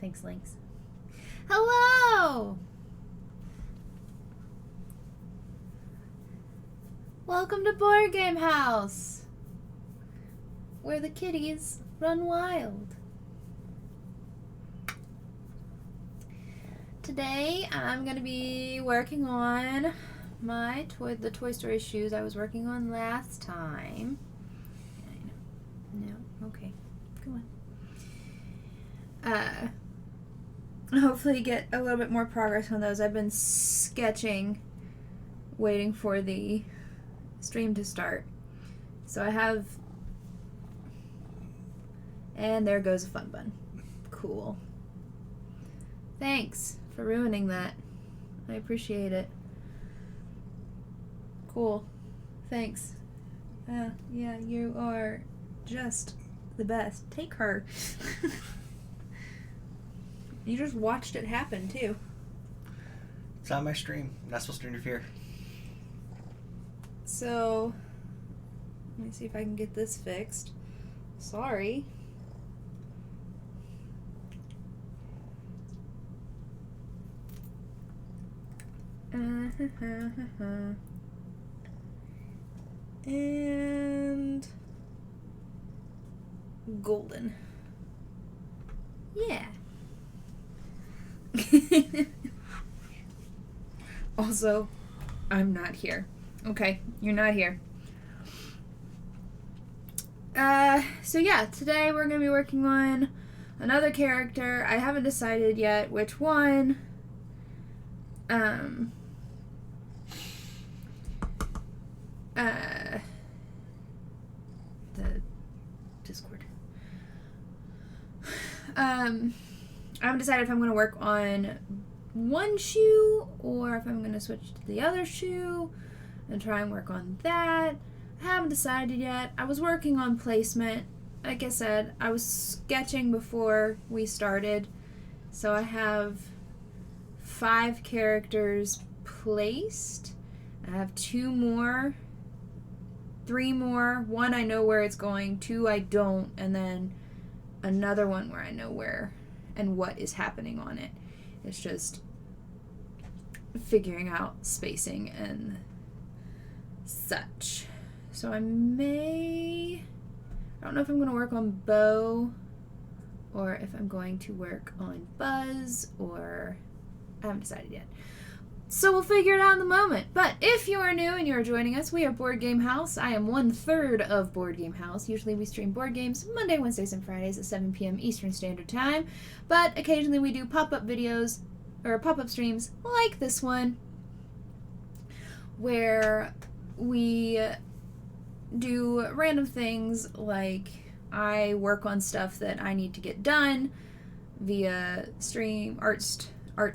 Thanks, Lynx. Hello! Welcome to Board Game House, where the kitties run wild. Today I'm going to be working on the Toy Story shoes I was working on last time. No, okay, go on. Hopefully get a little bit more progress on those. I've been sketching, waiting for the stream to start. So I have, and there goes a fun bun. Cool. Thanks for ruining that. I appreciate it. Cool. Thanks. Yeah, you are just the best. Take her. You just watched it happen, too. It's on my stream. I'm not supposed to interfere. So, let me see if I can get this fixed. Sorry. And golden. Yeah. Also, I'm not here. Okay, you're not here. So yeah, today we're going to be working on another character. I haven't decided yet which one. The Discord. I haven't decided if I'm going to work on one shoe or if I'm going to switch to the other shoe and try and work on that. I haven't decided yet. I was working on placement. Like I said, I was sketching before we started. So I have 5 characters placed. I have 2 more, 3 more. 1 I know where it's going, 2 I don't, and then another one where I know where and what is happening on it. It's just figuring out spacing and such. So I don't know if I'm going to work on Bo or if I'm going to work on Buzz, or I haven't decided yet. So we'll figure it out in the moment. But if you are new and you are joining us, we are Board Game House. I am 1/3 of Board Game House. Usually we stream board games Monday, Wednesdays, and Fridays at 7 p.m. Eastern Standard Time. But occasionally we do pop-up videos or pop-up streams like this one, where we do random things like I work on stuff that I need to get done via stream, art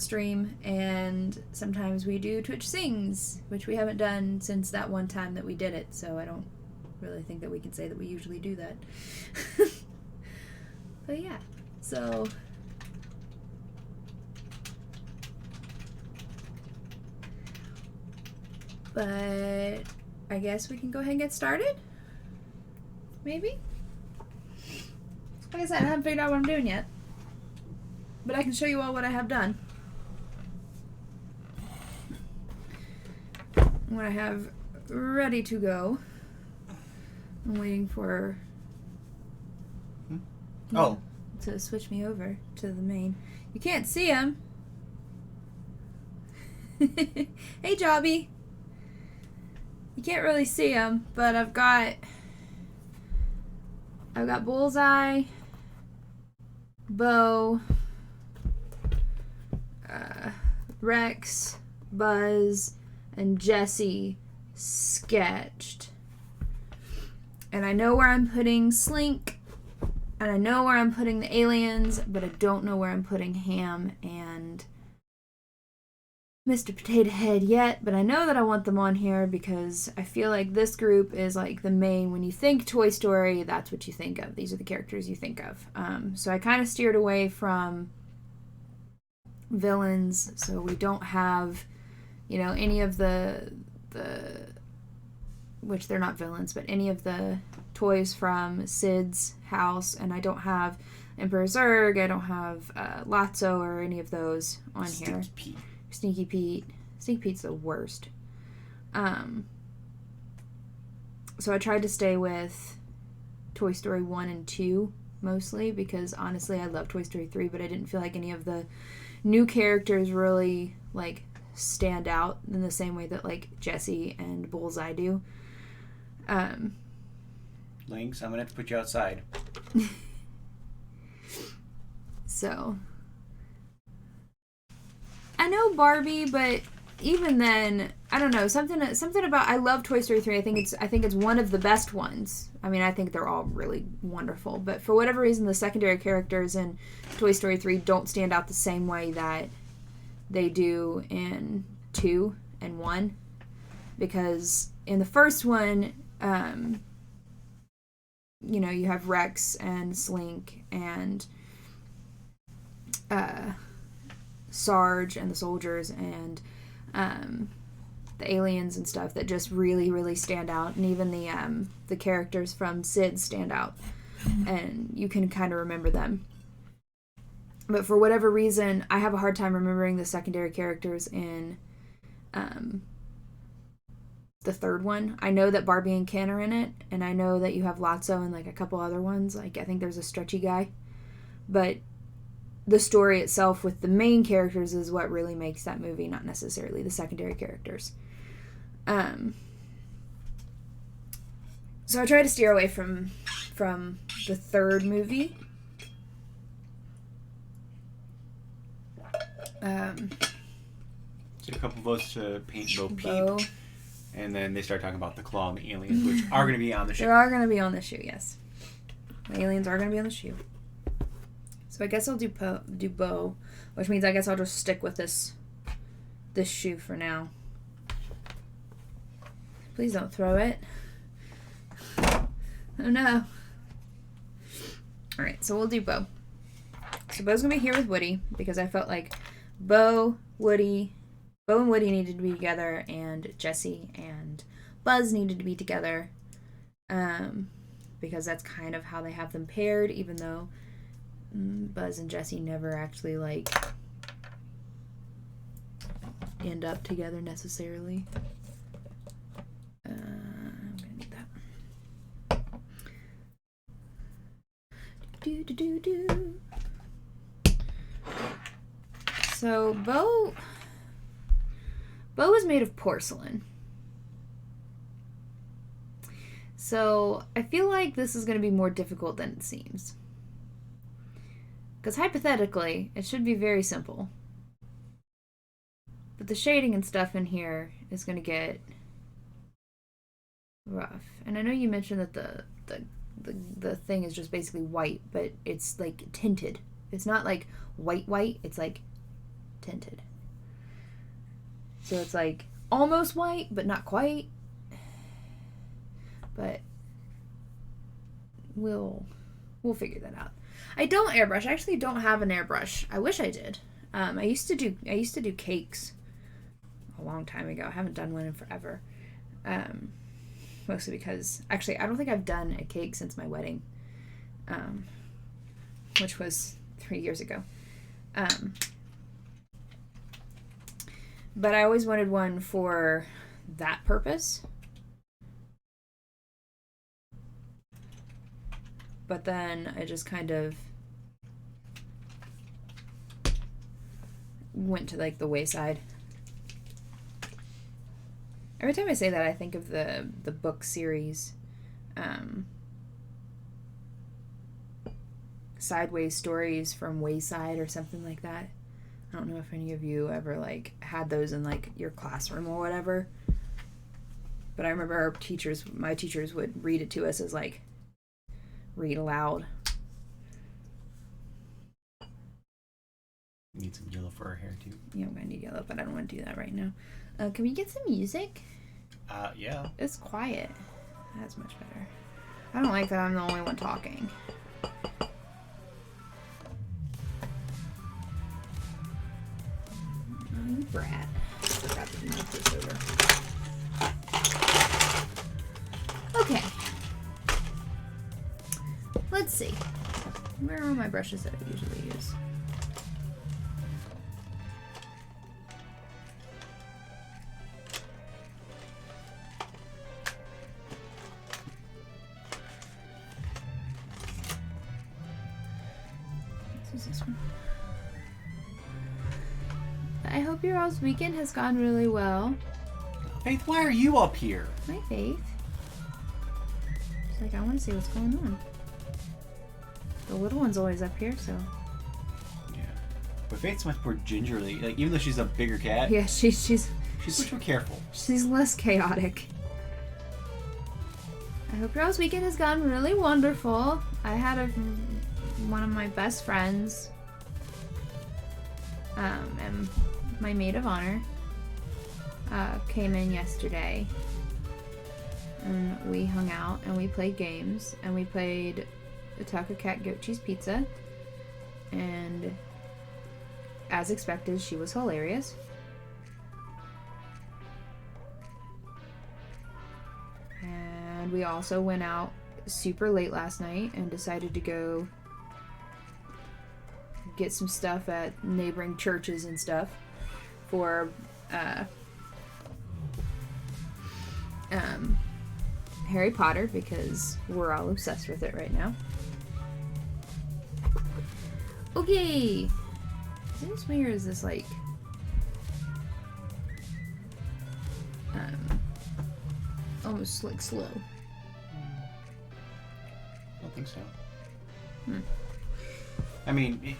stream, and sometimes we do Twitch Sings, which we haven't done since that one time that we did it, so I don't really think that we can say that we usually do that. But yeah, so but I guess we can go ahead and get started? Maybe? Like I said, I haven't figured out what I'm doing yet, but I can show you all what I have done. What I have ready to go. I'm waiting for to switch me over to the main. You can't see him. Hey, Jobby. You can't really see him, but I've got Bullseye, Bo, Rex, Buzz, and Jessie sketched. And I know where I'm putting Slink, and I know where I'm putting the aliens, but I don't know where I'm putting Ham and Mr. Potato Head yet, but I know that I want them on here because I feel like this group is like the main, when you think Toy Story, that's what you think of. These are the characters you think of. So I kind of steered away from villains, so we don't have, any of the which they're not villains, but any of the toys from Sid's house, and I don't have Emperor Zurg. I don't have Lotso or any of those on here. Pete. Sneaky Pete. Sneaky Pete's the worst. So I tried to stay with Toy Story 1 and 2 mostly because honestly I love Toy Story 3, but I didn't feel like any of the new characters really like stand out in the same way that like Jessie and Bullseye do. Lynx, I'm gonna have to put you outside. So I know Barbie, but even then, I don't know, something about, I love Toy Story 3. I think it's one of the best ones. I mean, I think they're all really wonderful, but for whatever reason, the secondary characters in Toy Story 3 don't stand out the same way that they do in 2 and 1, because in the first one, you know, you have Rex and Slink and Sarge and the soldiers and the aliens and stuff that just really, really stand out, and even the characters from Sid stand out, and you can kind of remember them. But for whatever reason, I have a hard time remembering the secondary characters in the third one. I know that Barbie and Ken are in it, and I know that you have Lotso and like a couple other ones. Like I think there's a stretchy guy, but the story itself with the main characters is what really makes that movie, not necessarily the secondary characters. So I try to steer away from the third movie. So a couple votes to paint Bo Peep, and then they start talking about the claw and the aliens, which are going to be on the shoe. They are going to be on the shoe, yes. The aliens are going to be on the shoe. So I guess I'll do Bo, which means I guess I'll just stick with this shoe for now. Please don't throw it. Oh no. Alright, so we'll do Bo. So Bo's going to be here with Woody because I felt like Bo and Woody needed to be together, and Jessie and Buzz needed to be together. Because that's kind of how they have them paired, even though Buzz and Jessie never actually like end up together necessarily. I'm gonna need that. So Bo is made of porcelain. So I feel like this is going to be more difficult than it seems. Because hypothetically, it should be very simple. But the shading and stuff in here is going to get rough. And I know you mentioned that the thing is just basically white, but it's like tinted. It's not like white, it's like tinted. So it's like almost white, but not quite. But we'll figure that out. I don't airbrush. I actually don't have an airbrush. I wish I did. I used to do cakes a long time ago. I haven't done one in forever. Mostly because actually I don't think I've done a cake since my wedding, which was 3 years ago. But I always wanted one for that purpose. But then I just kind of went to like the wayside. Every time I say that, I think of the book series, Sideways Stories from Wayside or something like that. I don't know if any of you ever like had those in like your classroom or whatever. But I remember my teachers would read it to us as like read aloud. Need some yellow for our hair too. Yeah, I'm gonna need yellow, but I don't want to do that right now. Can we get some music? Yeah. It's quiet. That's much better. I don't like that I'm the only one talking. Oh, you brat. I forgot to move this over. Okay. Let's see. Where are all my brushes that I usually use? Let's use this one. I hope your all's weekend has gone really well. Faith, why are you up here? My Faith. She's like, I want to see what's going on. The little one's always up here, so. Yeah. But Faith's much more gingerly. Like, even though she's a bigger cat. Yeah, she's much more careful. She's less chaotic. I hope your all's weekend has gone really wonderful. I had one of my best friends, and my maid of honor, came in yesterday. And we hung out and we played games and we played the Taco Cat Goat Cheese Pizza. And as expected, she was hilarious. And we also went out super late last night and decided to go get some stuff at neighboring churches and stuff for Harry Potter, because we're all obsessed with it right now. Okay. Is this me or is this like almost like slow? I don't think so. I mean,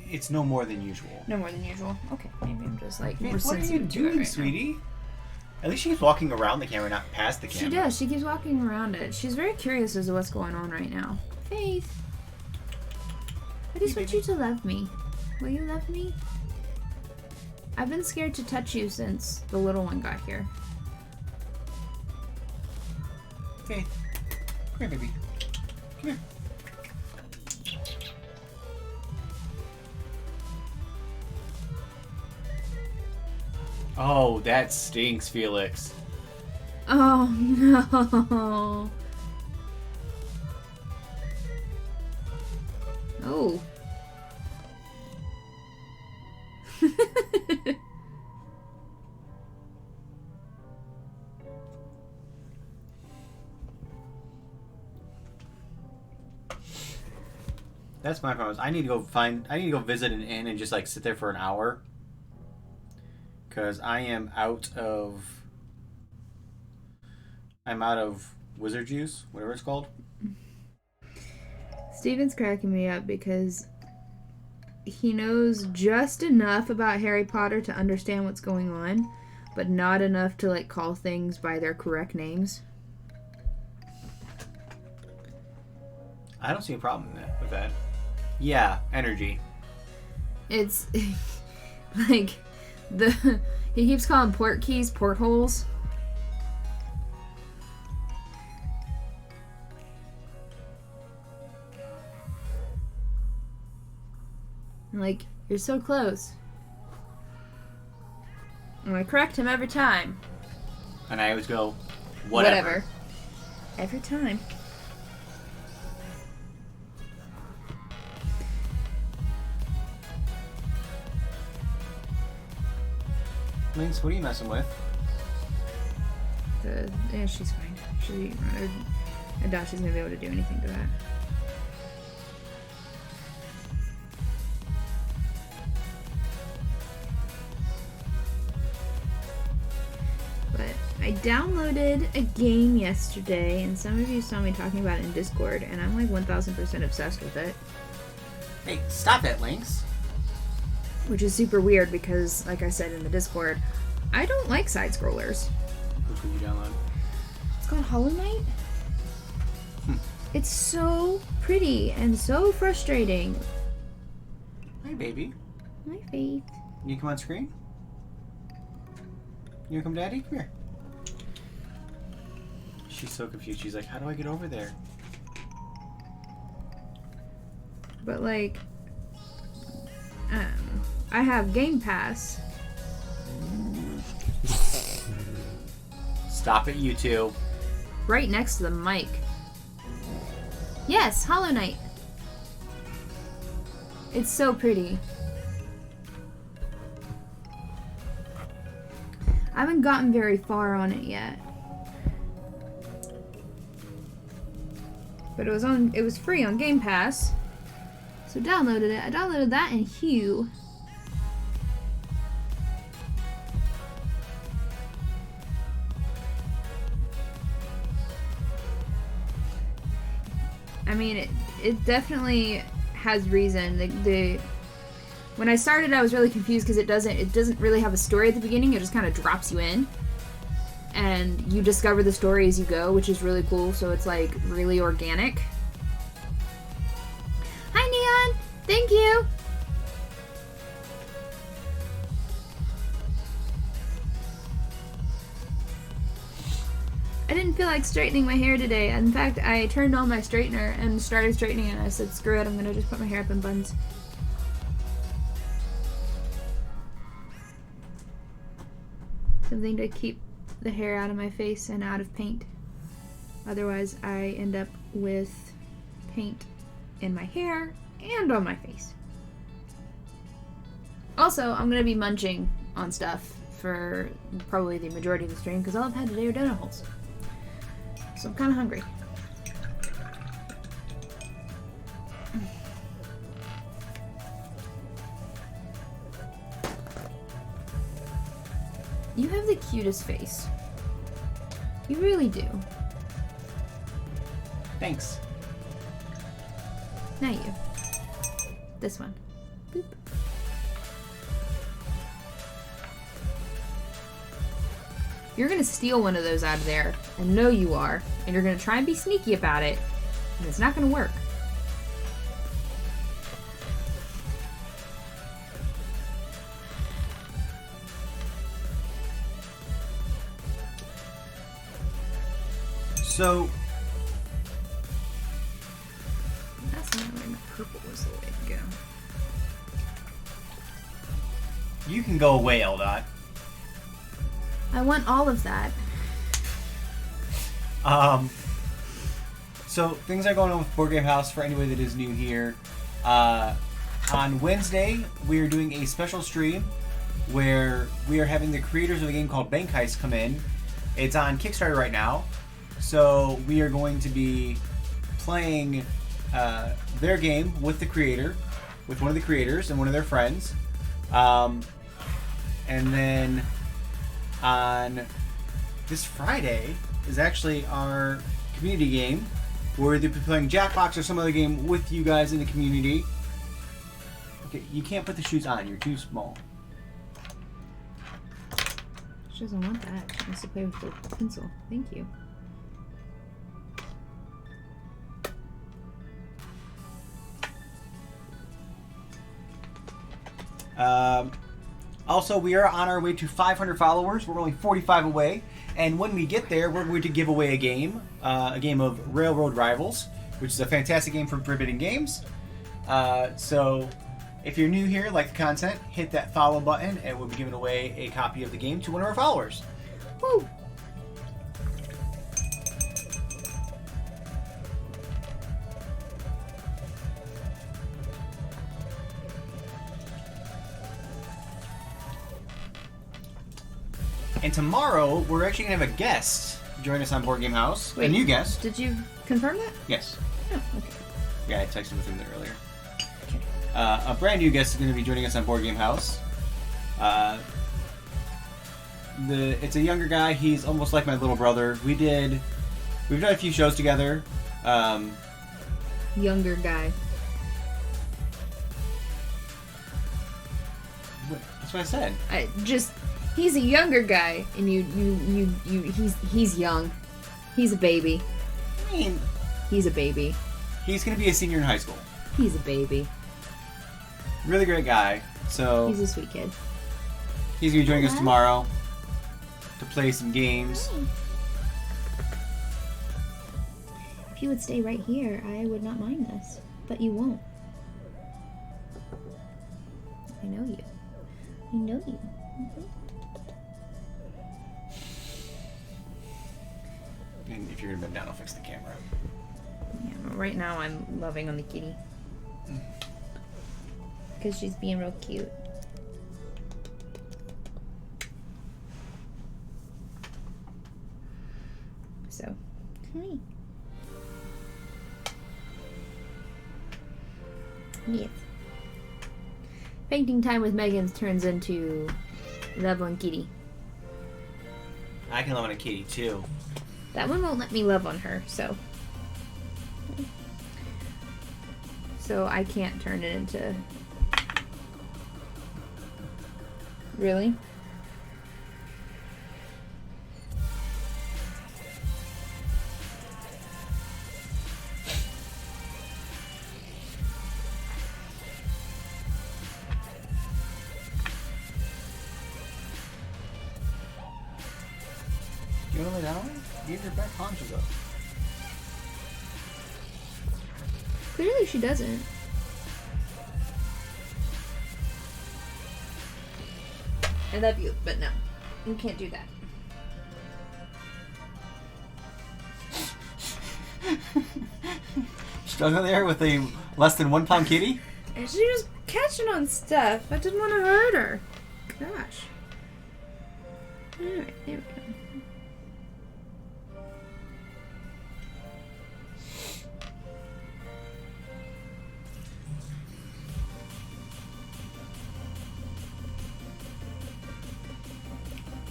it's no more than usual. No more than usual. Okay, maybe I'm just like Faith, more what are you sensitive to it doing, right sweetie? now. At least she keeps walking around the camera, not past the camera. She does. She keeps walking around it. She's very curious as to what's going on right now. Faith, I just want you to love me. Will you love me? I've been scared to touch you since the little one got here. Faith, come here, baby. Come here. Oh, that stinks, Felix. Oh no. Oh. That's my problem. I need to go visit an inn and just like sit there for an hour. Because I'm out of wizard juice, whatever it's called. Steven's cracking me up because he knows just enough about Harry Potter to understand what's going on, but not enough to like call things by their correct names. I don't see a problem with that. Yeah, energy. It's like he keeps calling port keys portholes. Like, you're so close. And I correct him every time. And I always go, whatever. Every time. Lynx, what are you messing with? Yeah, she's fine. I doubt she's gonna be able to do anything to that. But I downloaded a game yesterday, and some of you saw me talking about it in Discord, and I'm like 1000% obsessed with it. Hey, stop it, Lynx. Which is super weird because, like I said in the Discord, I don't like side-scrollers. Which would you download? It's called Hollow Knight. It's so pretty and so frustrating. Hey, baby. My Faith. You come on screen? You wanna come, Daddy? Come here. She's so confused. She's like, how do I get over there? But, like, I have Game Pass. Stop it, you two. Right next to the mic. Yes, Hollow Knight. It's so pretty. I haven't gotten very far on it yet. But it was free on Game Pass. So downloaded it. I downloaded that in Hue. I mean, it definitely has reason. When I started, I was really confused because it doesn't really have a story at the beginning. It just kind of drops you in, and you discover the story as you go, which is really cool. So it's like really organic. Hi, Neon. Thank you. I didn't feel like straightening my hair today. In fact, I turned on my straightener and started straightening it, and I said, screw it, I'm gonna just put my hair up in buns. Something to keep the hair out of my face and out of paint. Otherwise, I end up with paint in my hair and on my face. Also, I'm gonna be munching on stuff for probably the majority of the stream because all I've had today are donut holes. So I'm kind of hungry. You have the cutest face. You really do. Thanks. Not you. This one. Boop. You're gonna steal one of those out of there, and know you are, and you're gonna try and be sneaky about it, and it's not gonna work. So That's not where my purple was the way to go. you can go away, Eldot. I want all of that. So things are going on with Board Game House for anybody that is new here. On Wednesday, we are doing a special stream where we are having the creators of a game called Bank Heist come in. It's on Kickstarter right now. So we are going to be playing their game with the creator, with one of the creators and one of their friends. And then on this Friday is actually our community game where they'll be playing Jackbox or some other game with you guys in the community. Okay, you can't put the shoes on, you're too small. She doesn't want that. She wants to play with the pencil. Thank you. Also, we are on our way to 500 followers. We're only 45 away. And when we get there, we're going to give away a game of Railroad Rivals, which is a fantastic game from Forbidden Games. So if you're new here, like the content, hit that follow button, and we'll be giving away a copy of the game to one of our followers. Woo! And tomorrow, we're actually going to have a guest join us on Board Game House. Wait, a new guest. Did you confirm that? Yes. Oh, okay. Yeah, I texted with him earlier. A brand new guest is going to be joining us on Board Game House. It's a younger guy. He's almost like my little brother. We've done a few shows together. Younger guy. That's what I said. He's a younger guy, and he's young. He's a baby. I mean, He's a baby. he's going to be a senior in high school. He's a baby. Really great guy. So He's a sweet kid. he's going to be joining us tomorrow to play some games. If you would stay right here, I would not mind this. But you won't. I know you. I know you. Mm-hmm. And if you're going to bend down, I'll fix the camera. Yeah, but right now I'm loving on the kitty. because she's being real cute. So, hi. Yes. Painting time with Megan turns into love on kitty. I can love on a kitty too. That one won't let me love on her, so. So I can't turn it into. Really? You want to lay down? Give your back haunches up. Clearly she doesn't. I love you, but no. You can't do that. Struggling there with a less than 1 pound kitty? And she was catching on stuff. I didn't want to hurt her. Gosh. Alright, there we go.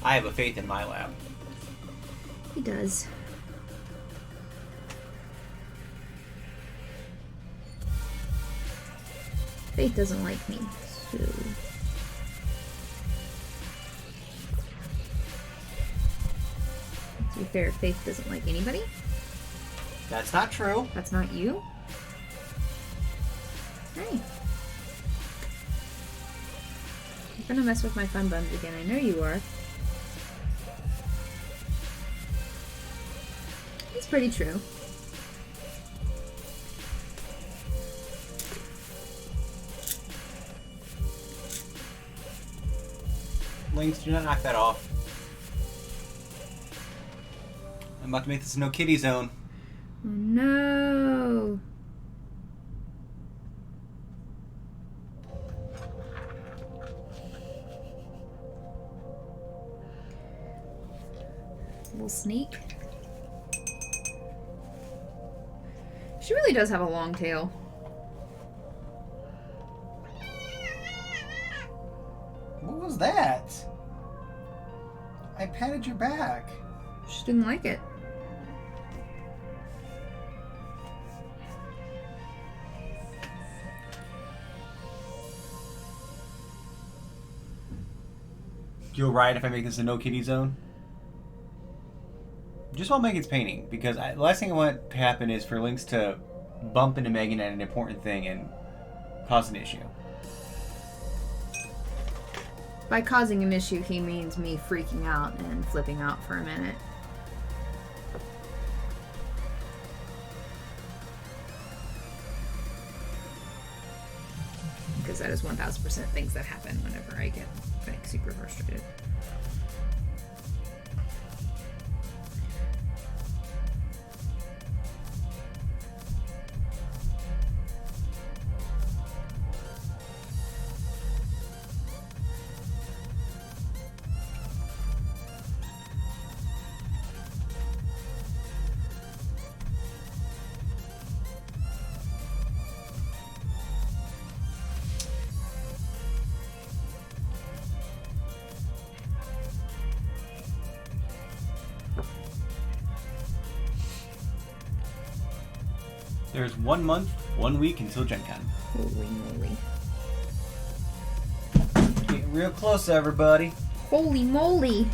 I have a faith in my lab. He does. Faith doesn't like me, so... To be fair, Faith doesn't like anybody. That's not true. That's not you? Hey. You're gonna mess with my fun buns again. I know you are. It's pretty true. Lynx, do not knock that off. I'm about to make this a no kitty zone. Oh no. Little sneak. She really does have a long tail. What was that? I patted your back. She didn't like it. You're right if I make this a no kitty zone. Just while Megan's painting, because the last thing I want to happen is for Lynx to bump into Megan at an important thing and cause an issue. By causing an issue, he means me freaking out and flipping out for a minute. Because that is 1000% things that happen whenever I get like super frustrated. There's 1 month, 1 week until Gen Con. Holy moly. Getting real close, everybody. Holy moly.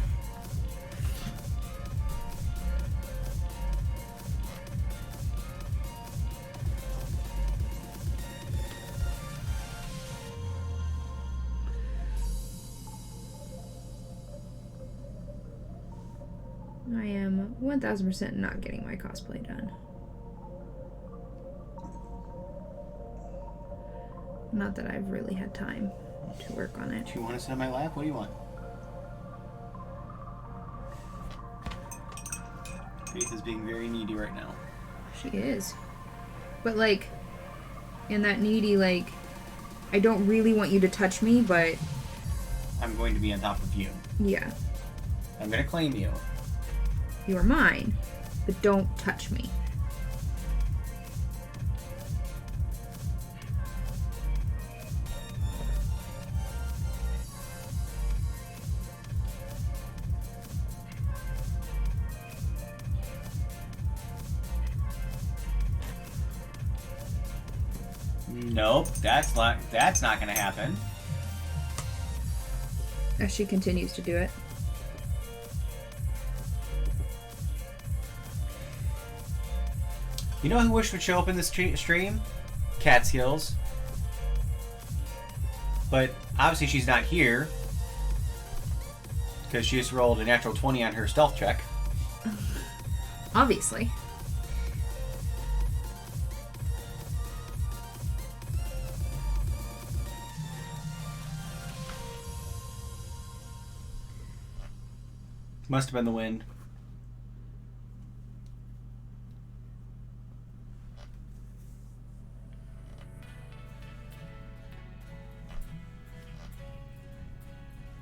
I am 1000% not getting my cosplay done. Not that I've really had time to work on it. Do you want to sit on my lap? What do you want? Faith is being very needy right now. She is. But like, in that needy, like, I don't really want you to touch me, but... I'm going to be on top of you. Yeah. I'm going to claim you. You are mine, but don't touch me. Nope, that's not gonna happen. As she continues to do it. You know who wish would show up in this stream? Catskills. But obviously she's not here because she just rolled a natural 20 on her stealth check. Obviously. Must have been the wind.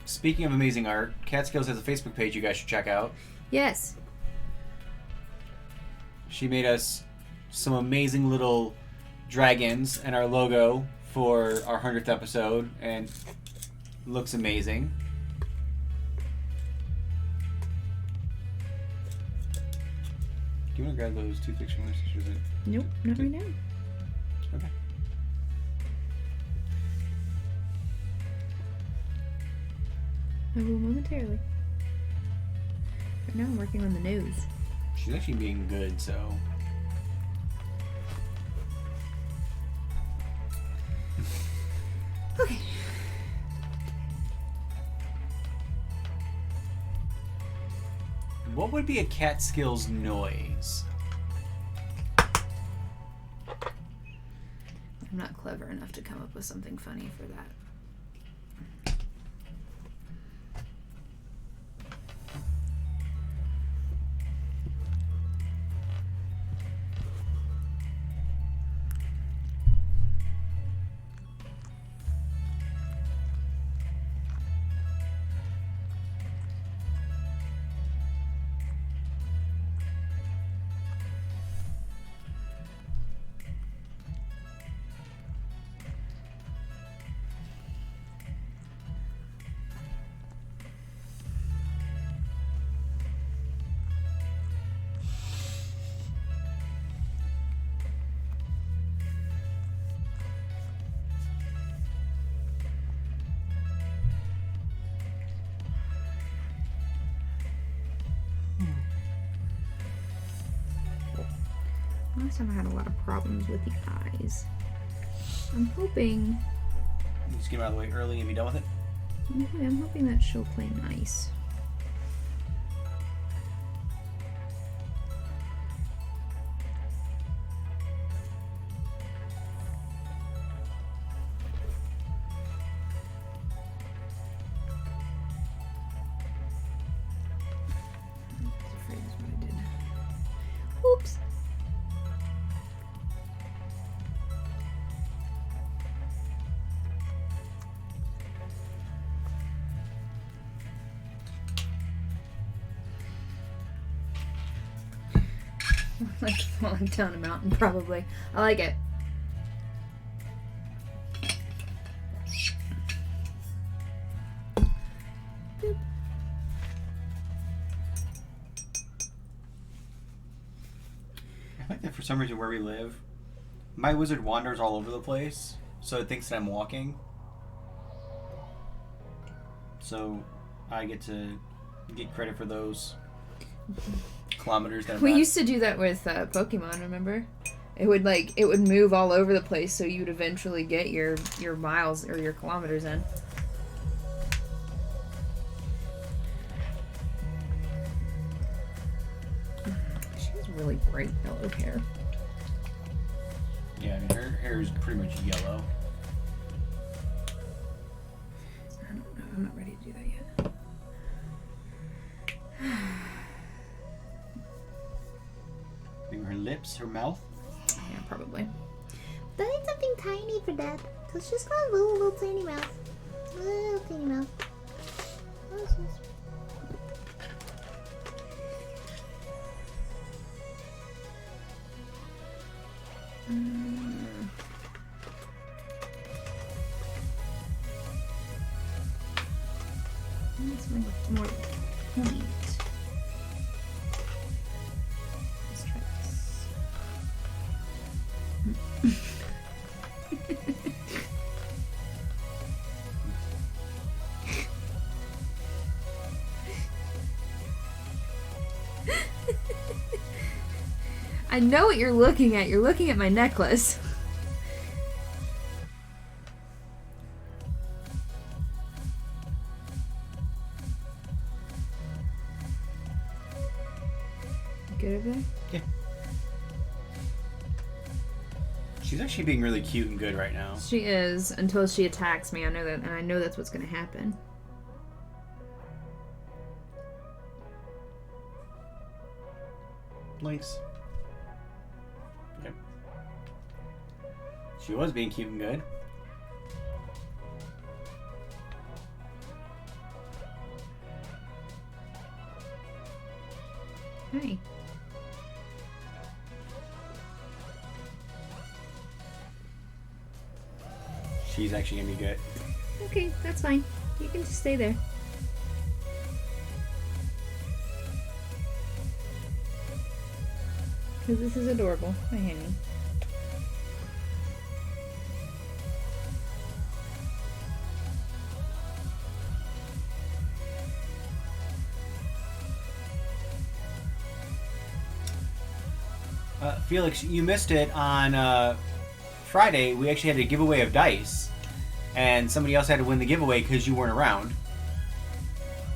Speaking of amazing art, Catskills has a Facebook page you guys should check out. Yes. She made us some amazing little dragons and our logo for our 100th episode, and looks amazing. Do you want to grab those toothpicks from my sister's? Nope, not right now. Okay. I will momentarily. Right now I'm working on the nose. She's actually being good, so... Okay. What would be a Catskills noise? I'm not clever enough to come up with something funny for that. Last time I had a lot of problems with the eyes. I'm hoping... Just get them out of the way early and be done with it. I'm hoping that she'll play nice. I was afraid that's what I did. Oops. Like falling down a mountain, probably. I like it. Boop. I think that for some reason where we live, my wizard wanders all over the place, so it thinks that I'm walking. So I get to get credit for those kilometers that I'm We not. used to do that with Pokemon, remember? It would move all over the place, so you'd eventually get your miles or your kilometers in. She has really bright yellow hair. Yeah, I mean, her hair is pretty much yellow. I don't know. I'm not ready to do that yet. Maybe her lips, her mouth. Yeah, probably. But I need something tiny for that. Cause she's got a little tiny mouth. Little tiny mouth. Oh, so sweet. Let's make more point. Let's try this. I know what you're looking at. You're looking at my necklace. Good over there? Yeah. She's actually being really cute and good right now. She is, until she attacks me. I know that, and I know that's what's going to happen. Links. Yep. She was being cute and good. Hey. She's actually gonna be good. Okay, that's fine. You can just stay there. Because this is adorable. Hi, Henry. Felix, you missed it on Friday. We actually had a giveaway of dice, and somebody else had to win the giveaway because you weren't around,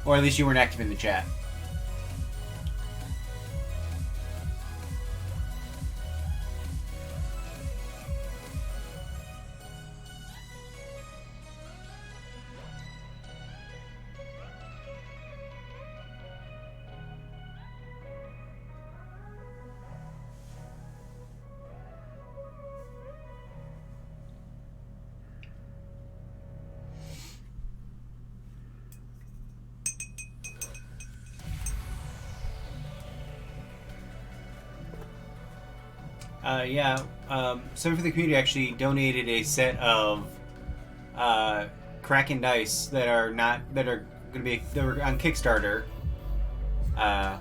or at least you weren't active in the chat. Someone from the community actually donated a set of Kraken dice that are on Kickstarter, and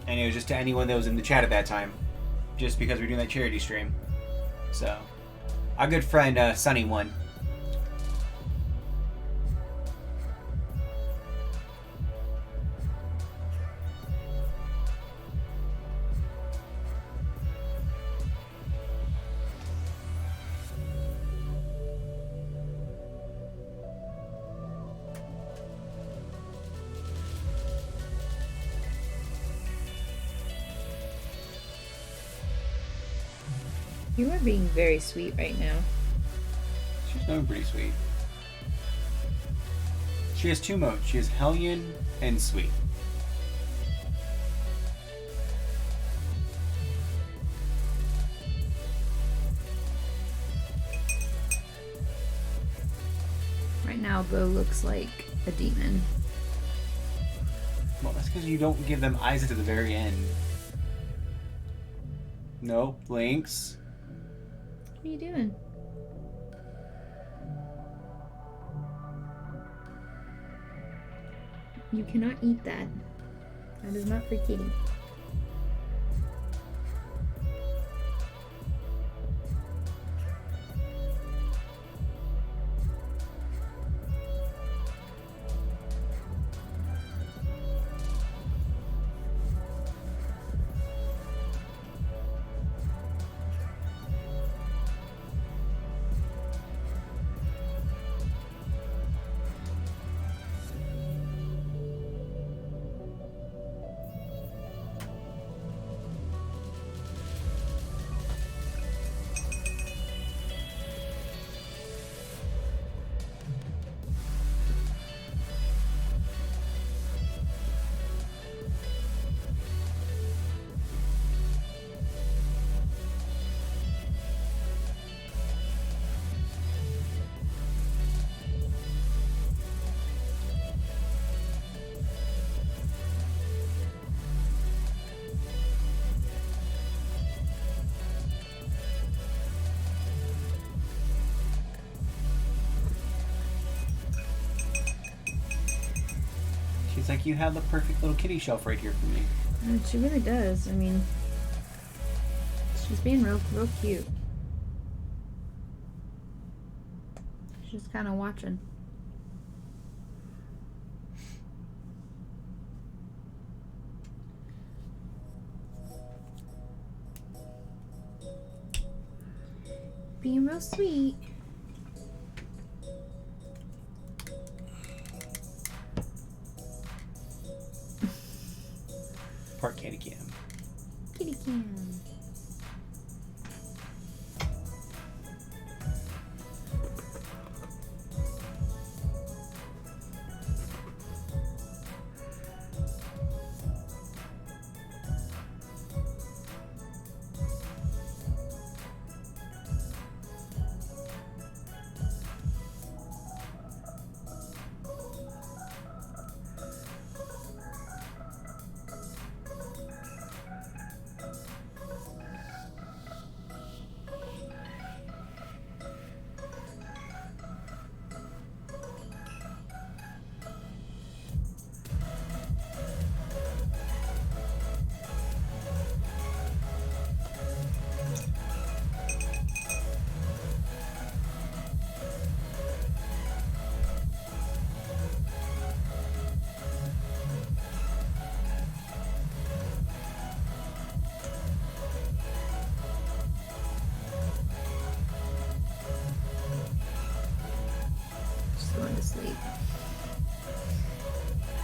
it was just to anyone that was in the chat at that time, just because we're doing that charity stream. So, our good friend Sunny won. You are being very sweet right now. She's doing pretty sweet. She has two modes. She has Hellion and Sweet. Right now, Bo looks like a demon. Well, that's because you don't give them eyes to the very end. Nope, Lynx. What are you doing? You cannot eat that. That is not for kitty. She's like, you have the perfect little kitty shelf right here for me. She really does. I mean, she's being real cute. She's just kind of watching. Being real sweet. Part kitty cam. Kitty cam. Going to sleep.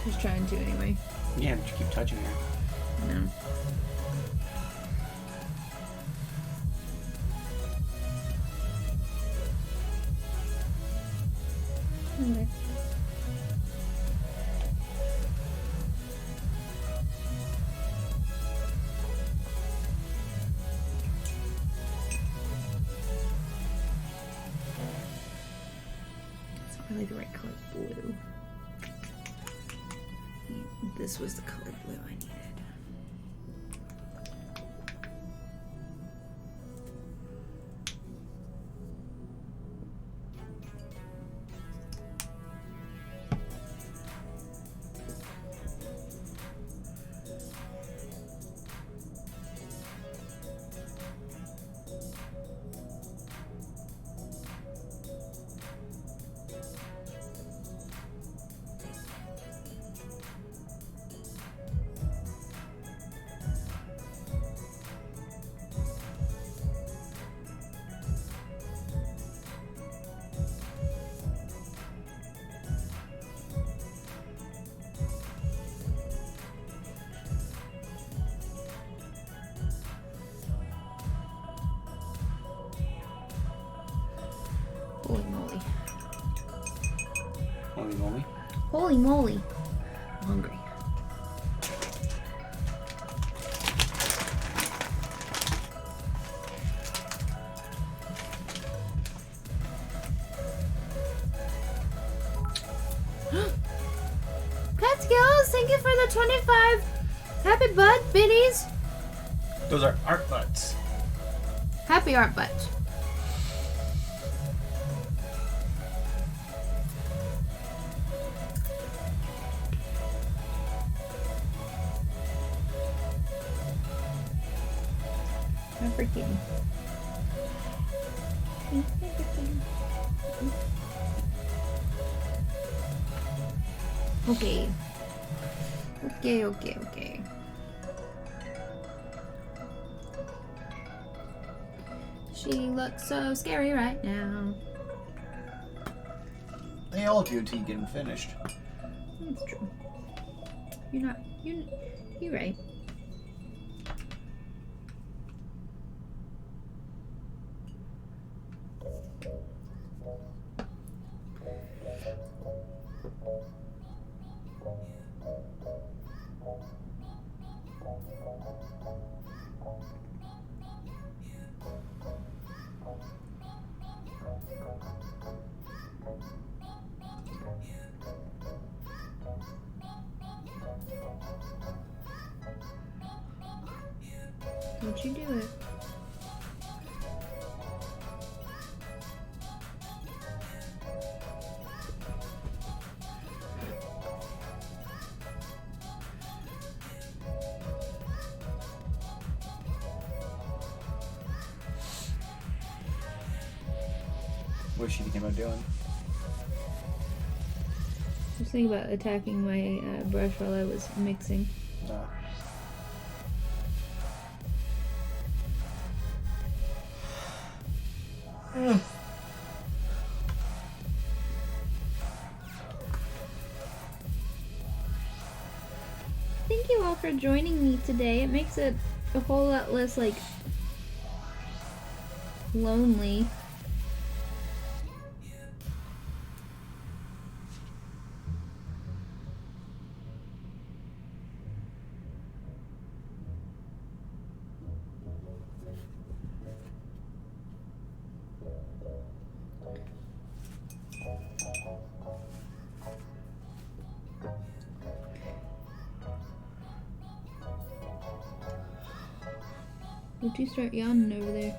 Just trying to anyway. Yeah, but you keep touching her. I know. Okay. Really the right color blue. This was the color blue I needed. Holy moly. Holy moly. Holy moly. I'm hungry. Catskills, thank you for the 25 happy butt biddies. Those are art butts. Happy art butts. I'm freaking. Okay. Okay. She looks so scary right now. They all do until you get them finished. That's true. You're right. Don't you do it. What's she thinking about doing? Just thinking about attacking my brush while I was mixing. Thank you all for joining me today. It makes it a whole lot less, like, lonely. Would you start yawning over there?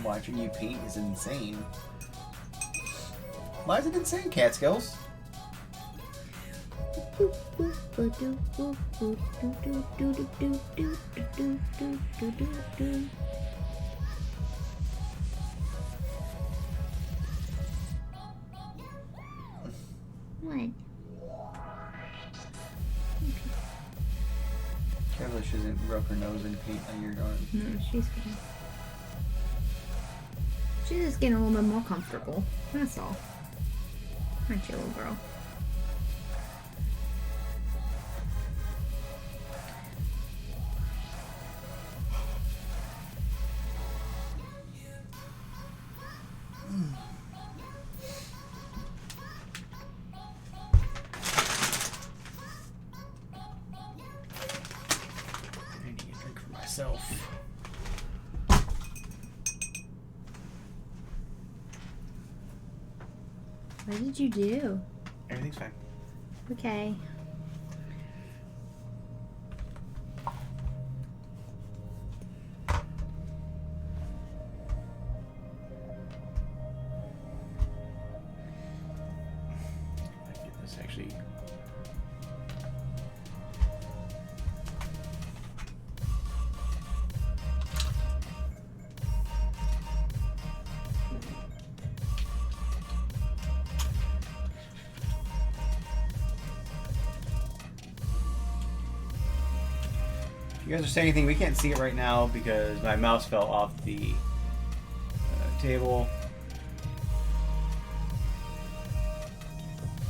Watching you paint is insane. Why is it insane, Catskills? What? Careful she doesn't rub her nose in paint on your arm. No, she's fine. She's just getting a little bit more comfortable. That's all. Aren't you, little girl? I need to get a drink for myself. What did you do? Everything's fine. Okay. I can get this actually. If you guys are saying anything, we can't see it right now because my mouse fell off the table.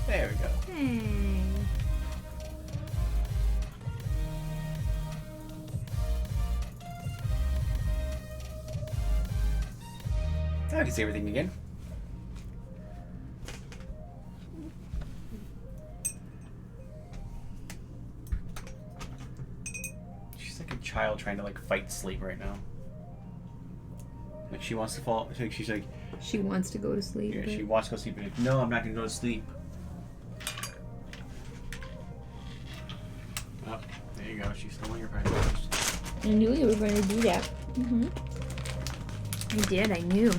There we go. Hey. Now I can see everything again. She's like a child trying to like fight sleep right now. Like she wants to fall. Like she's like, She wants to go to sleep. yeah, but- she wants to go sleep. And no, I'm not gonna go to sleep. Oh, there you go. She's still on your prize. I knew you were going to do that. Mm-hmm. I did. I knew.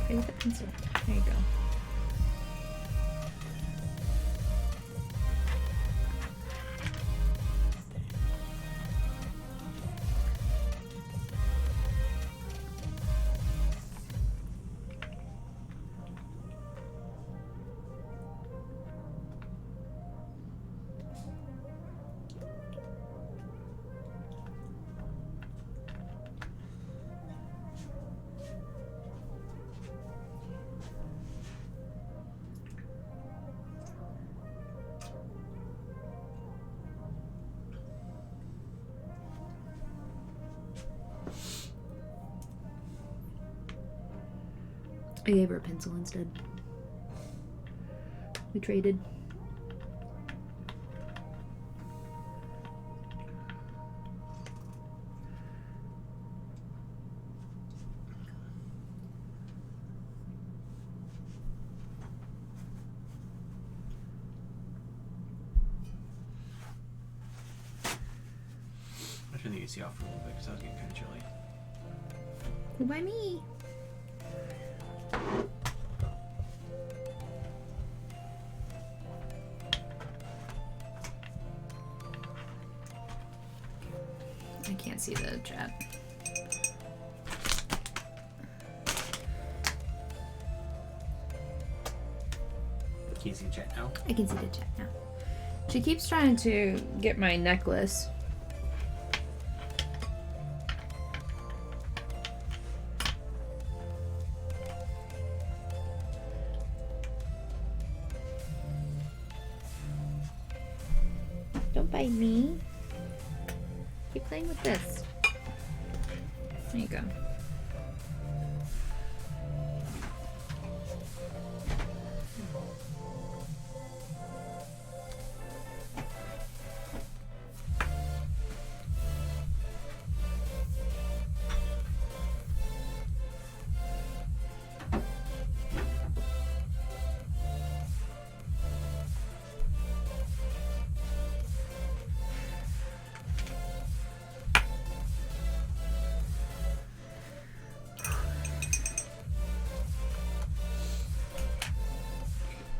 Play with the pencil. There you go. I gave her a pencil instead. We traded. the AC off for a little bit because I was getting kind of chilly. Cool by me. I can't see the chat. Can you see the chat now? I can see the chat now. She keeps trying to get my necklace. Don't bite me. Keep playing with this. There you go.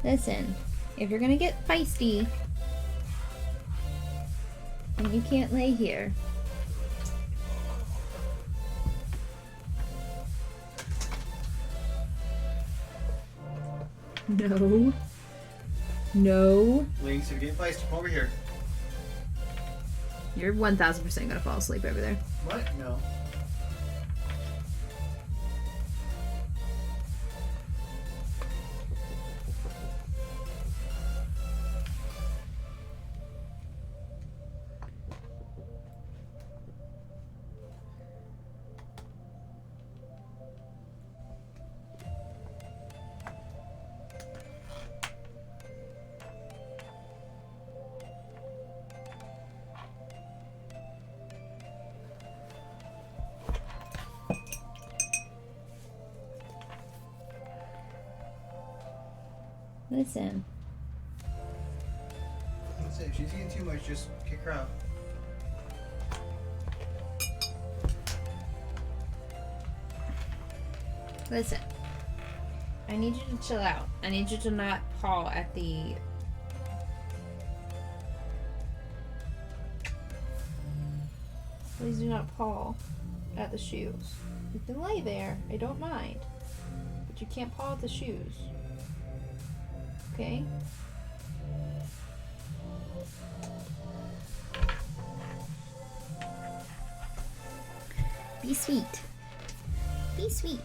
Listen, if you're gonna get feisty, and you can't lay here. No. No. Lynx, if you're getting feisty, come over here. You're 1000% gonna fall asleep over there. What? No. Listen. Let's say if she's eating too much, just kick her out. Listen. I need you to chill out. I need you to not paw at the... Please do not paw at the shoes. You can lay there. I don't mind. But you can't paw at the shoes. Okay? Be sweet. Be sweet.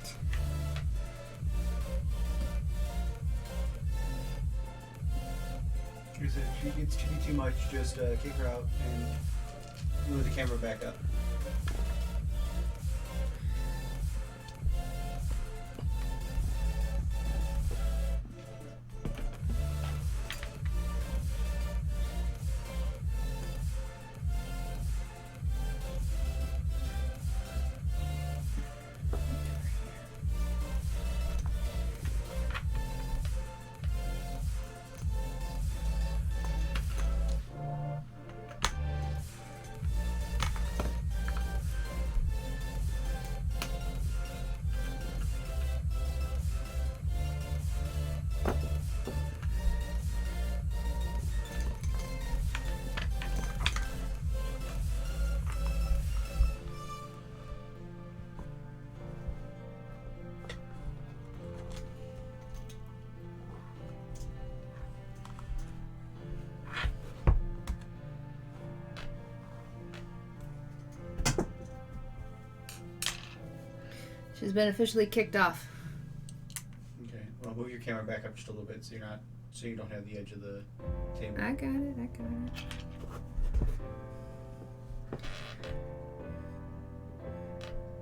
Like I said, if she gets too much, just kick her out and move the camera back up. She's been officially kicked off. Okay. Well, move your camera back up just a little bit so you don't have the edge of the table. I got it.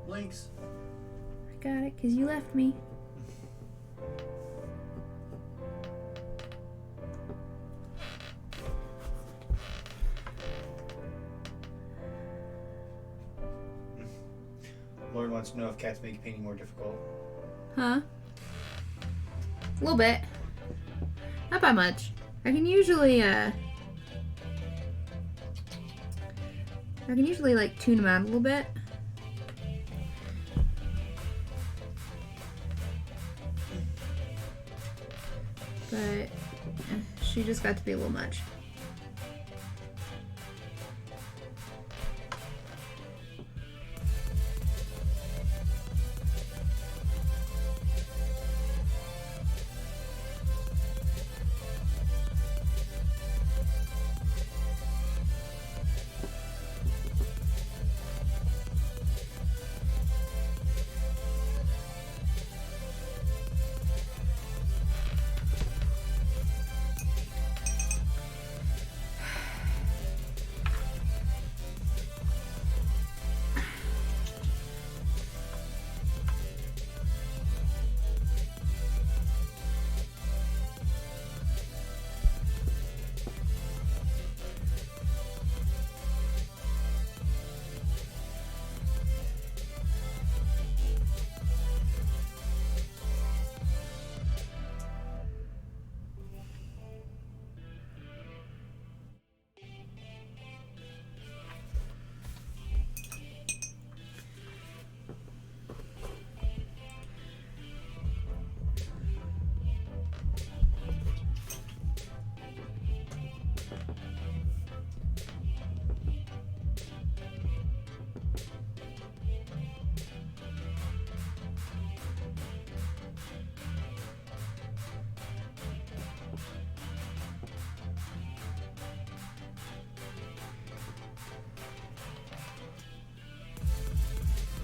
Lynx. I got it, because you left me. Lauren wants to know if cats make painting more difficult. Huh? A little bit. Not by much. I can usually, I can usually like tune them out a little bit. But she just got to be a little much.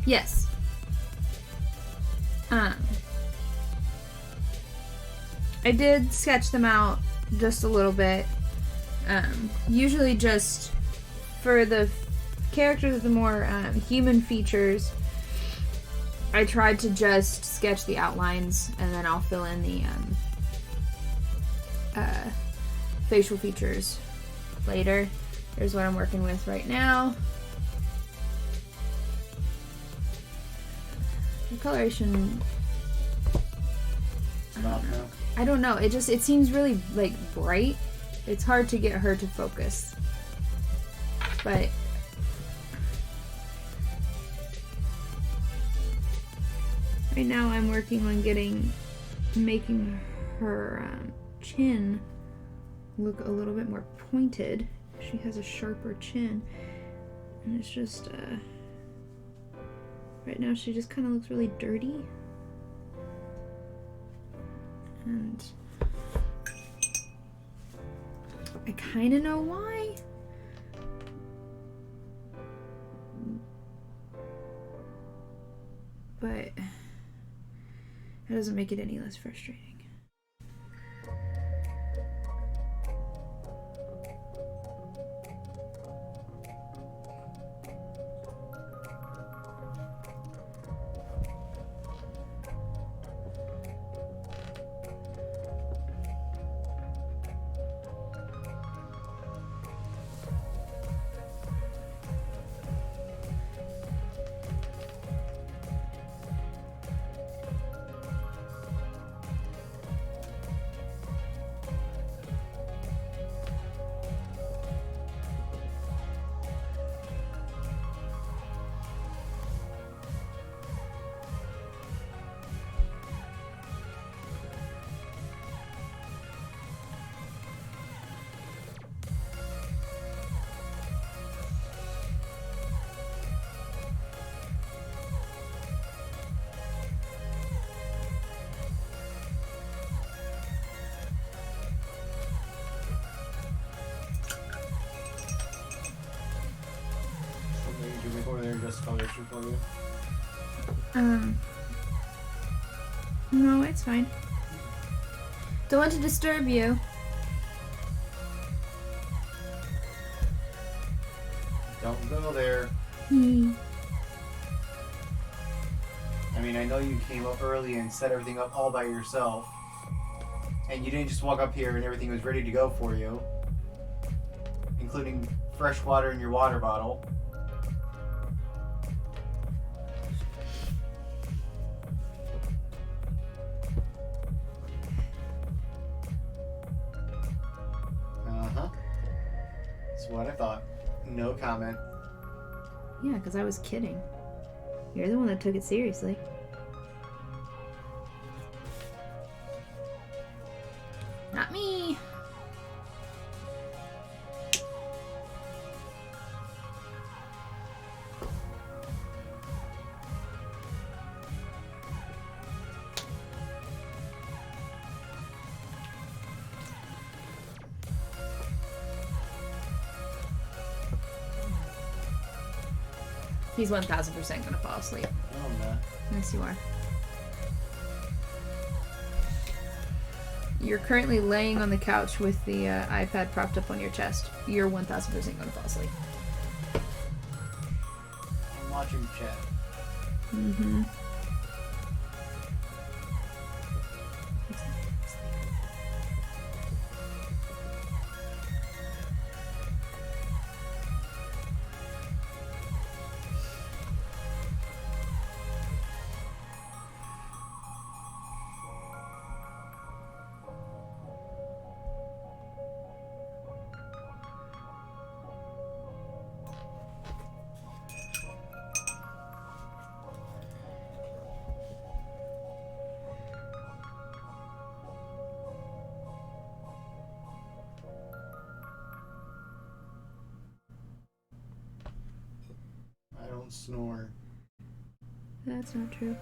Yes. I did sketch them out just a little bit. Usually just for the characters with the more human features, I tried to just sketch the outlines and then I'll fill in the facial features later. Here's what I'm working with right now. The coloration, I don't know, it seems really like bright. It's hard to get her to focus, but right now I'm working on making her chin look a little bit more pointed. She has a sharper chin, and it's just right now she just kind of looks really dirty. And I kind of know why. But it doesn't make it any less frustrating. Over there, just coloration for you. No, it's fine. Don't want to disturb you. Don't go there. I mean, I know you came up early and set everything up all by yourself. And you didn't just walk up here and everything was ready to go for you. Including fresh water in your water bottle. That's what I thought. No comment. Yeah, because I was kidding. You're the one that took it seriously. Not me. He's 1000% gonna fall asleep. Oh no. Yes, you are. You're currently laying on the couch with the iPad propped up on your chest. You're 1000% gonna fall asleep. I'm watching chat. Mm-hmm. I don't snore. That's not true.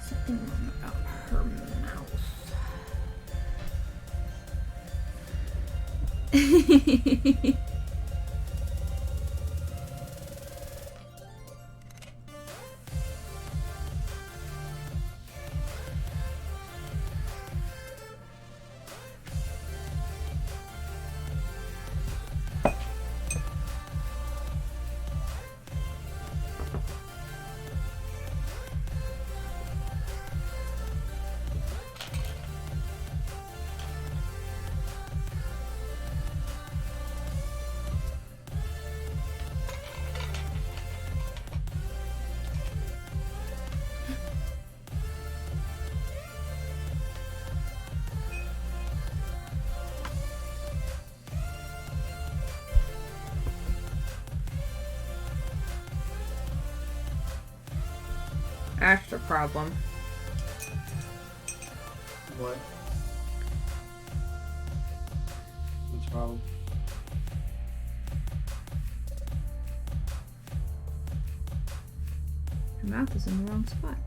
Something wrong about her mouth. That's the problem. What? What's the problem? Her mouth is in the wrong spot.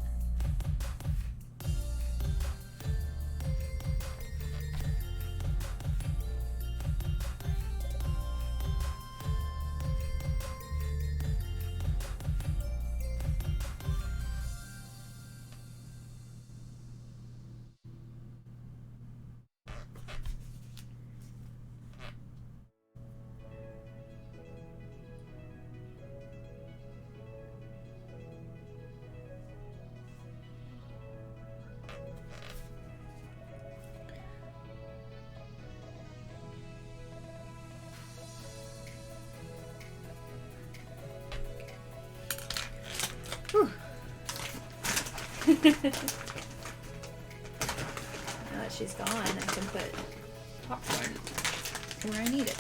Now that she's gone, I can put popcorn where I need it.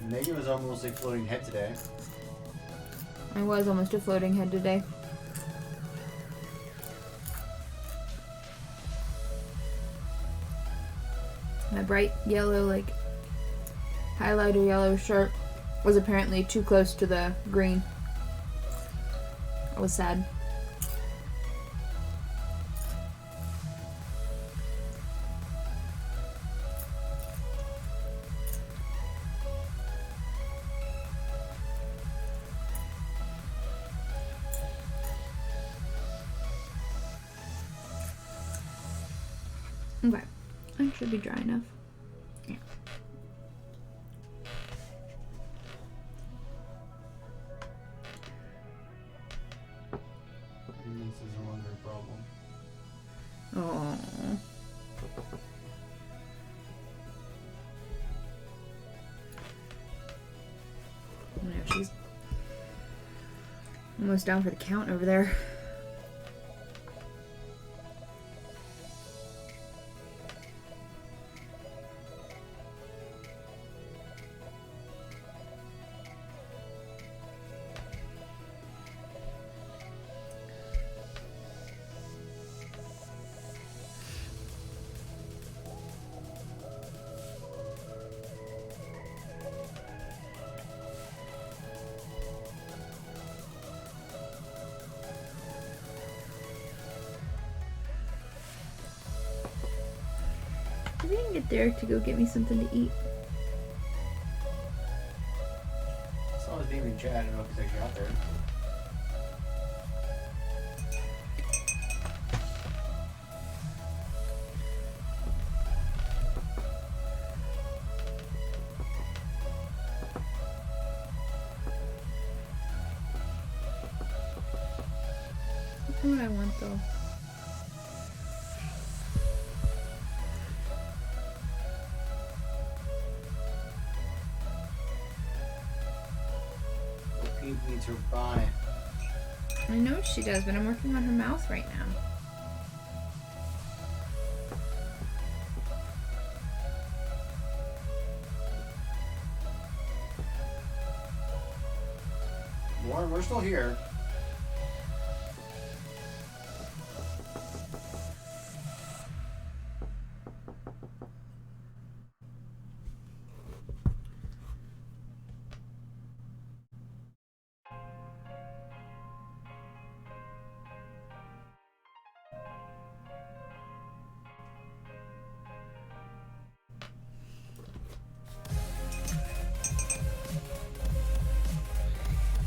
Megan was almost a floating head today. I was almost a floating head today. My bright yellow, like, highlighter yellow shirt was apparently too close to the green. I was sad. Okay, that should be dry enough. Yeah. This is no longer a problem. Oh. No, she's almost down for the count over there. Maybe I can get Derek to go get me something to eat. I saw his name in chat. I don't know if he's actually out there. That's not what I want though. Pink needs her buy. I know she does, but I'm working on her mouth right now. Warren, we're still here.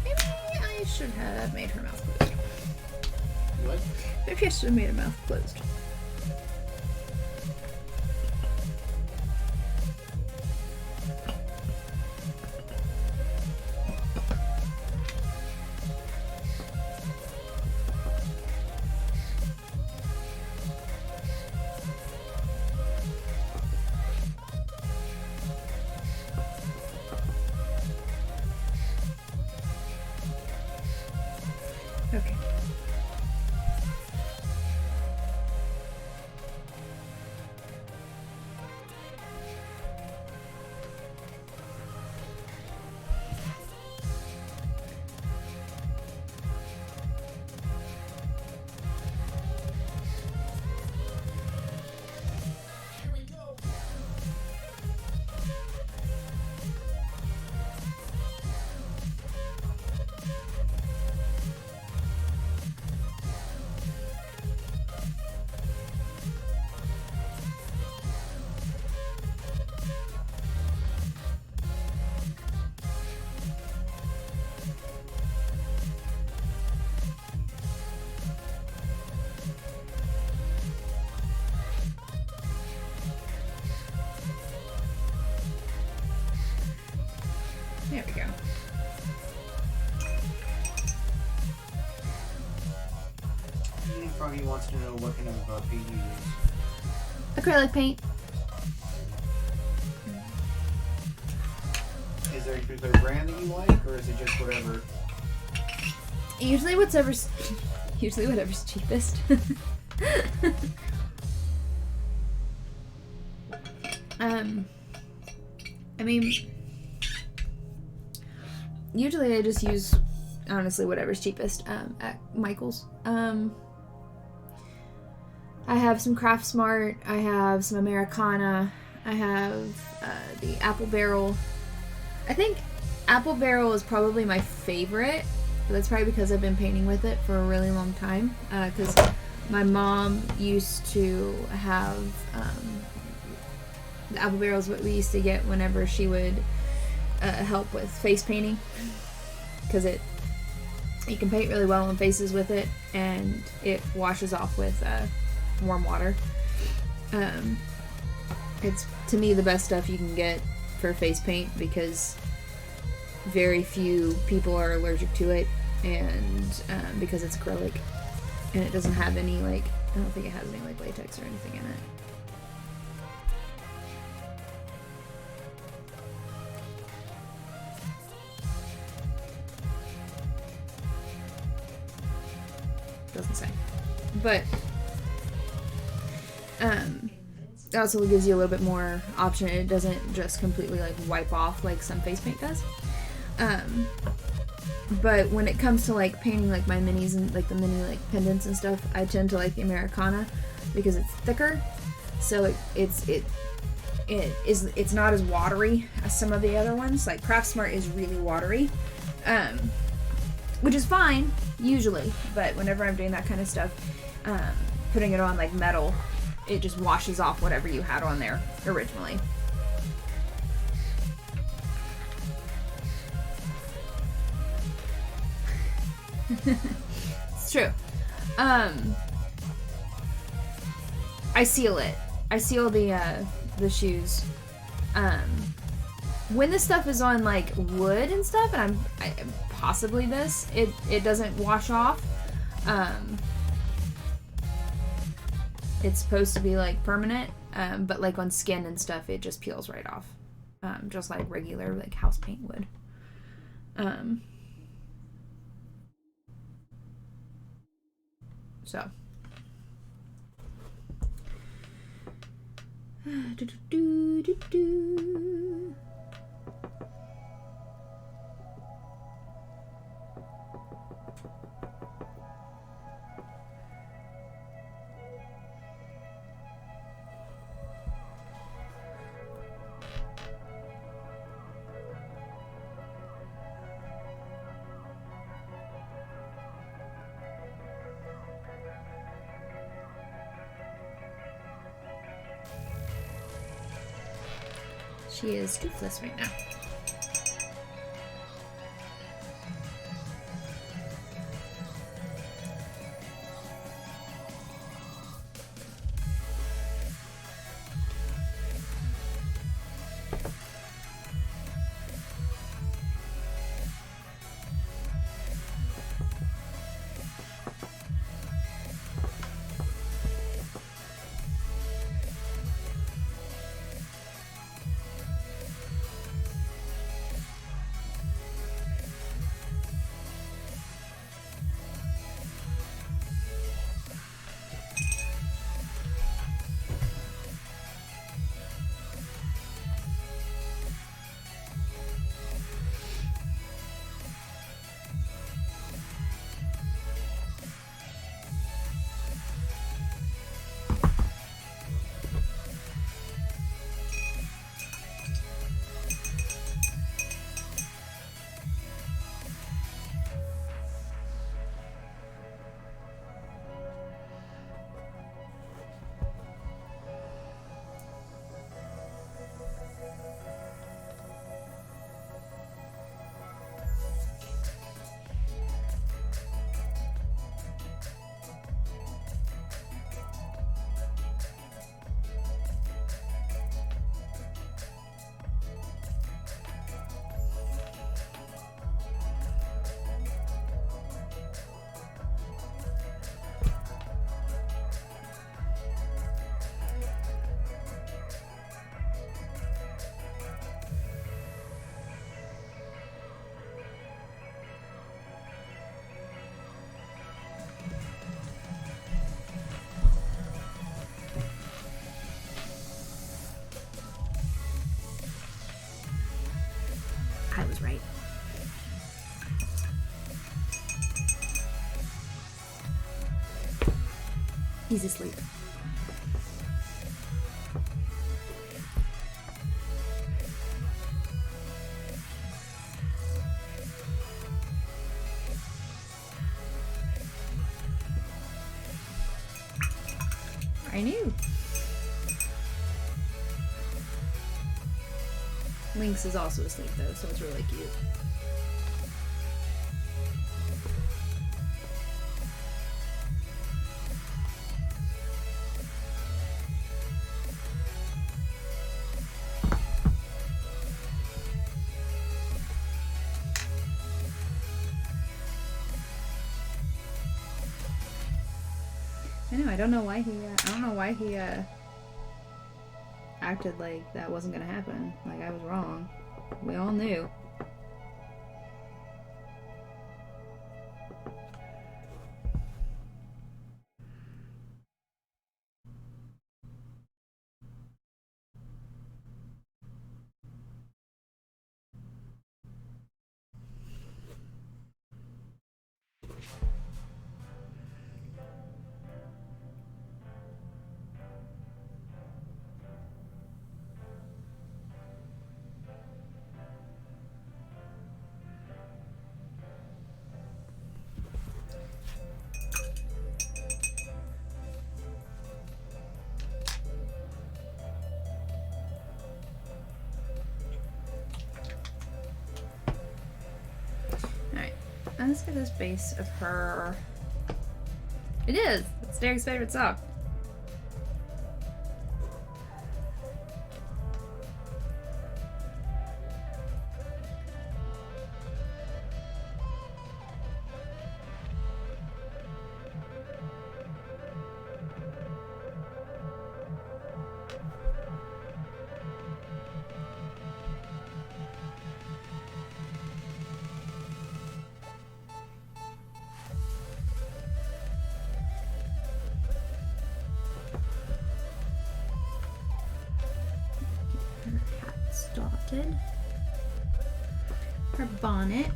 Maybe I should have made her mouth closed. What? Maybe I should have made her mouth closed. Okay. to know what kind of paint you use. Acrylic paint. Is there a particular brand that you like, or is it just whatever? Usually whatever's cheapest. I mean, usually I just use, honestly, whatever's cheapest at Michael's. I have some Craft Smart, I have some Americana, I have the Apple Barrel. I think Apple Barrel is probably my favorite, but that's probably because I've been painting with it for a really long time, because my mom used to have the Apple Barrel is what we used to get whenever she would help with face painting, because you can paint really well on faces with it, and it washes off with warm water. It's, to me, the best stuff you can get for face paint, because very few people are allergic to it, and because it's acrylic and it doesn't have any, like, I don't think it has any like latex or anything in it. Doesn't say. But it also gives you a little bit more option. It doesn't just completely like wipe off like some face paint does. But when it comes to like painting like my minis and like the mini like pendants and stuff, I tend to like the Americana because it's thicker, so it's not as watery as some of the other ones. Like Craft Smart is really watery, which is fine usually, but whenever I'm doing that kind of stuff, putting it on like metal, it just washes off whatever you had on there originally. It's true. I seal it. I seal the shoes. When this stuff is on like wood and stuff, and possibly this, it doesn't wash off. It's supposed to be like permanent, but like on skin and stuff, it just peels right off, just like regular like house paint would. So. She is toothless right now. He's asleep. I knew. Lynx is also asleep though, so it's really cute. I know. I don't know why he acted like that wasn't gonna happen. Like I was wrong. We all knew. Let's get this base of her. It is! It's Derek's favorite sock. Dotted. Her bonnet.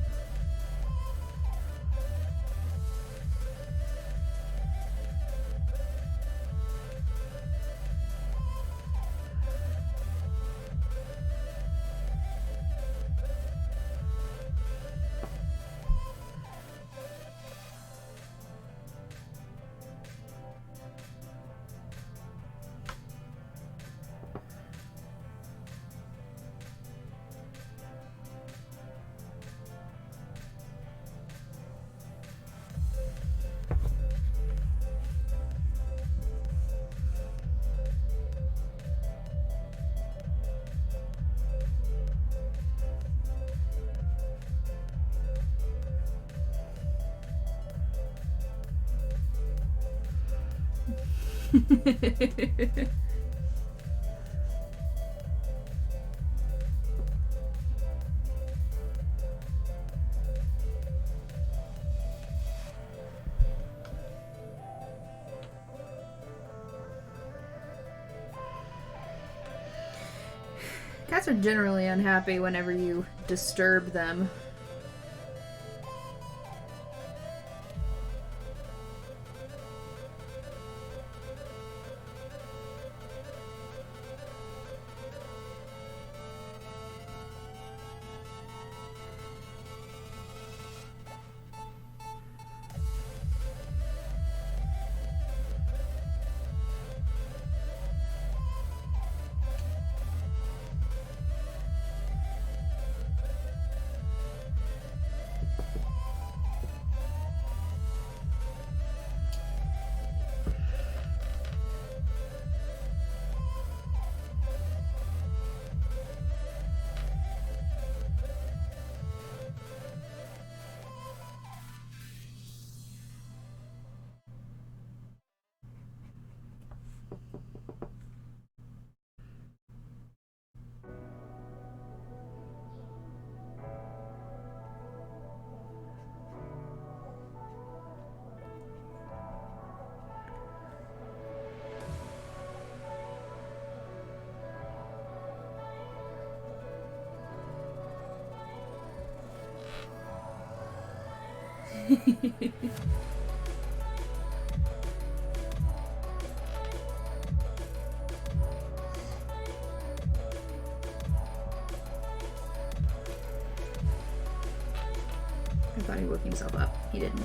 Cats are generally unhappy whenever you disturb them. thought he woke himself up. He didn't.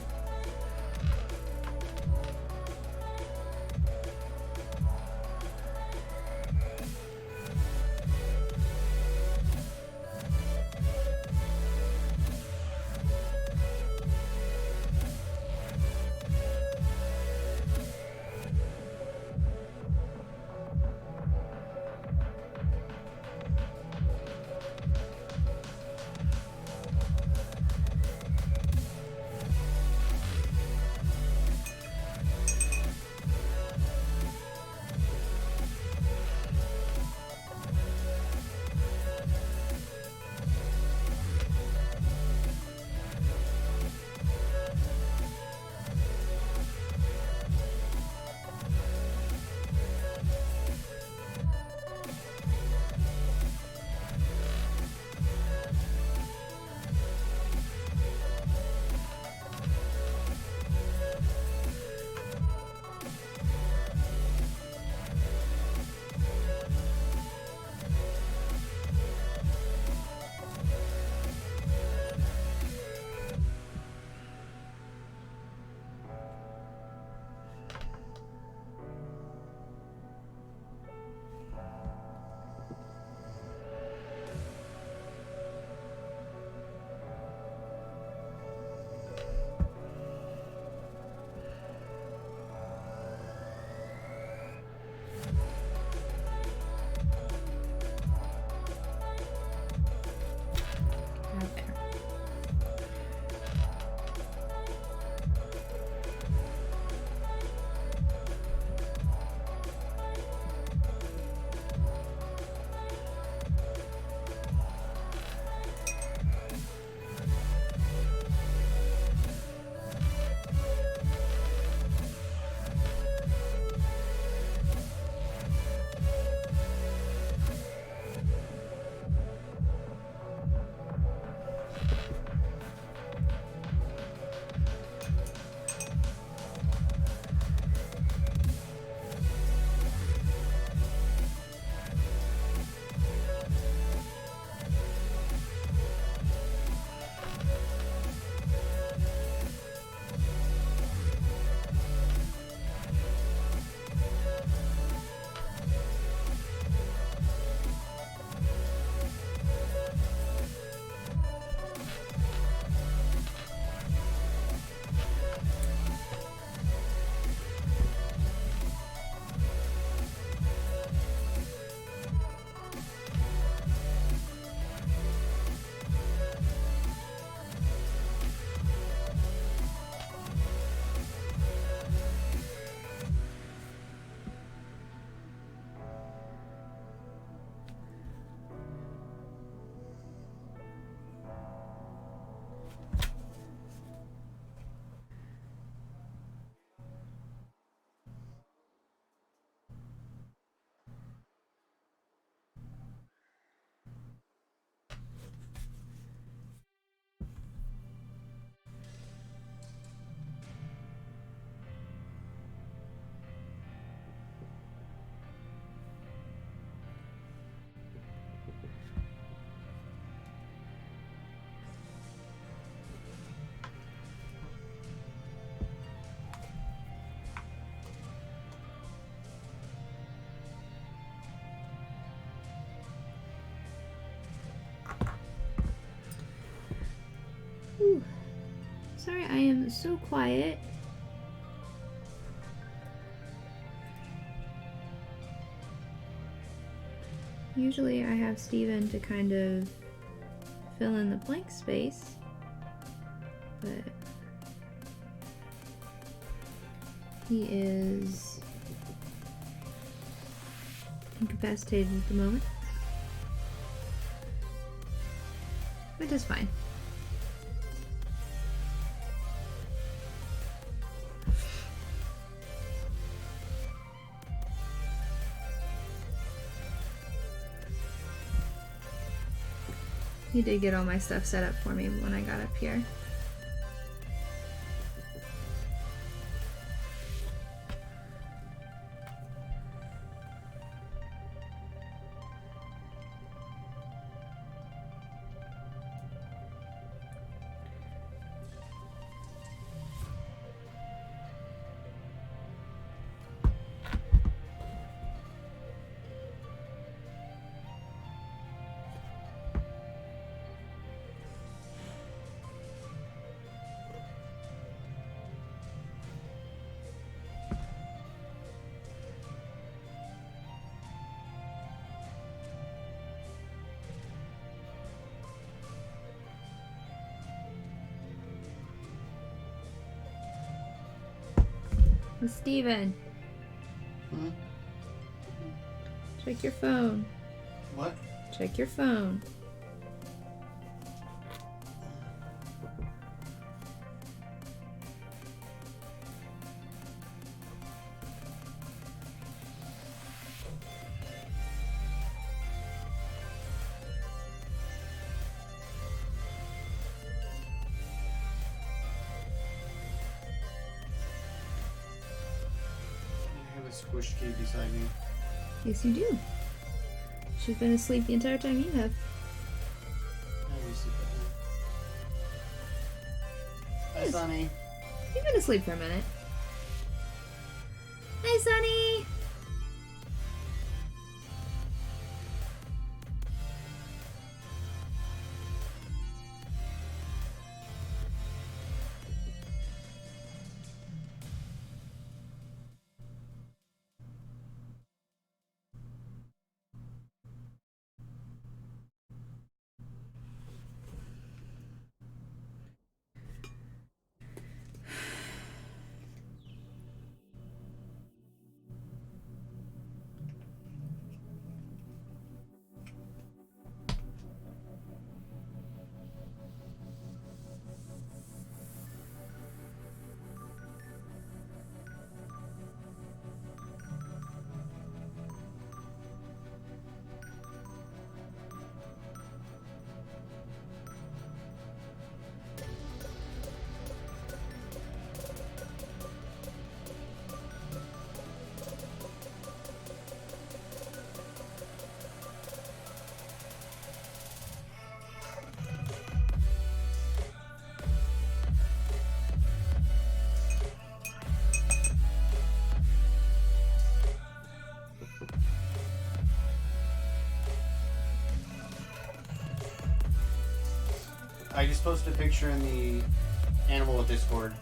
Whew. Sorry, I am so quiet. Usually I have Steven to kind of fill in the blank space, but he is incapacitated at the moment, which is fine. He did get all my stuff set up for me when I got up here. Steven, Hmm? check your phone. What? Check your phone. I have a squish key beside me. Yes, you do. She's been asleep the entire time you have. Hi, Sonny. You've been asleep for a minute. Hi, Sonny! I just posted a picture in the animal Discord.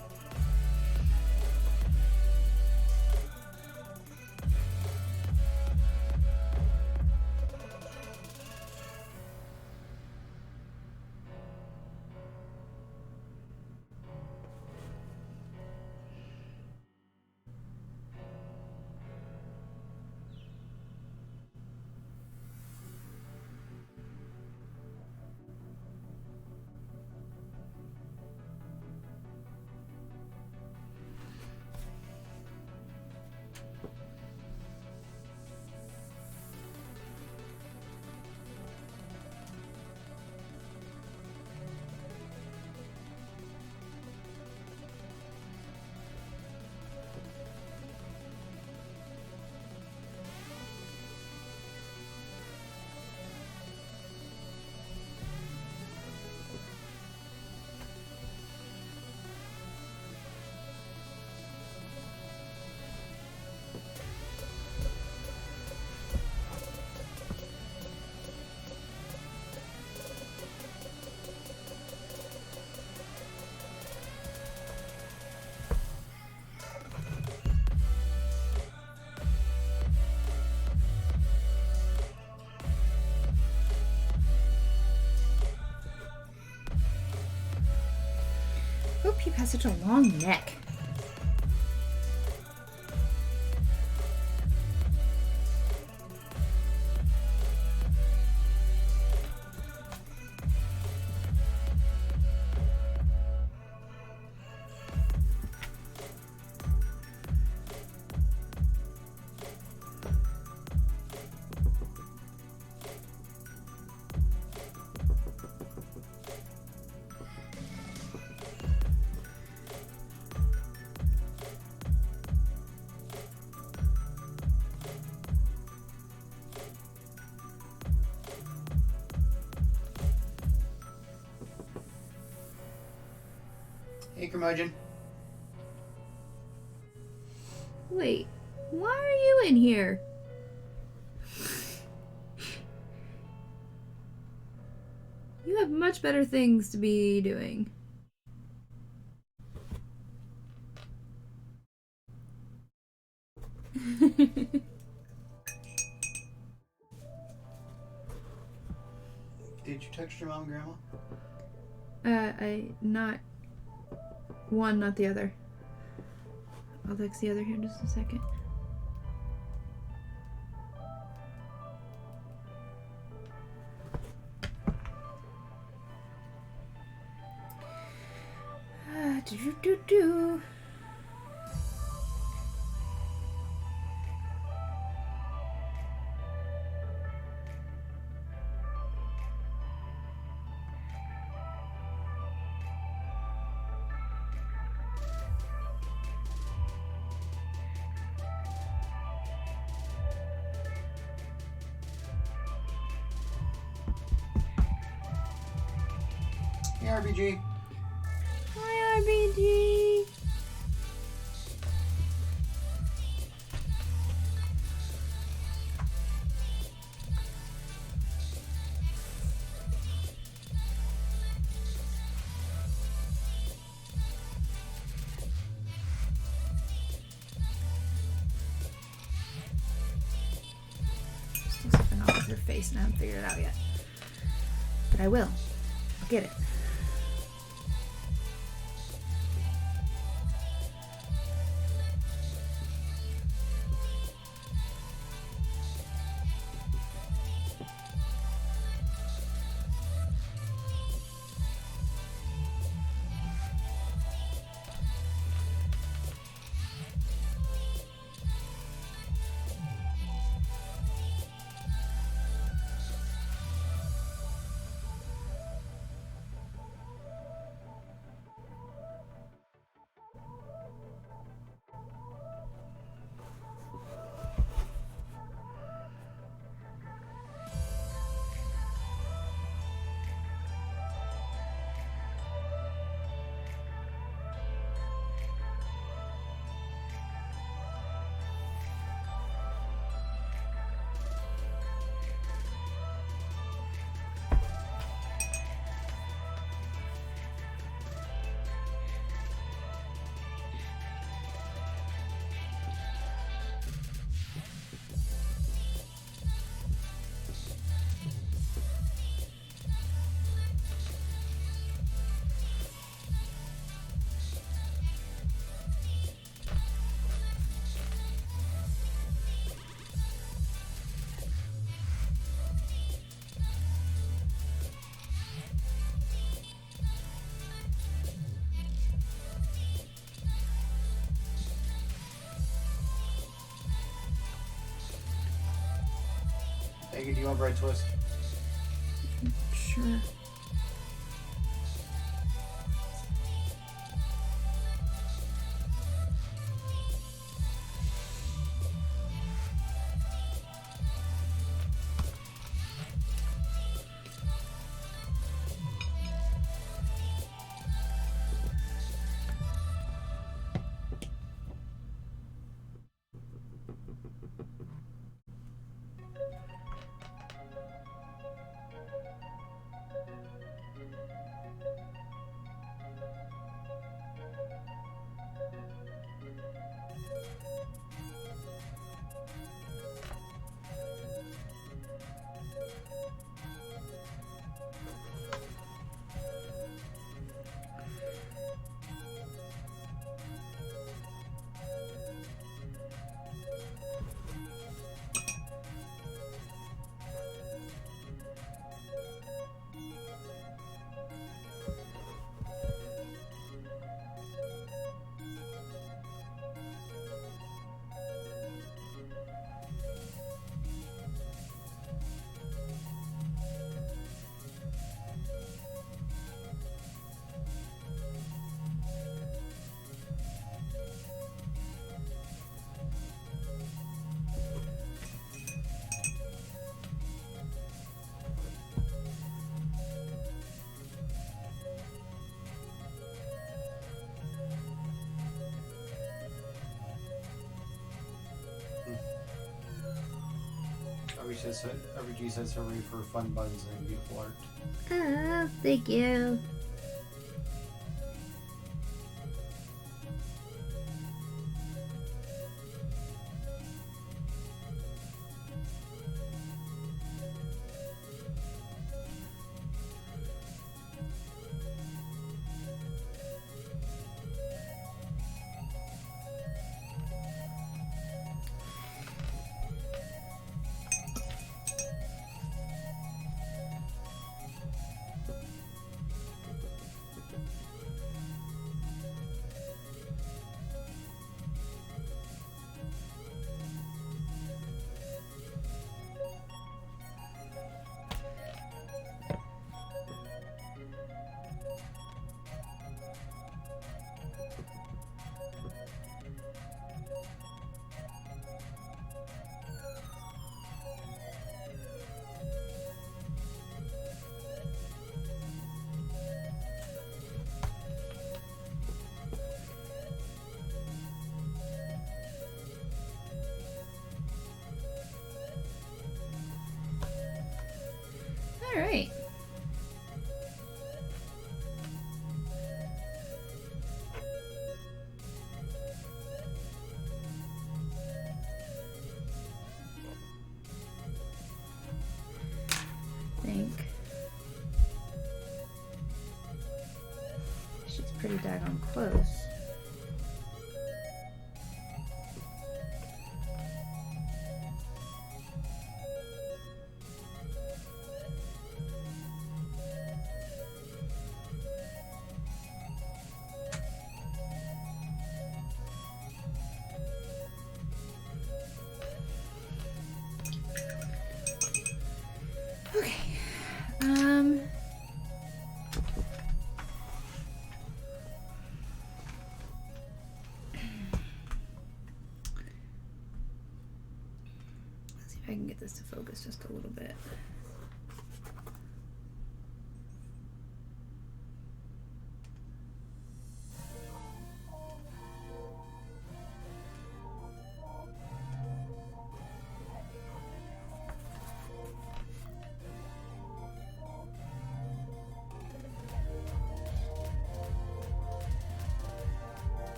Bo Peep has such a long neck. Hey, curmudgeon. Wait, why are you in here? You have much better things to be doing. Did you text your mom and grandma? Not one, not the other. I'll text the other here in just a second. Do. Hey, RBG. Hi, RBG. Still something off with her face, and I haven't figured it out yet. But I will. I'll get it. Hey, do you want bread twist? Sure. RBG says hooray for fun buns and beautiful art. Oh, thank you. Alright. She's pretty daggone close. Okay. Let's see if I can get this to focus just a little bit.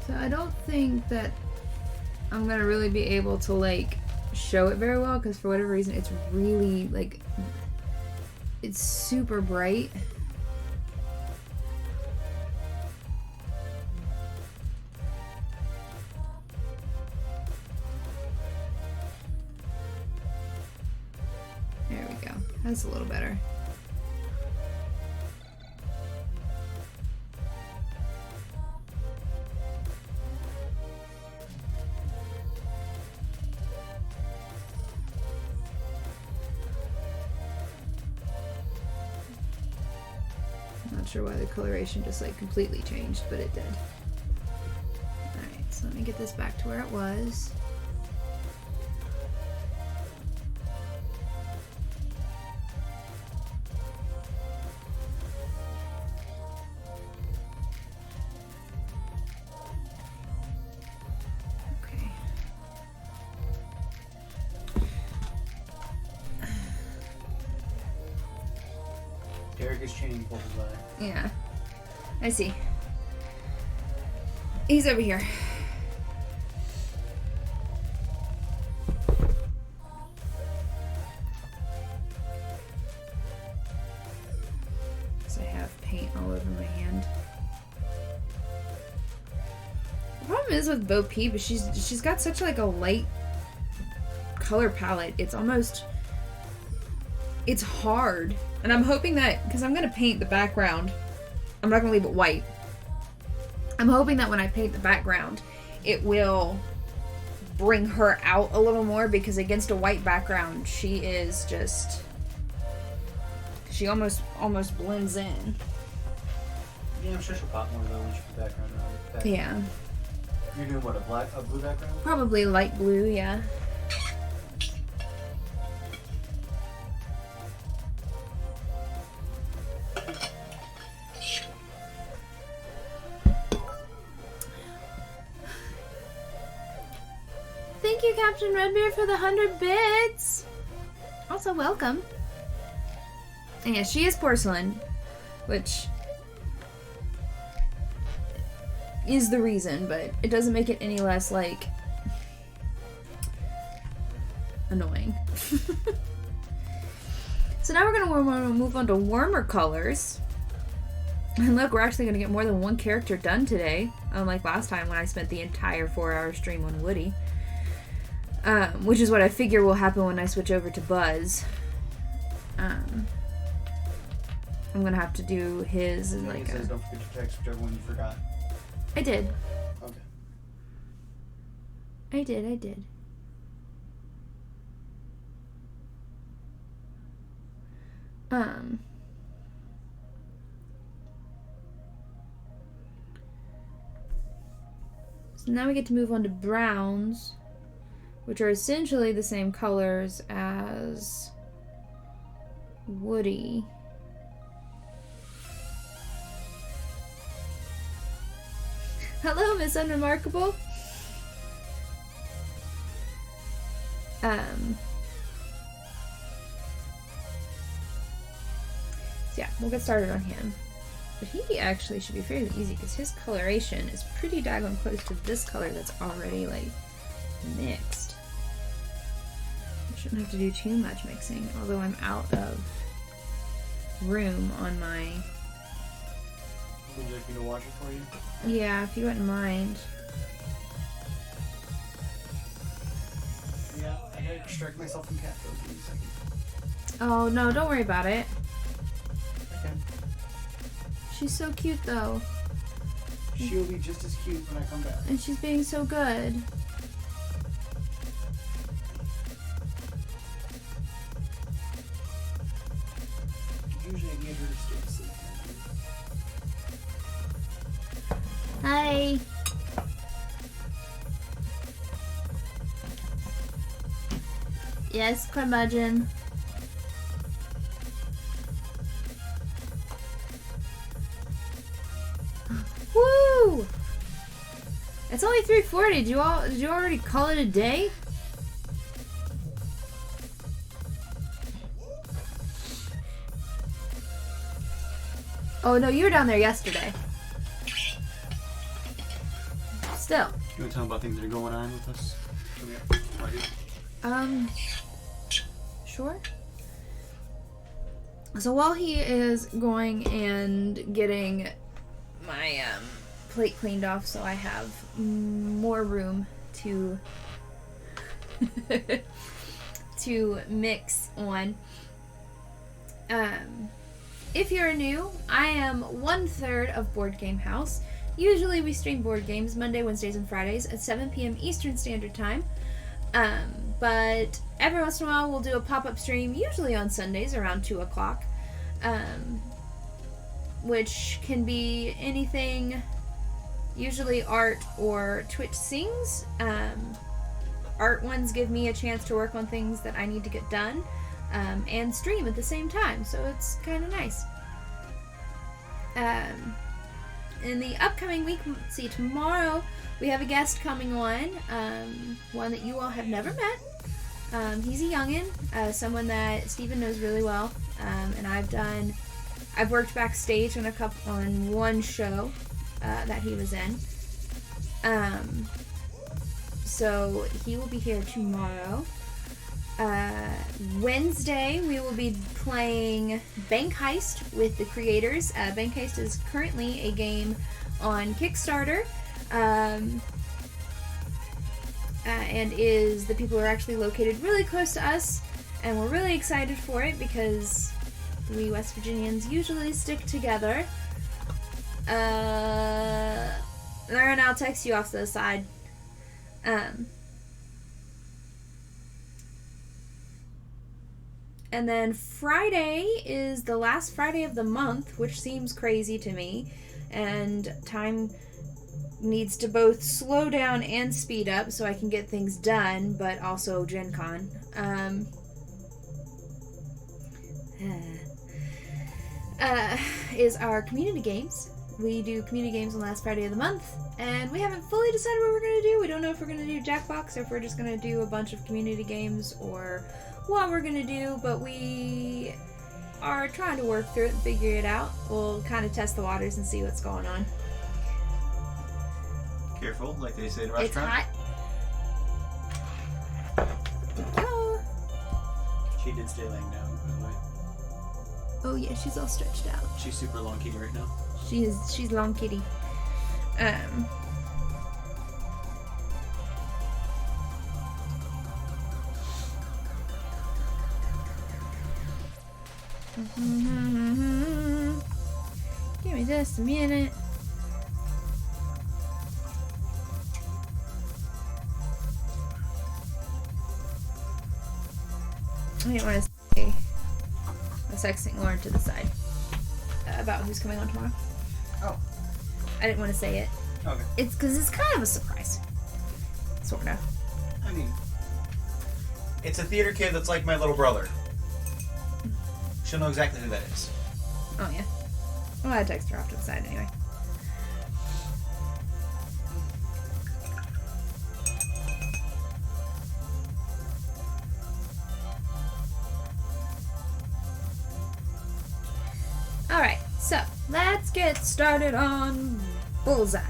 So I don't think that I'm gonna really be able to like show it very well because for whatever reason it's really like it's super bright. There we go. That's a little better. Not sure why the coloration just like completely changed, but it did. Alright, so let me get this back to where it was. Okay. Derek is chaining Bullseye. Yeah. I see. He's over here. So I have paint all over my hand. The problem is with Bo Peep is she's got such like a light color palette. It's hard. And I'm hoping that, because I'm going to paint the background, I'm not going to leave it white. I'm hoping that when I paint the background, it will bring her out a little more, because against a white background, she is just, she almost blends in. Yeah, I'm sure she'll pop more though when she put background around. Yeah. You're doing what, a blue background? Probably light blue, yeah. Thank you, Captain Redbeard, for the 100 bits. Also, welcome. And yeah, she is porcelain, which is the reason, but it doesn't make it any less, like, annoying. So now we're going to move on to warmer colors. And look, we're actually going to get more than one character done today, unlike last time when I spent the entire 4-hour stream on Woody. Which is what I figure will happen when I switch over to Buzz. I'm gonna have to do his and like. It says don't forget to text whichever one you forgot. I did. Okay. I did. So now we get to move on to browns, which are essentially the same colors as Woody. Hello, Miss Unremarkable. So yeah, we'll get started on him. But he actually should be fairly easy because his coloration is pretty daggone close to this color that's already like mixed. I shouldn't have to do too much mixing, although I'm out of room on my... Would you like me to wash it for you? Yeah, if you wouldn't mind. Yeah, I gotta extract myself from cat food. Give me a second. Oh no, don't worry about it. Okay. She's so cute though. She'll be just as cute when I come back. And she's being so good. Usually I get her to stay asleep. Hi. Yes, curmudgeon. Woo! It's only 3:40. Did you already call it a day? Oh no, you were down there yesterday. Still. You want to tell them about things that are going on with us? Sure. So while he is going and getting my plate cleaned off so I have more room to to mix on. If you're new, I am 1/3 of Board Game House. Usually we stream board games Monday, Wednesdays, and Fridays at 7 p.m. Eastern Standard Time. But every once in a while we'll do a pop-up stream, usually on Sundays around 2 o'clock, which can be anything, usually art or Twitch sings. Art ones give me a chance to work on things that I need to get done, and stream at the same time, so it's kind of nice. In the upcoming week, let's see, tomorrow we have a guest coming on, one that you all have never met. He's a youngin', someone that Steven knows really well, and I've worked backstage on one show that he was in. So he will be here tomorrow. Wednesday we will be playing Bank Heist with the creators. Bank Heist is currently a game on Kickstarter, and the people are actually located really close to us, and we're really excited for it because we West Virginians usually stick together. Lauren, I'll text you off to the side. And then Friday is the last Friday of the month, which seems crazy to me. And time needs to both slow down and speed up so I can get things done, but also Gen Con. Is our community games. We do community games on the last Friday of the month, and we haven't fully decided what we're going to do. We don't know if we're going to do Jackbox or if we're just going to do a bunch of community games or what we're going to do, but we are trying to work through it and figure it out. We'll kind of test the waters and see what's going on. Careful, like they say in a restaurant. It's hot. Oh. She did stay laying down, by the way. Oh yeah, she's all stretched out. She's super long kitty right now. She's long kitty. Give me just a minute. I didn't want to say. I was texting Lauren to the side about who's coming on tomorrow. Oh. I didn't want to say it. Okay. It's because it's kind of a surprise. Sort of. I mean, it's a theater kid that's like my little brother. She'll know exactly who that is. Oh, yeah. Well, I text her off to the side anyway. Alright, so let's get started on Bullseye.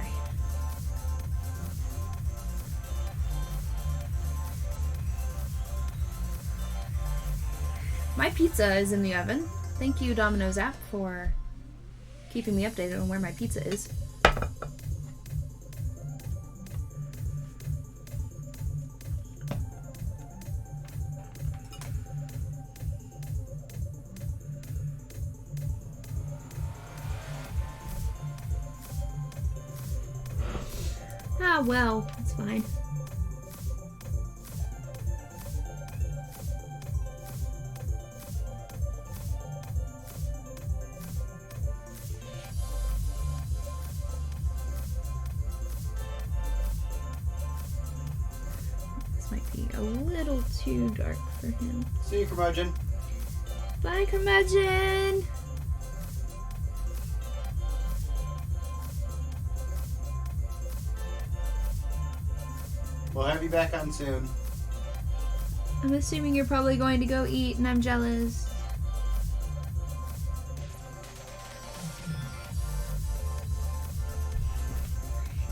My pizza is in the oven. Thank you, Domino's app, for keeping me updated on where my pizza is. Ah, well, it's fine. This might be a little too dark for him. See you, curmudgeon. Bye, curmudgeon! We'll have you back on soon. I'm assuming you're probably going to go eat, and I'm jealous.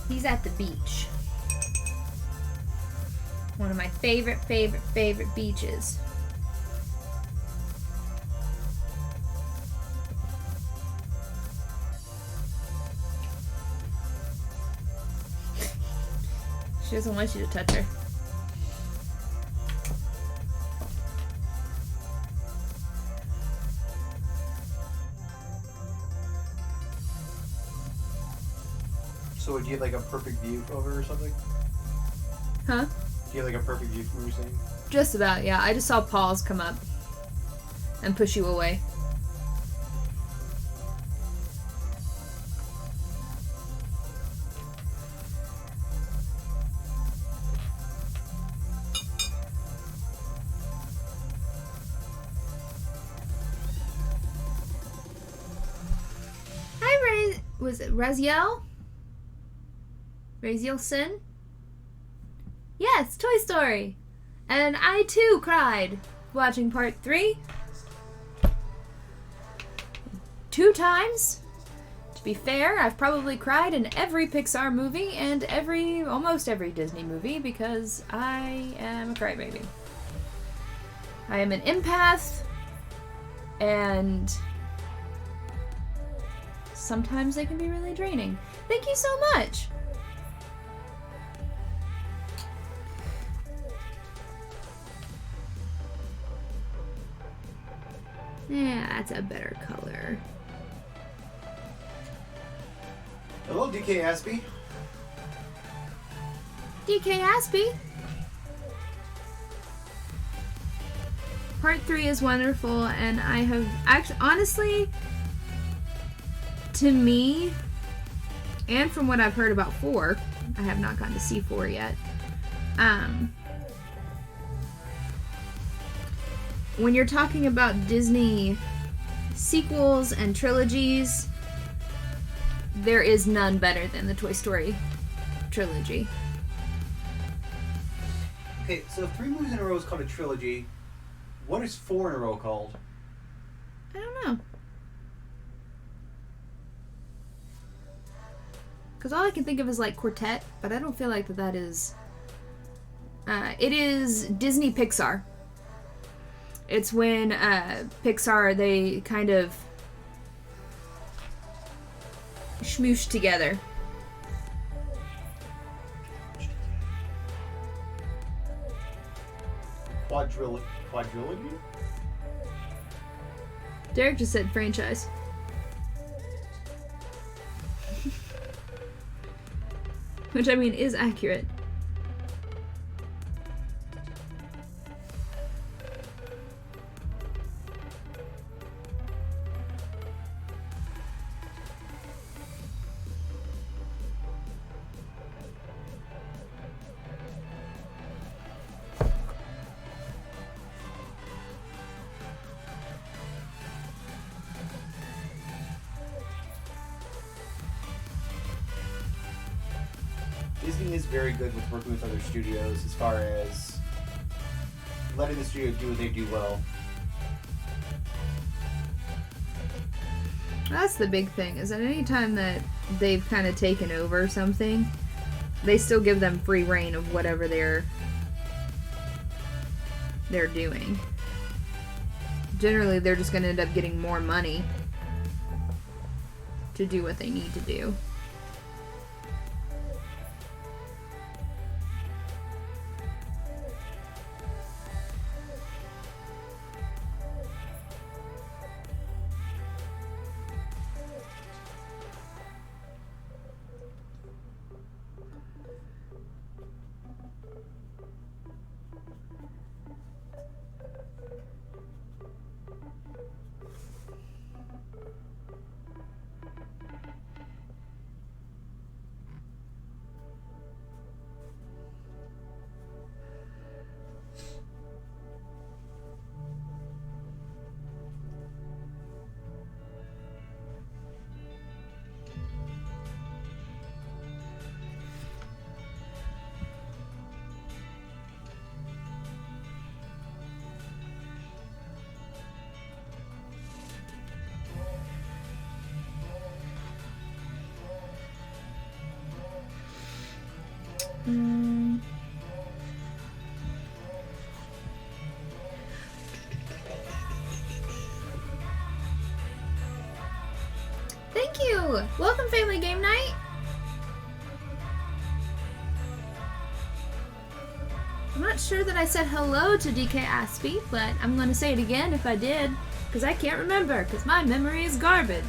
He's at the beach. One of my favorite beaches. She doesn't want you to touch her. So would you have like a perfect view of her or something? Huh? Do you have like a perfect view from where you're saying? Just about, yeah. I just saw paws come up and push you away. Was it Raziel? Raziel Sin? Yes, Toy Story! And I too cried watching part 3. 2 times. To be fair, I've probably cried in every Pixar movie and almost every Disney movie because I am a crybaby. I am an empath, and sometimes they can be really draining. Thank you so much! Yeah, that's a better color. Hello, DK Aspie. DK Aspie! Part 3 is wonderful, and I have actually, honestly, to me, and from what I've heard about 4, I have not gotten to see 4 yet. When you're talking about Disney sequels and trilogies, there is none better than the Toy Story trilogy. Okay, so 3 movies in a row is called a trilogy. What is 4 in a row called? I don't know. Because all I can think of is like quartet, but I don't feel like that is... it is Disney Pixar. It's when Pixar, they kind of smoosh together. Quadrilogy? Derek just said franchise. Which, I mean, is accurate. Disney is very good with working with other studios as far as letting the studio do what they do well. That's the big thing, is that any time that they've kind of taken over something, they still give them free reign of whatever they're doing. Generally, they're just going to end up getting more money to do what they need to do. Thank you! Welcome, Family Game Night! I'm not sure that I said hello to DK Aspie, but I'm gonna say it again if I did, because I can't remember, because my memory is garbage.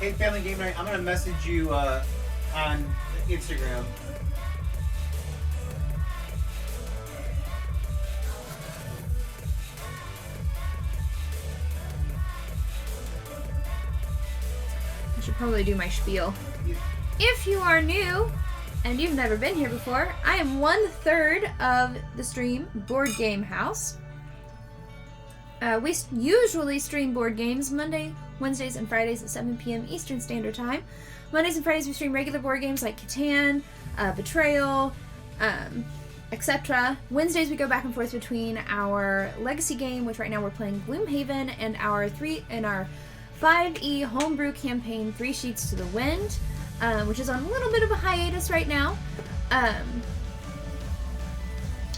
Hey, Family Game Night, I'm going to message you on Instagram. I should probably do my spiel. If you are new and you've never been here before, I am 1/3 of the stream Board Game House. We usually stream board games Monday, Wednesdays, and Fridays at 7 p.m. Eastern Standard Time. Mondays and Fridays we stream regular board games like Catan, Betrayal, etc. Wednesdays we go back and forth between our legacy game, which right now we're playing Gloomhaven, and our 5e homebrew campaign, 3 Sheets to the Wind, which is on a little bit of a hiatus right now.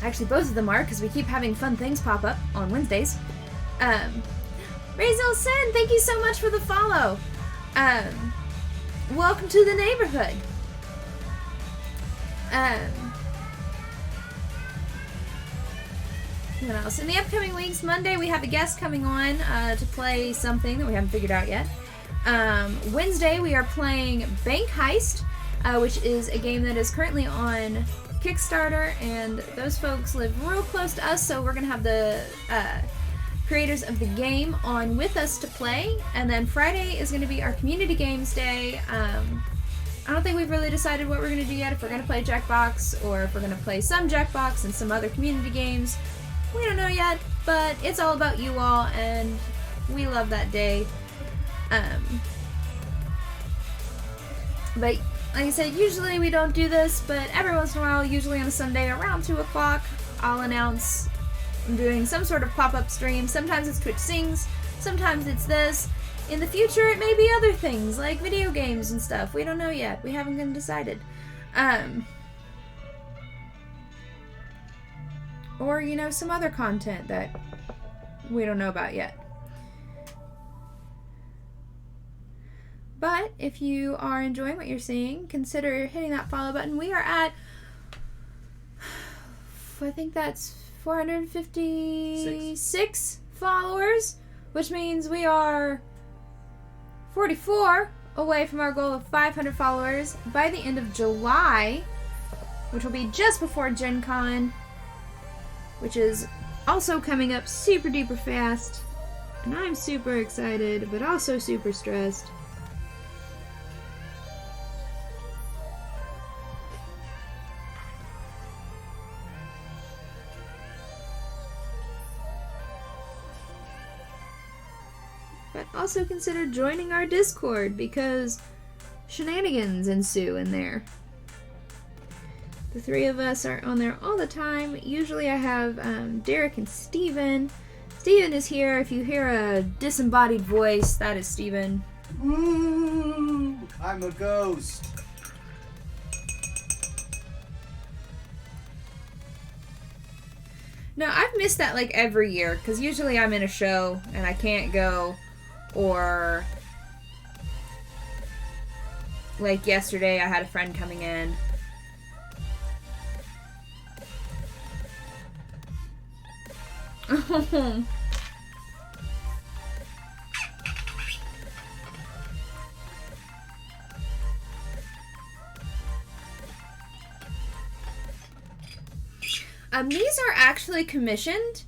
Actually, both of them are, because we keep having fun things pop up on Wednesdays. Razel Sen, thank you so much for the follow. Welcome to the neighborhood. What else? In the upcoming weeks, Monday we have a guest coming on to play something that we haven't figured out yet. Wednesday we are playing Bank Heist, which is a game that is currently on Kickstarter, and those folks live real close to us, so we're gonna have the creators of the game on with us to play. And then Friday is going to be our community games day. I don't think we've really decided what we're going to do yet, if we're going to play Jackbox or if we're going to play some Jackbox and some other community games. We don't know yet, but it's all about you all, and we love that day. But like I said, usually we don't do this, but every once in a while, usually on a Sunday around 2 o'clock, I'll announce I'm doing some sort of pop-up stream. Sometimes it's Twitch Sings, sometimes it's this. In the future, it may be other things, like video games and stuff. We don't know yet. We haven't been decided. Or, you know, some other content that we don't know about yet. But if you are enjoying what you're seeing, consider hitting that follow button. We are at, I think that's 456 followers, which means we are 44 away from our goal of 500 followers by the end of July, which will be just before Gen Con, which is also coming up super duper fast. And I'm super excited, but also super stressed. But also consider joining our Discord because shenanigans ensue in there. The three of us are on there all the time. Usually I have Derek and Steven. Steven is here. If you hear a disembodied voice, that is Steven. Woo! I'm a ghost. No, I've missed that like every year because usually I'm in a show and I can't go, or like yesterday I had a friend coming in. These are actually commissioned.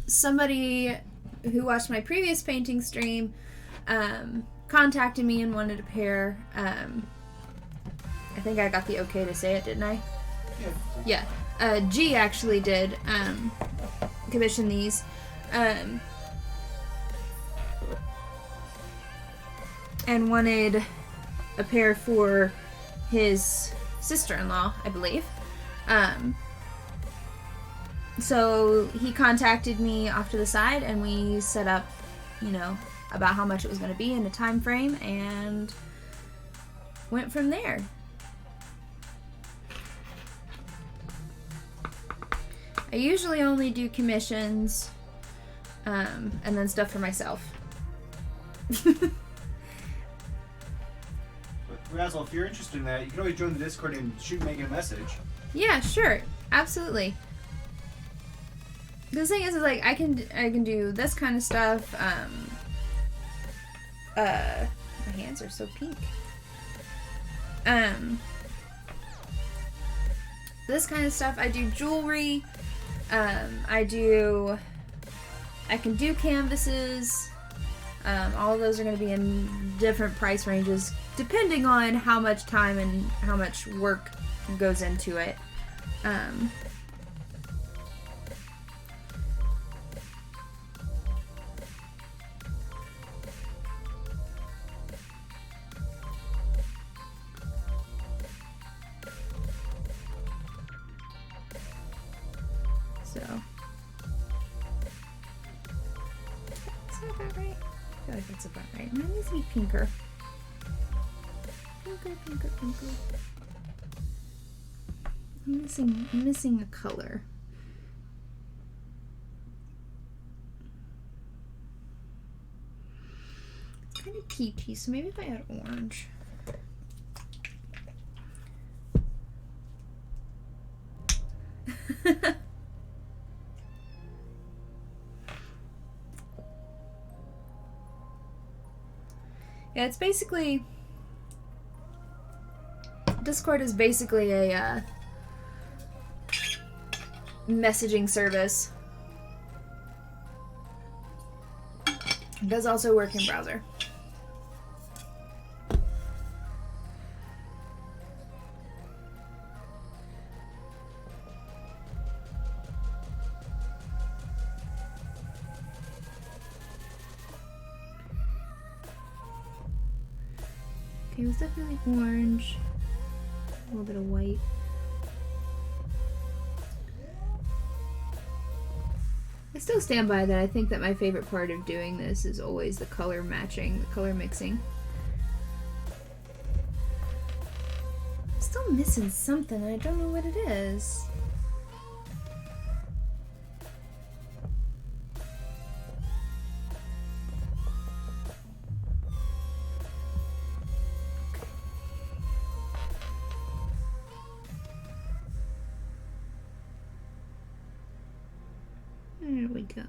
Somebody who watched my previous painting stream contacted me and wanted a pair. I think I got the okay to say it, didn't I? Yeah. Yeah. G actually did commission these. And wanted a pair for his sister-in-law, I believe. So he contacted me off to the side and we set up, you know, about how much it was going to be in a time frame and went from there. I usually only do commissions and then stuff for myself. Razzle, if you're interested in that, you can always join the Discord and shoot Megan a message. Yeah, sure. Absolutely. The thing is like I can do this kind of stuff. My hands are so pink. This kind of stuff. I do jewelry. I can do canvases. All of those are going to be in different price ranges depending on how much time and how much work goes into it. So, is that about right? I feel like that's about right. Mine needs to be pinker. Pinker, pinker, pinker. I'm missing a color. It's kind of peachy, so maybe if I add orange. Yeah, it's basically... Discord is basically a messaging service. It does also work in browser. Okay, it was definitely orange. A little bit of white. I still stand by that. I think that my favorite part of doing this is always the color matching, the color mixing. I'm still missing something and I don't know what it is. There we go.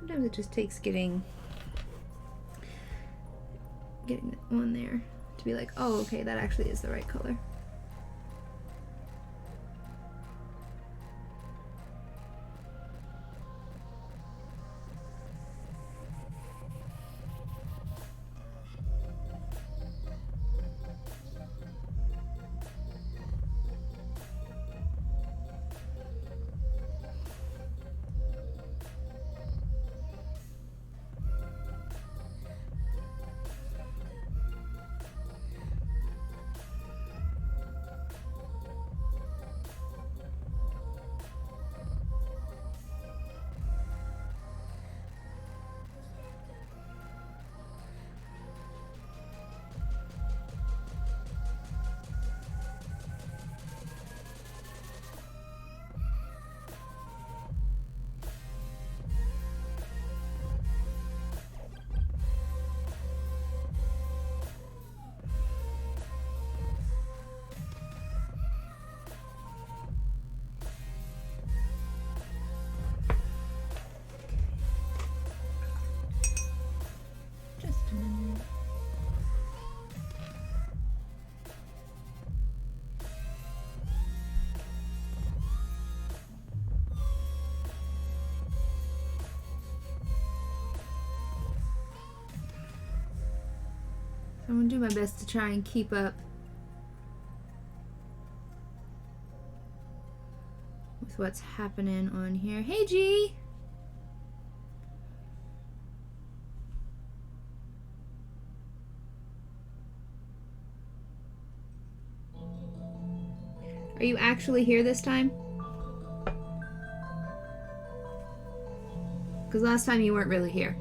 Sometimes it just takes getting on there to be like, oh, okay, that actually is the right color. Just a minute. So I'm gonna do my best to try and keep up with what's happening on here. Hey, G! Are you actually here this time? Because last time you weren't really here.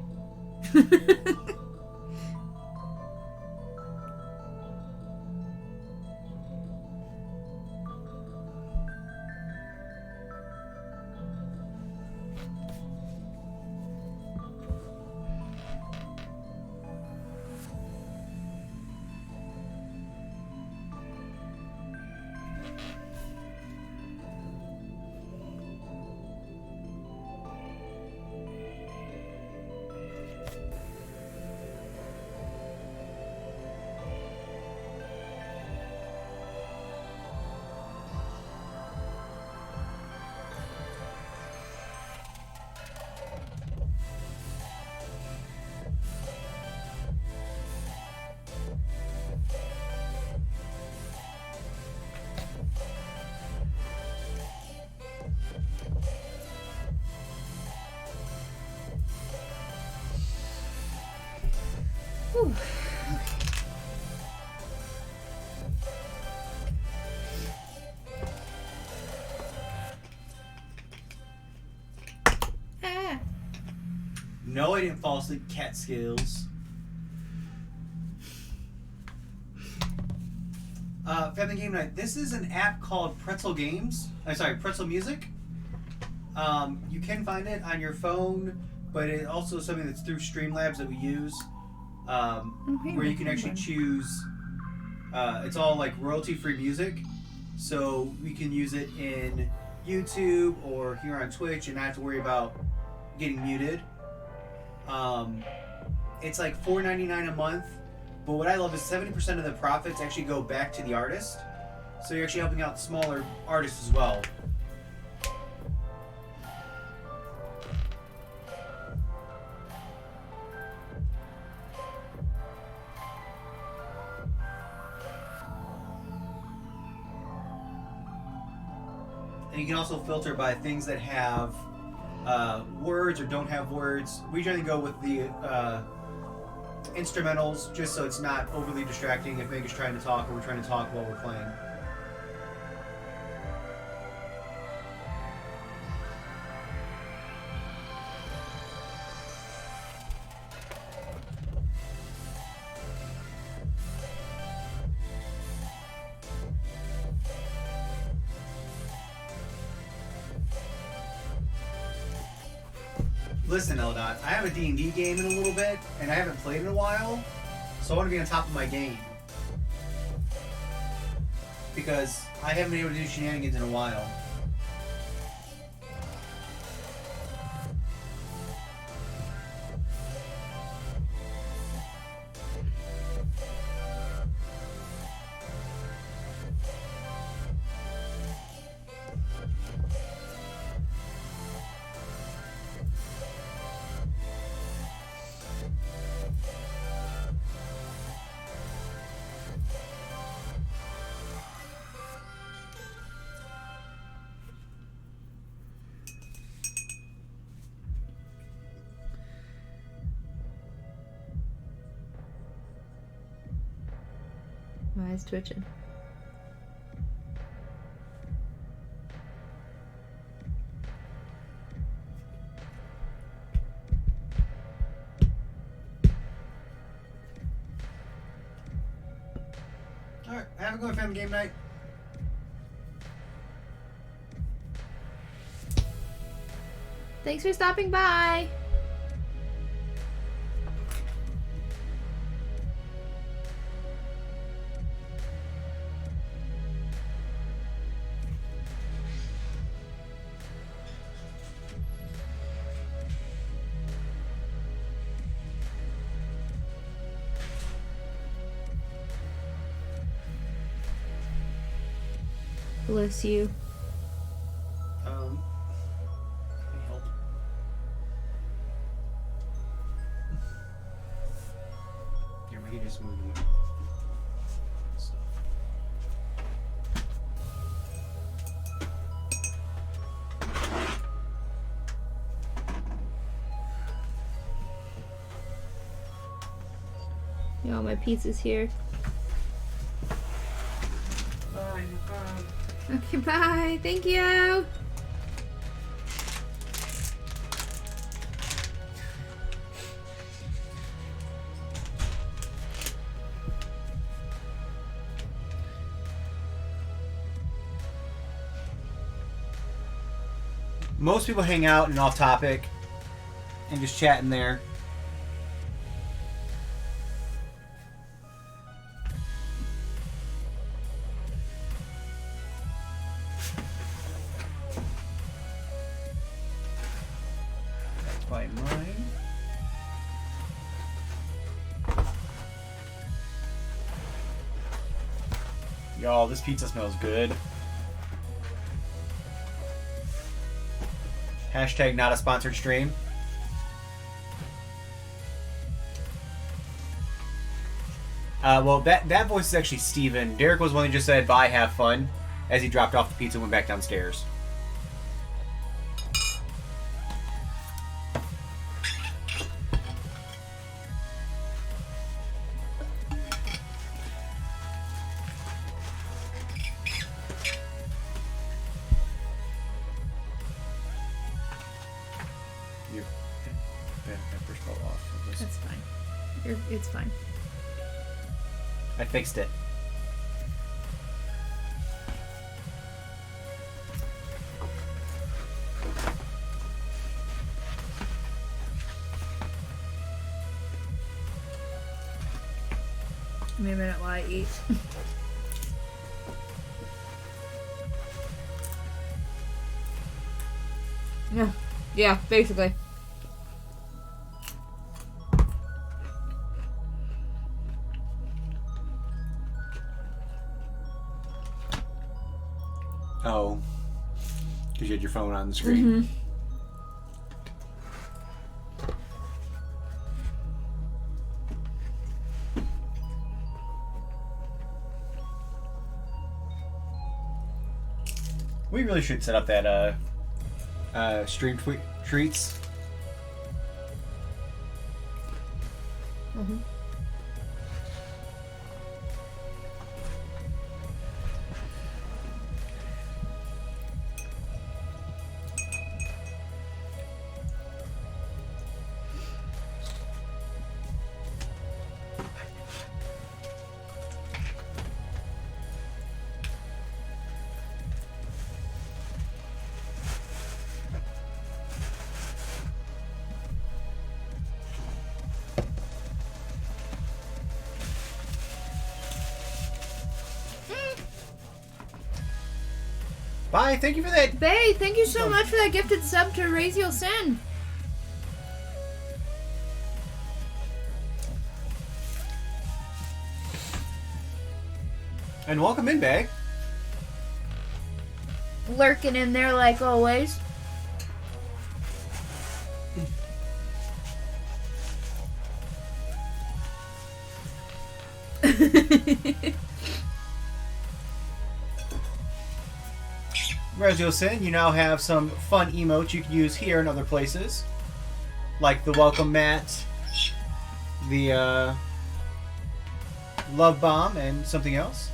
Whew. Ah. No, I didn't fall asleep. Cat skills. Family Game Night. This is an app called Pretzel Games. I'm sorry, Pretzel Music. You can find it on your phone, but it also is something that's through Streamlabs that we use, where you can actually choose. It's all like royalty-free music, so we can use it in YouTube or here on Twitch and not have to worry about getting muted. It's like $4.99 a month, but what I love is 70% of the profits actually go back to the artist, so you're actually helping out smaller artists as well. And you can also filter by things that have words or don't have words. We generally go with the instrumentals, just so it's not overly distracting if Meg is trying to talk or we're trying to talk while we're playing. Listen, Eldot, I have a D&D game in a little bit, and I haven't played in a while, so I want to be on top of my game. Because I haven't been able to do shenanigans in a while. eyes twitching. Alright, have a good family game night. Thanks for stopping by. Bless you. Let me help. Here, we can just move stuff. Yo, my pizza's here. Bye, no problem. Okay, bye. Thank you. Most people hang out and off topic and just chat in there. That's by mine. Y'all, this pizza smells good. Hashtag not a sponsored stream. Well, that voice is actually Steven. Derek was the one who just said, bye, have fun, as he dropped off the pizza and went back downstairs. Your peppers fell off. That's fine. It's fine. I fixed it. Give me a minute while I eat. Yeah, basically. Oh. Because you had your phone on the screen. We really should set up that stream treats. Bye, thank you for that. Bay, thank you so much for that gifted sub to Raise Your Sin. And welcome in, Bag. Lurking in there like always. Rezio Sin, you now have some fun emotes you can use here and other places. Like the welcome mat, the Love Bomb and something else.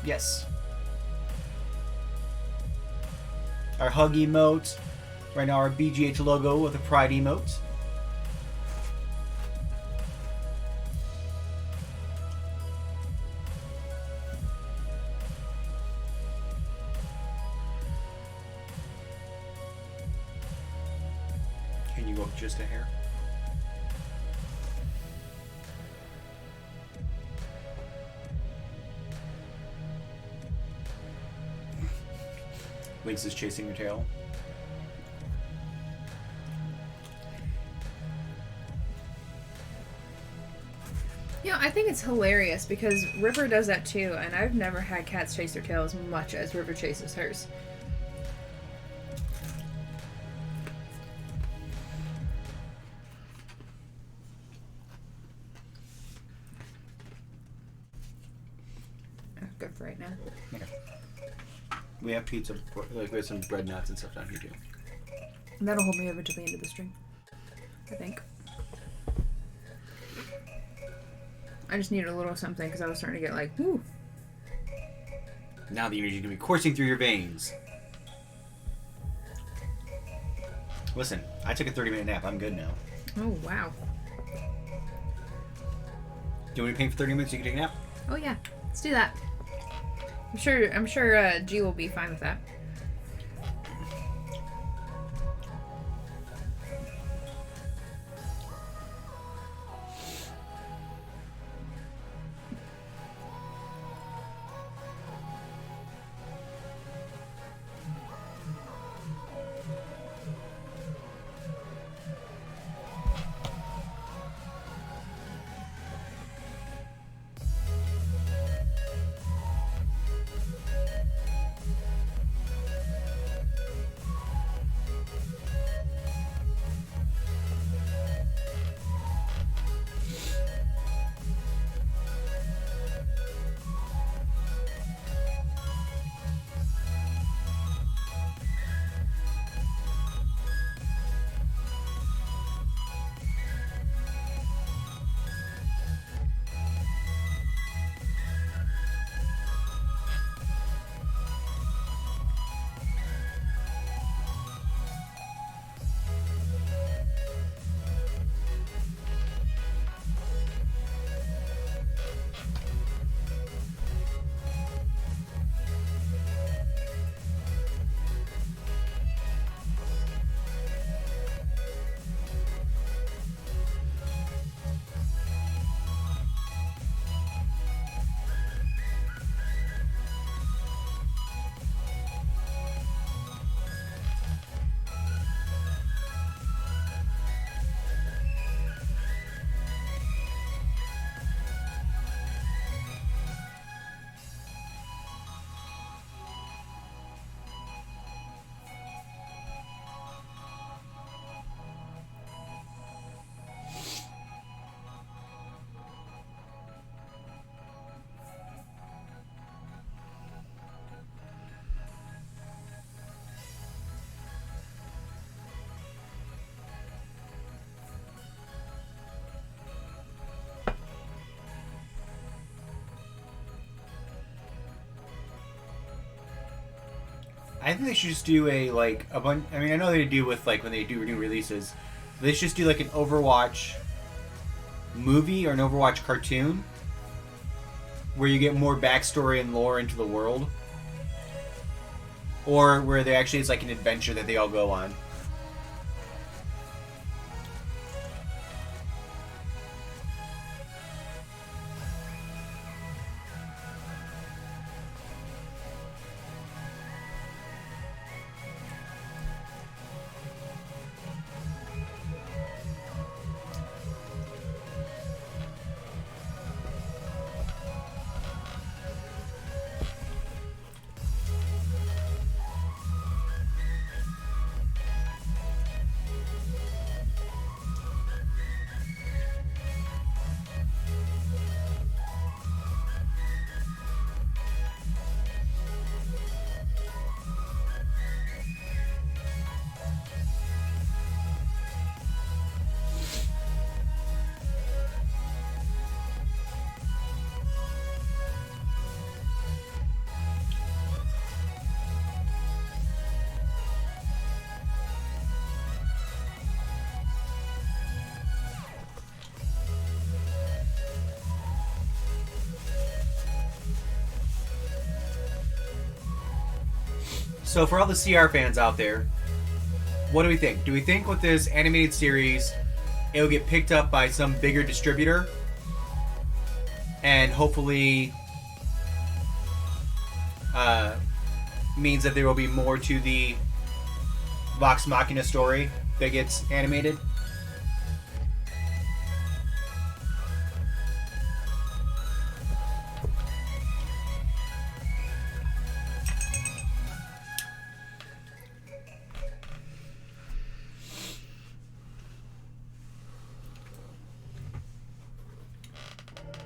Yes. Our hug emote. Right now our BGH logo with a pride emote. Can you go up just a hair? Lynx is chasing your tail. You know, I think it's hilarious because River does that too, and I've never had cats chase their tail as much as River chases hers. Good for right now. Okay. We have pizza, like we have some bread nuts and stuff down here too. And that'll hold me over to the end of the stream, I think. I just needed a little something because I was starting to get like, whoo. Now the energy is going to be coursing through your veins. Listen, I took a 30-minute nap. I'm good now. Oh, wow. Do you want me to paint for 30 minutes so you can take a nap? Oh, yeah. Let's do that. I'm sure G will be fine with that. I think they should just do a bunch. I mean, I know they do with like when they do new releases. They should just do like an Overwatch movie or an Overwatch cartoon where you get more backstory and lore into the world, or where they actually it's like an adventure that they all go on. So for all the CR fans out there, what do we think? Do we think with this animated series, it'll get picked up by some bigger distributor, and hopefully means that there will be more to the Vox Machina story that gets animated?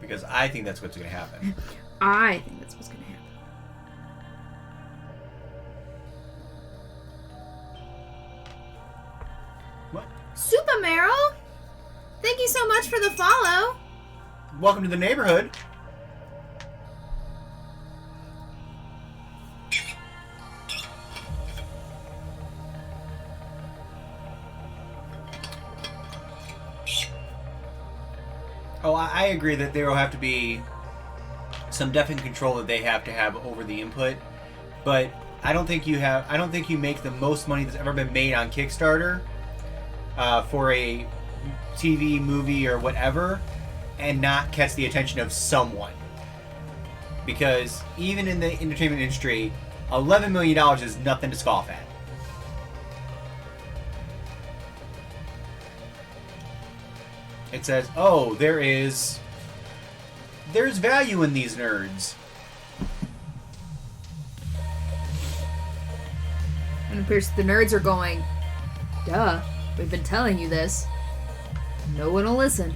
Because I think that's what's going to happen. I think that's what's going to happen. What? Super Meryl, thank you so much for the follow. Welcome to the neighborhood. Oh, I agree that there will have to be some definite control that they have to have over the input, but I don't think you make the most money that's ever been made on Kickstarter for a TV, movie, or whatever, and not catch the attention of someone. Because even in the entertainment industry, $11 million is nothing to scoff at. It says, oh, there's value in these nerds. And of course, the nerds are going, duh, we've been telling you this. No one will listen.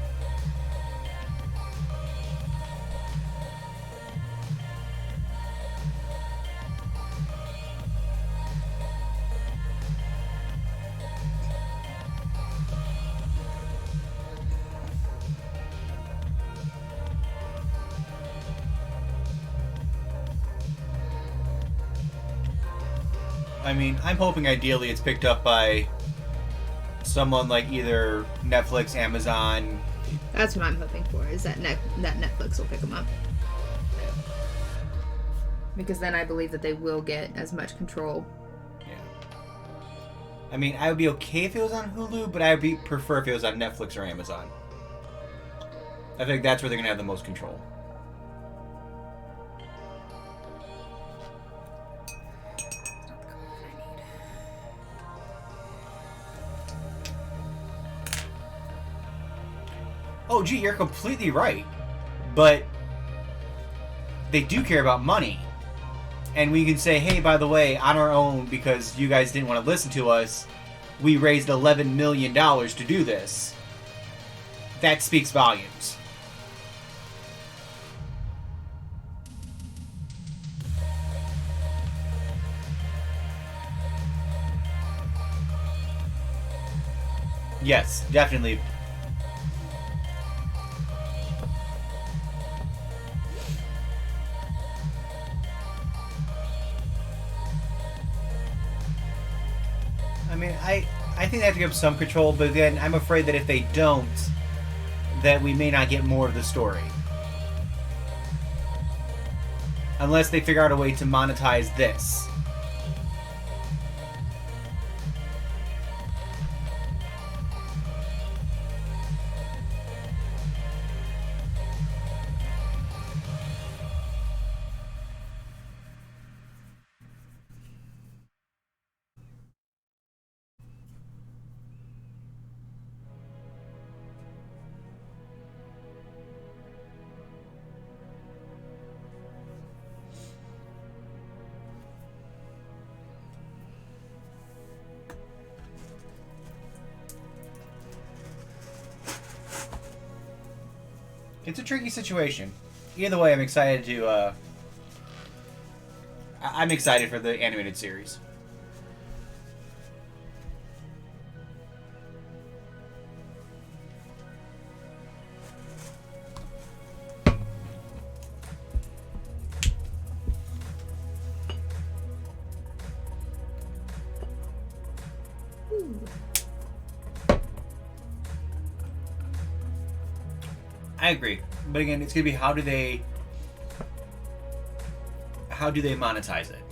I mean, I'm hoping ideally it's picked up by someone like either Netflix, Amazon. That's what I'm hoping for, is that that Netflix will pick them up. Because then I believe that they will get as much control. Yeah. I mean, I would be okay if it was on Hulu, but I would prefer if it was on Netflix or Amazon. I think that's where they're going to have the most control. Oh, gee, you're completely right. But they do care about money. And we can say, hey, by the way, on our own, because you guys didn't want to listen to us, we raised $11 million to do this. That speaks volumes. Yes, definitely. I mean, I think they have to give some control, but then I'm afraid that if they don't, that we may not get more of the story. Unless they figure out a way to monetize this. It's a tricky situation. Either way, I'm excited to, I'm excited for the animated series. I agree, but again, it's gonna be how do they monetize it?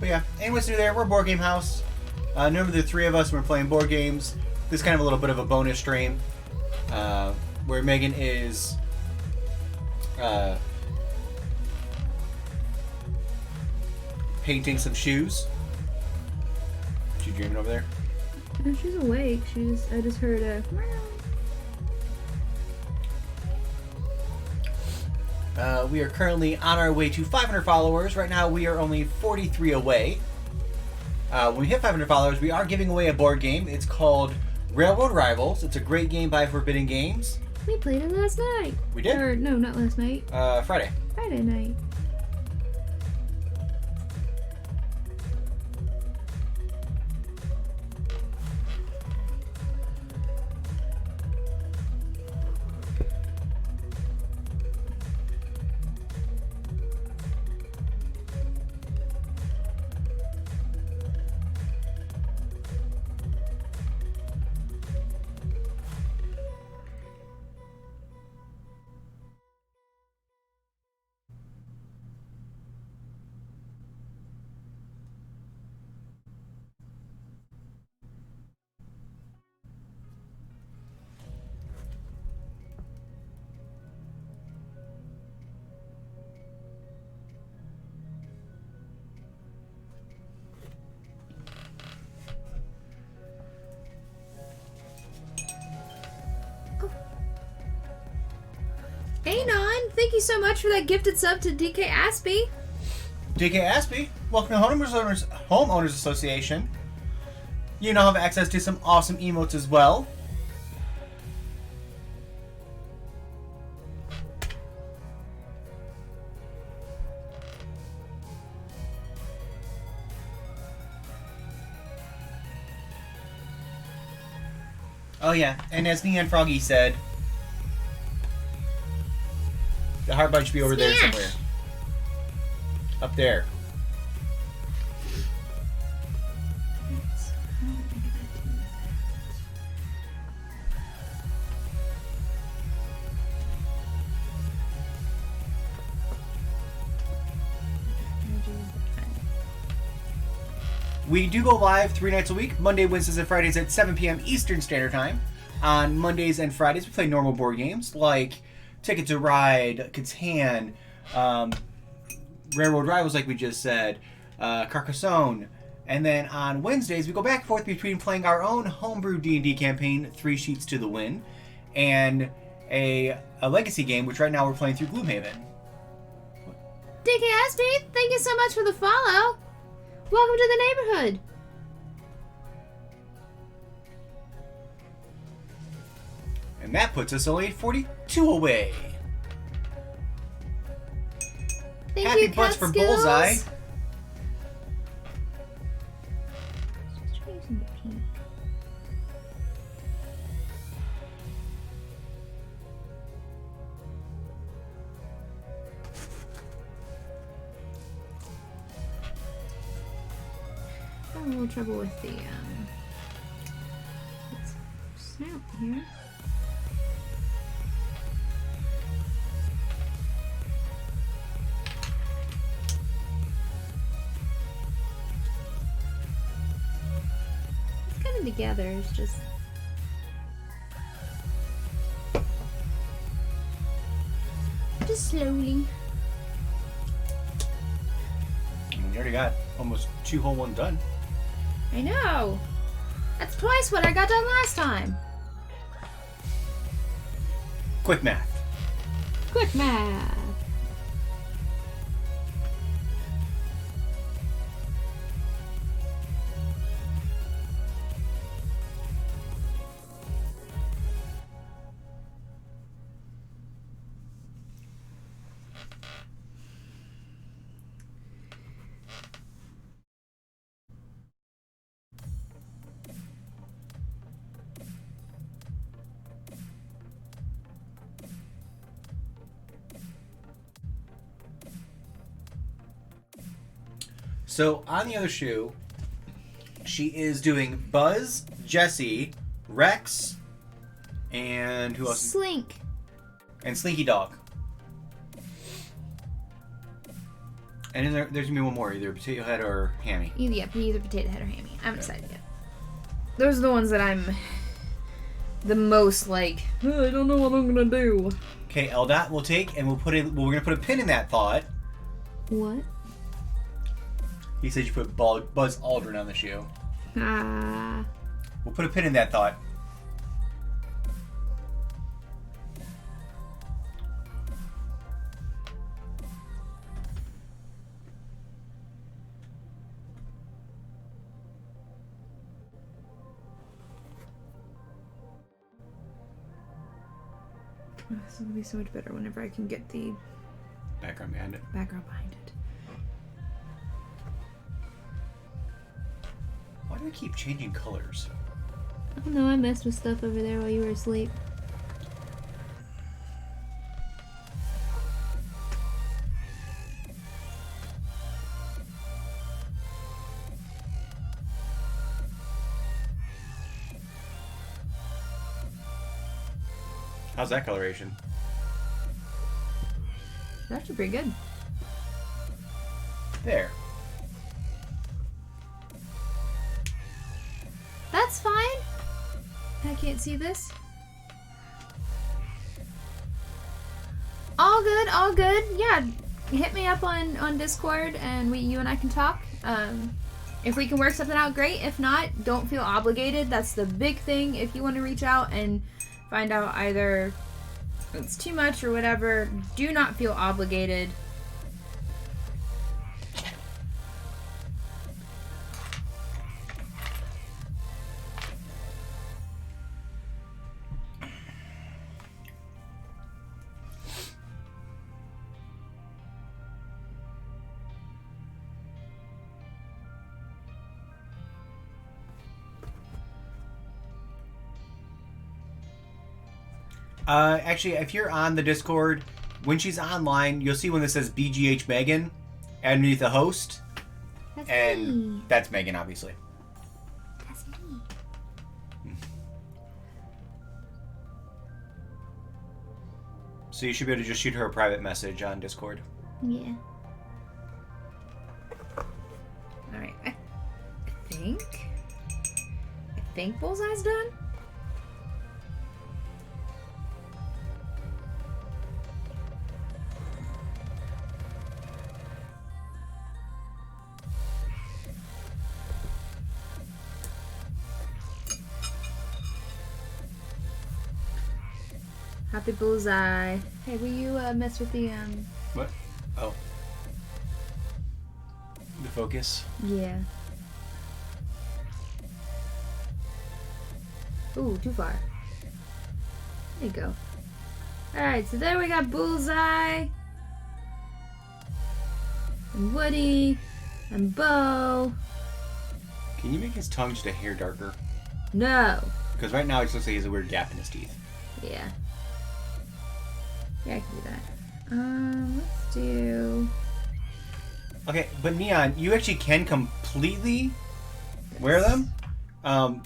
But yeah, anyways, new there. We're a board game house. Normally the three of us when we're playing board games. This is kind of a little bit of a bonus stream where Megan is painting some shoes. She dreaming over there? No, she's awake. I just heard a. We are currently on our way to 500 followers. Right now, we are only 43 away. When we hit 500 followers, we are giving away a board game. It's called Railroad Rivals. It's a great game by Forbidden Games. We played it last night. We did? Or, no, not last night. Friday. Friday night. Anon, thank you so much for that gifted sub to DK Aspie. DK Aspie, welcome to Homeowners Association. You now have access to some awesome emotes as well. Oh yeah, and as Neon Froggy said, the heart button should be over there somewhere. Up there. We do go live 3 nights a week, Monday, Wednesdays, and Fridays at 7 p.m. Eastern Standard Time. On Mondays and Fridays, we play normal board games like Ticket to Ride, Catan, Railroad Rivals, like we just said, Carcassonne. And then on Wednesdays, we go back and forth between playing our own homebrew D&D campaign, 3 Sheets to the Wind, and a legacy game, which right now we're playing through Gloomhaven. DKSP, thank you so much for the follow. Welcome to the neighborhood. And that puts us only 42 away. Thank Happy you, butts for Catskills. Bullseye. Having a little trouble with the snout here. It's kind of together. It's just slowly. We already got almost 2 whole ones done. I know. That's twice what I got done last time. Quick math. Quick math. So on the other shoe, she is doing Buzz, Jesse, Rex, and who else? Slink. And Slinky Dog. And then there's gonna be one more, either potato head or hammy. Either potato head or hammy. I haven't decided yet. Those are the ones that I'm the most like, "Oh, I don't know what I'm gonna do." Okay, LDOT we'll take, and we're gonna put a pin in that thought. What? He said you put Buzz Aldrin on the shoe. Ah. We'll put a pin in that thought. This is gonna be so much better whenever I can get the Background behind it. background behind it. Why do I keep changing colors? I don't know, I messed with stuff over there while you were asleep. How's that coloration? It's actually pretty good. There. That's fine. I can't see this. All good, all good. Yeah, hit me up on Discord and you and I can talk. If we can work something out, great. If not, don't feel obligated. That's the big thing. If you want to reach out and find out either it's too much or whatever, do not feel obligated. Actually, if you're on the Discord, when she's online, you'll see when this says BGH Megan underneath the host. That's And me. that's Megan, obviously. That's me. So you should be able to just shoot her a private message on Discord. Yeah. Alright, I think Bullseye's done. Happy Bullseye. Hey, will you mess with the What? Oh. The focus? yeah. Ooh, too far. There you go. Alright, so there we got Bullseye. And Woody. And Bo. Can you make his tongue just a hair darker? No. Because right now it looks like he has a weird gap in his teeth. Yeah. Yeah, I can do that. Let's do... Okay, but Neon, you actually can completely wear them.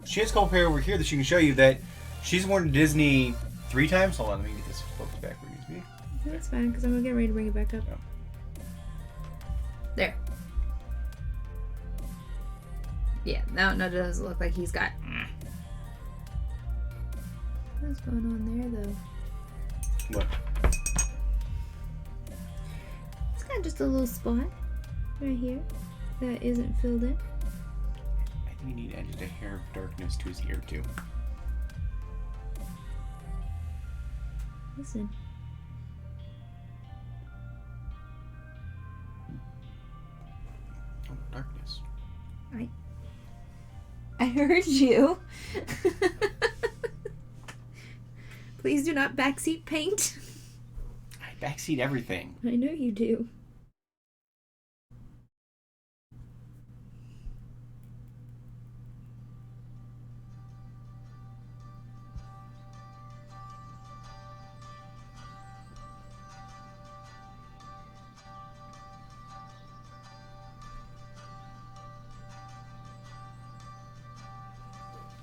She has a couple pair over here that she can show you that she's worn to Disney 3 times. Hold on, let me get this focus back where it needs to be. That's fine, because I'm going to get ready to bring it back up. Yeah. There. Yeah, no, it doesn't look like he's got... What's going on there, though? What? It's got just a little spot right here that isn't filled in. I think you need just a hair of darkness to his ear, too. Listen. Oh, darkness. I heard you. Please do not backseat paint. I backseat everything. I know you do.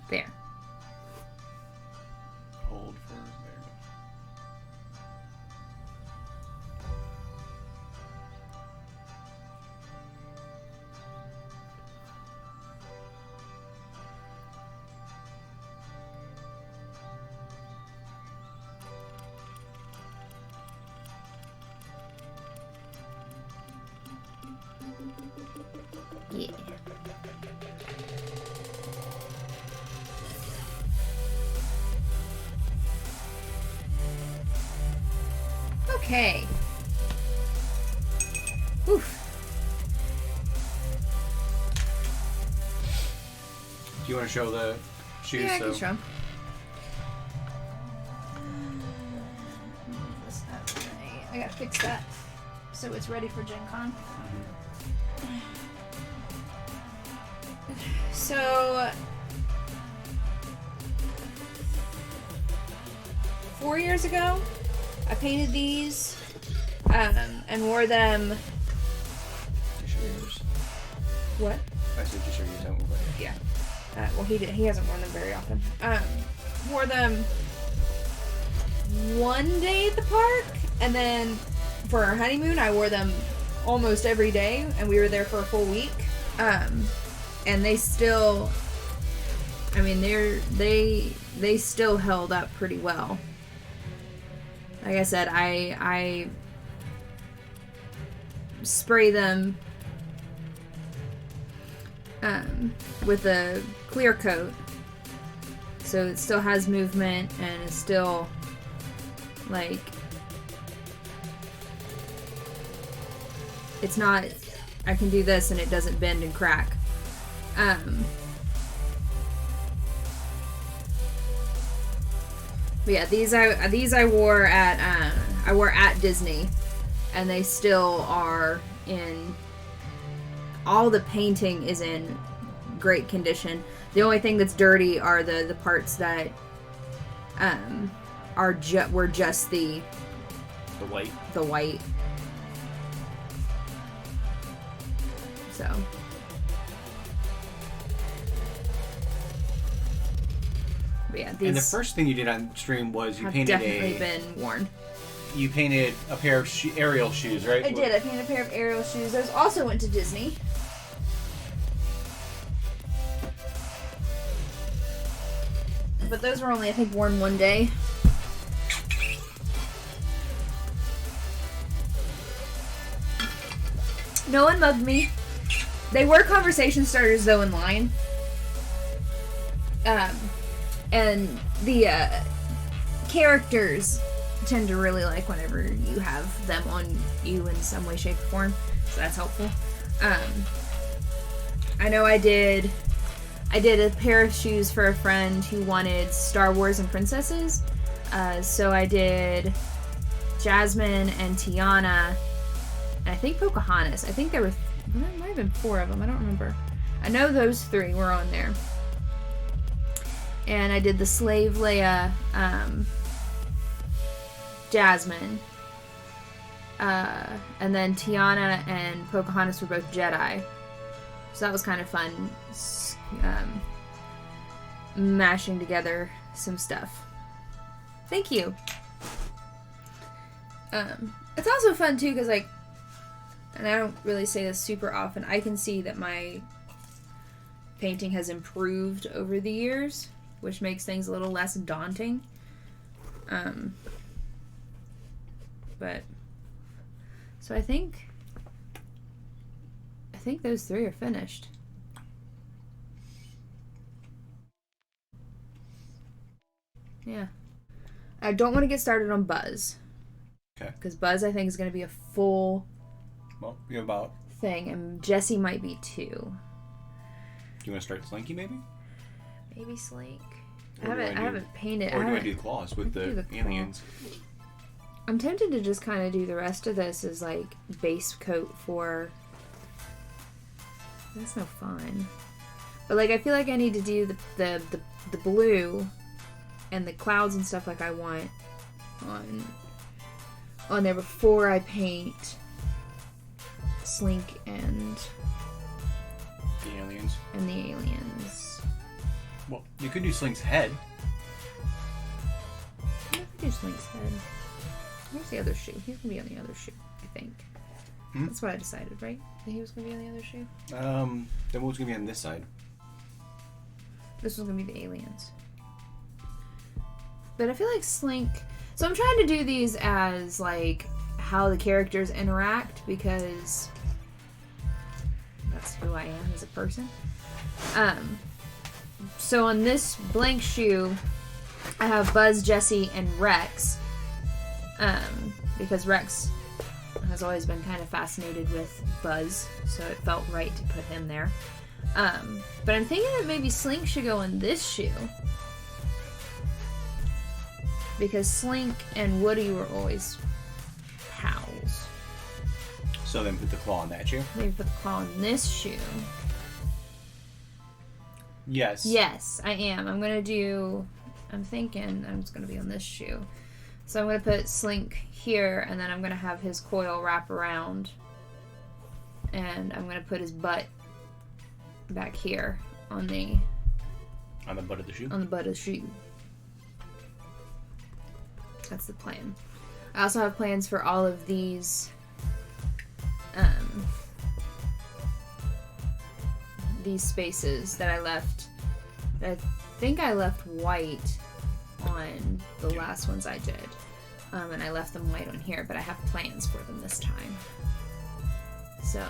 There. Hold for there. Yeah. Okay. Oof. Do you want to show the shoes? Yeah, I can show 'em. I gotta fix that so it's ready for Gen Con. So 4 years ago, I painted these and wore them. Just show yours. What? I said just show yours. Don't move it. Yeah. Well, he hasn't worn them very often. Wore them one day at the park, and then for our honeymoon, I wore them almost every day, and we were there for a full week. And they still, I mean, they still held up pretty well. Like I said, I spray them with a clear coat, so it still has movement and it's still like, it's not, I can do this and it doesn't bend and crack. But yeah, these I wore at Disney, and they still are in. All the painting is in great condition. The only thing that's dirty are the parts that were just the white. The white. So. But yeah, these And the first thing you did on stream was you have painted definitely been worn. You painted a pair of Ariel shoes, right? I did. I painted a pair of Ariel shoes. Those also went to Disney. But those were only, I think, worn one day. No one mugged me. They were conversation starters, though, in line. And the characters tend to really like whenever you have them on you in some way, shape, or form. So that's helpful. I know I did a pair of shoes for a friend who wanted Star Wars and princesses. So I did Jasmine and Tiana, and I think Pocahontas. I think there might have been 4 of them. I don't remember. I know those 3 were on there. And I did the Slave Leia, Jasmine. And then Tiana and Pocahontas were both Jedi. So that was kind of fun, mashing together some stuff. Thank you. It's also fun too, because like, and I don't really say this super often, I can see that my painting has improved over the years, which makes things a little less daunting. But so I think those 3 are finished. Yeah. I don't want to get started on Buzz. Okay. Because Buzz, I think, is going to be a full Well, you have about... thing, and Jessie might be too. Do you want to start Slinky, maybe? Maybe Slink. Or I haven't painted. Or do I do claws with the aliens? I'm tempted to just kind of do the rest of this as like base coat for. That's no fun. But like I feel like I need to do the blue and the clouds and stuff like I want on there before I paint Slink and The aliens. the aliens. Well, you could do Slink's head. I could do Slink's head. Where's the other shoe? He's gonna be on the other shoe, I think. That's what I decided, right? That he was gonna be on the other shoe. Then what's gonna be on this side? This was gonna be the aliens. But I feel like Slink. So I'm trying to do these as like how the characters interact, because that's who I am as a person. So on this blank shoe, I have Buzz, Jesse, and Rex. Because Rex has always been kind of fascinated with Buzz, so it felt right to put him there. But I'm thinking that maybe Slink should go in this shoe. Because Slink and Woody were always pals. So then put the claw on that shoe? Maybe put the claw in this shoe. Yes. Yes, I am. I'm thinking I'm just going to be on this shoe. So I'm going to put Slink here, and then I'm going to have his coil wrap around. And I'm going to put his butt back here on the butt of the shoe? On the butt of the shoe. That's the plan. I also have plans for all of these spaces that I left. I think I left white on the last ones I did. And I left them white on here, but I have plans for them this time. So,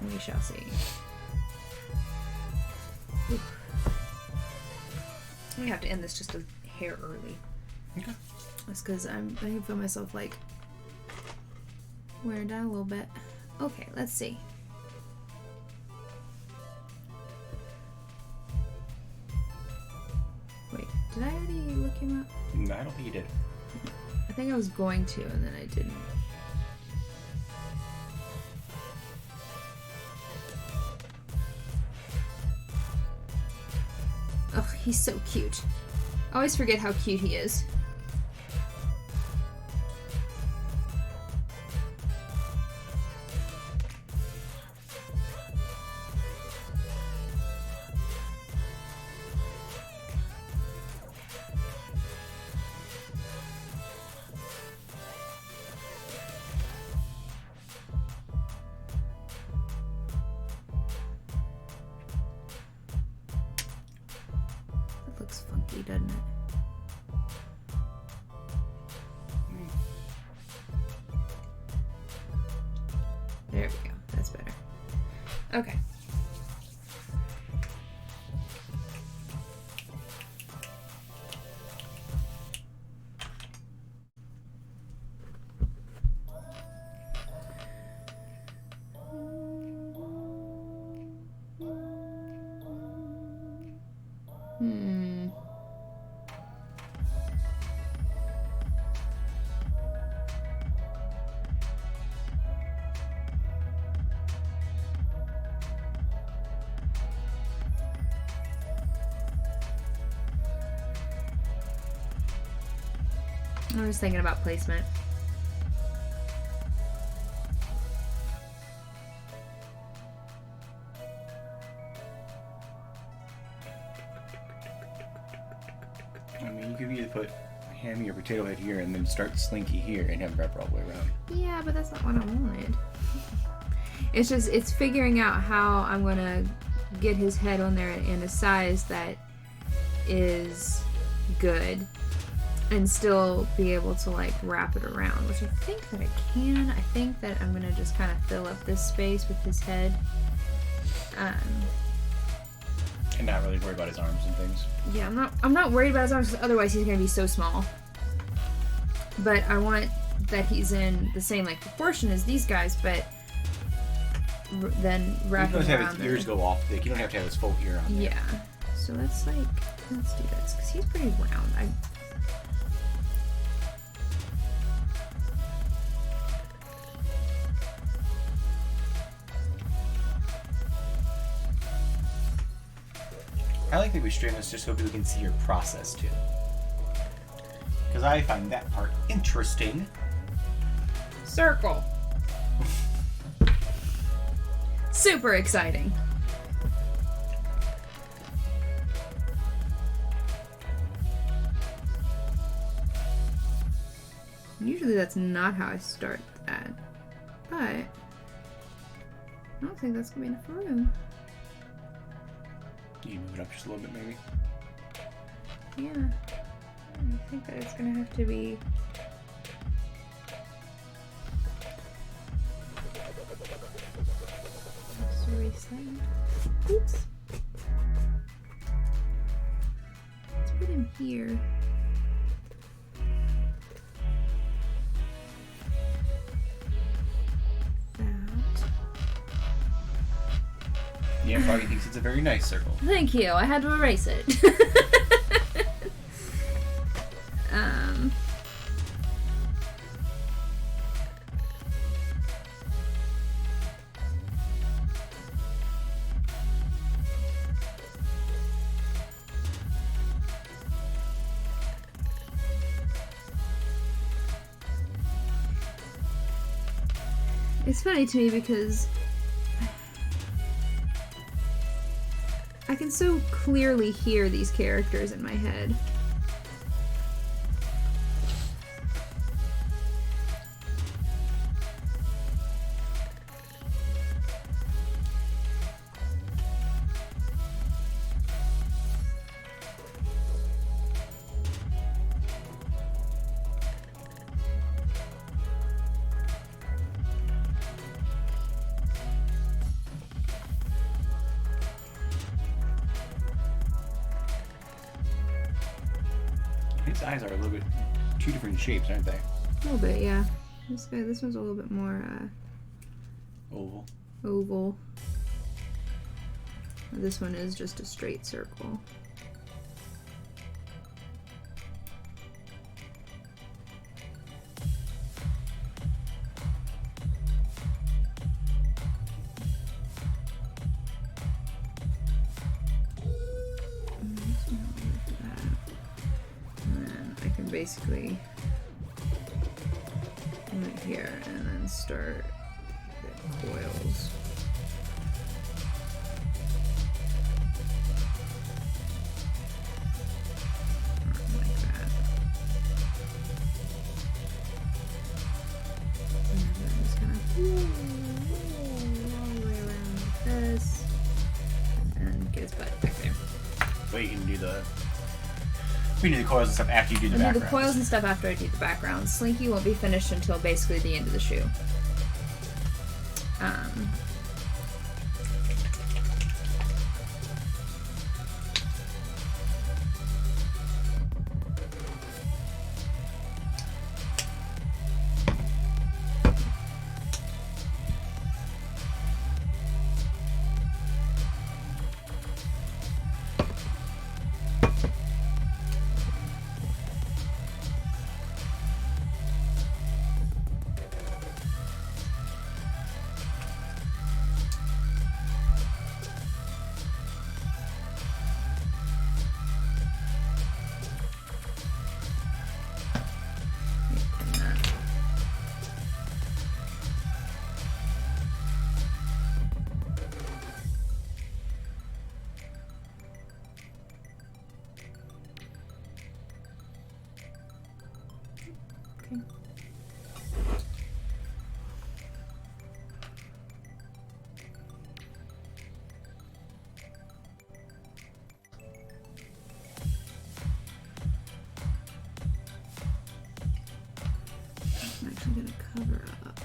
we shall see. Oof. I have to end this just a hair early. Okay. That's because I can feel myself like wearing down a little bit. Okay, let's see. Wait, did I already look him up? No, I don't think you did. I think I was going to, and then I didn't. Oh, he's so cute. I always forget how cute he is. Looks funky, doesn't it? There we go. That's better. Okay. I was thinking about placement. I mean, you could either put Hammy or Potato Head here and then start Slinky here and have wrap all the way around. Yeah, but that's not what I wanted. It's just, it's figuring out how I'm gonna get his head on there in a size that is good and still be able to like wrap it around, which I think that I can. I think that I'm gonna just kind of fill up this space with his head. And not really worry about his arms and things. Yeah, I'm not worried about his arms because otherwise he's gonna be so small. But I want that he's in the same like proportion as these guys, but then wrap him around. You don't have his ears go off thick. You don't have to have his full ear on there. Yeah. So let's do this because he's pretty round. I like that we stream this just so people can see your process too. Because I find that part interesting. Circle. Super exciting. Usually that's not how I start that, but I don't think that's gonna be enough room. You move it up just a little bit, maybe. Yeah, I think that it's gonna have to be. place that. Oops. Let's put him here. Yeah, Froggy thinks it's a very nice circle. Thank you. I had to erase it. It's funny to me because I can so clearly hear these characters in my head. His eyes are a little bit two different shapes, aren't they? A little bit, yeah. This one's a little bit more Oval. oval. This one is just a straight circle. Basically right here and then start the coils. Like that. And then just kind of all the way around like this and get his butt back there. Wait, you can do the... We do the coils and stuff after you do the I'll do backgrounds. the coils and stuff after I do the background. Slinky won't be finished until basically the end of the shoe. I'm actually gonna cover up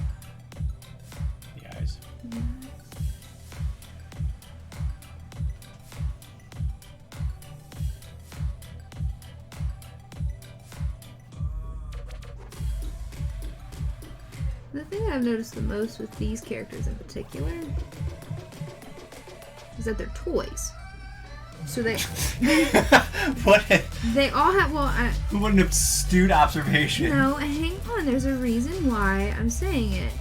The eyes. the eyes. The thing that I've noticed the most with these characters in particular is that they're toys. So What? they all have, well, What an astute observation. no, hang on, there's a reason why I'm saying it.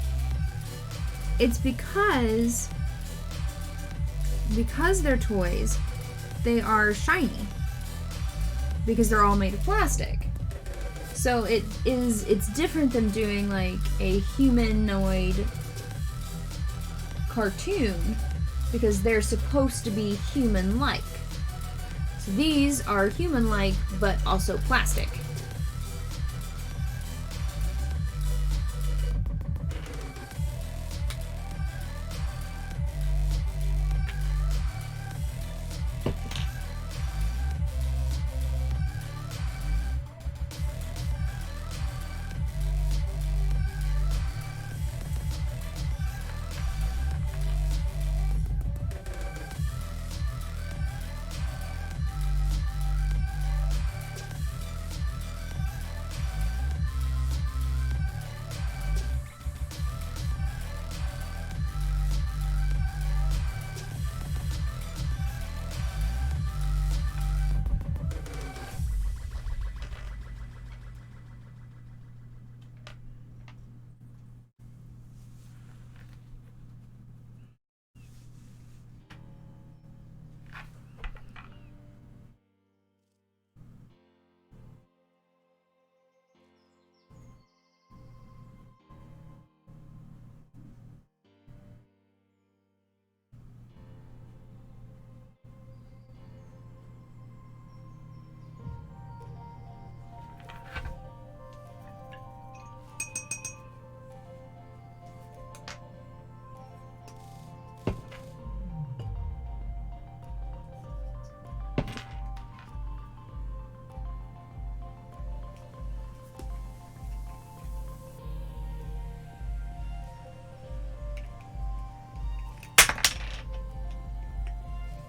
It's because they're toys, they are shiny. Because they're all made of plastic. So it's different than doing like a humanoid cartoon because they're supposed to be human-like. So these are human-like but also plastic.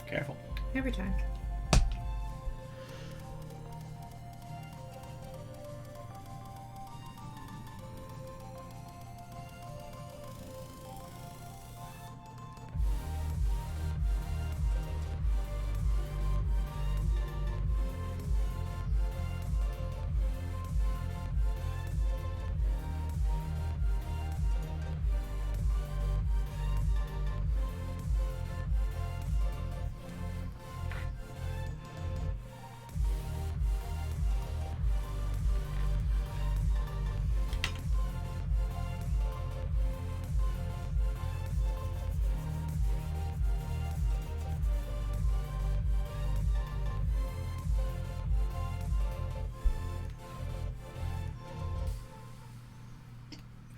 Careful. Every time.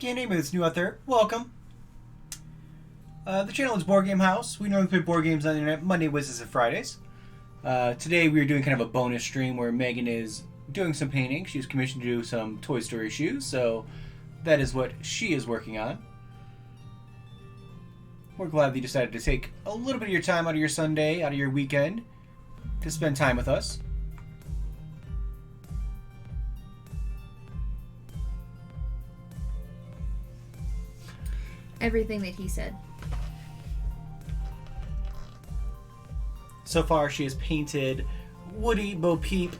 Again, anybody that's new out there, welcome. The channel is Board Game House. We normally play board games on the internet Monday, Wednesdays, and Fridays. Today we are doing kind of a bonus stream where Megan is doing some painting. She's commissioned to do some Toy Story shoes, so that is what she is working on. We're glad that you decided to take a little bit of your time out of your Sunday, out of your weekend, to spend time with us. Everything that he said. So far, she has painted Woody, Bo Peep,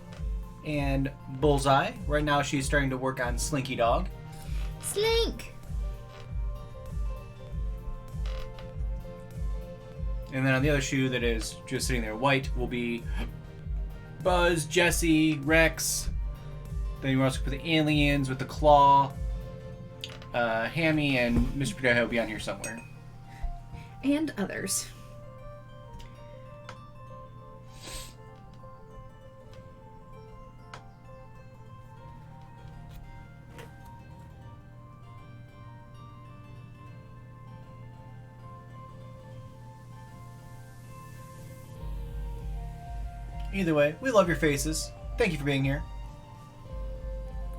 and Bullseye. Right now, she's starting to work on Slinky Dog. Slink! And then on the other shoe that is just sitting there white will be Buzz, Jesse, Rex. Then you also put the aliens with the claw. Hammy and Mr. Potato will be on here somewhere. And others. Either way, we love your faces. Thank you for being here.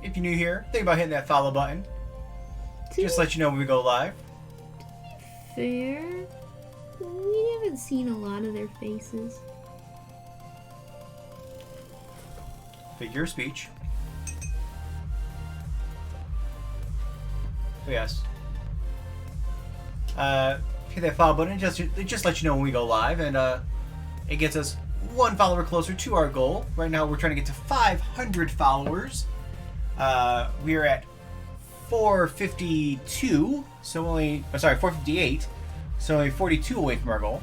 If you're new here, think about hitting that follow button. Just to let you know when we go live. Fair. We haven't seen a lot of their faces. Figure of speech. But yes. Hit that follow button. It just lets you know when we go live, and it gets us one follower closer to our goal. Right now, we're trying to get to 500 followers. We are at 452, so only, 458, so only 42 away from our goal.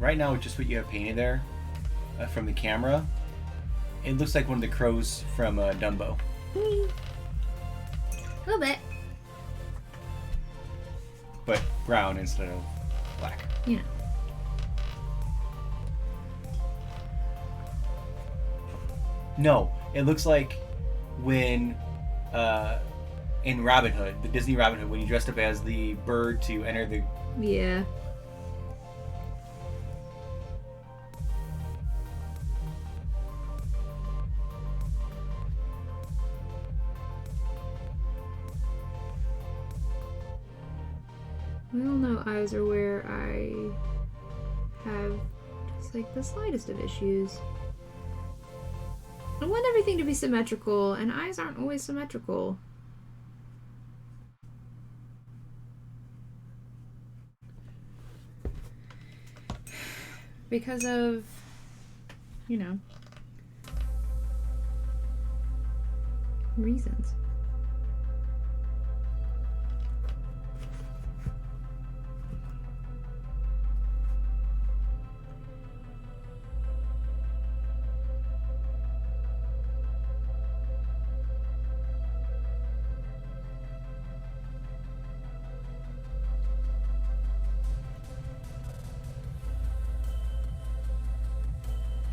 Right now, with just what you have painted there from the camera, it looks like one of the crows from Dumbo. A little bit. But brown instead of black. Yeah. No, it looks like when in Robin Hood, the Disney Robin Hood, when you dressed up as the bird to enter the... Yeah. We all know eyes are where I have just like the slightest of issues. I want everything to be symmetrical, and eyes aren't always symmetrical. Because of, you know, reasons.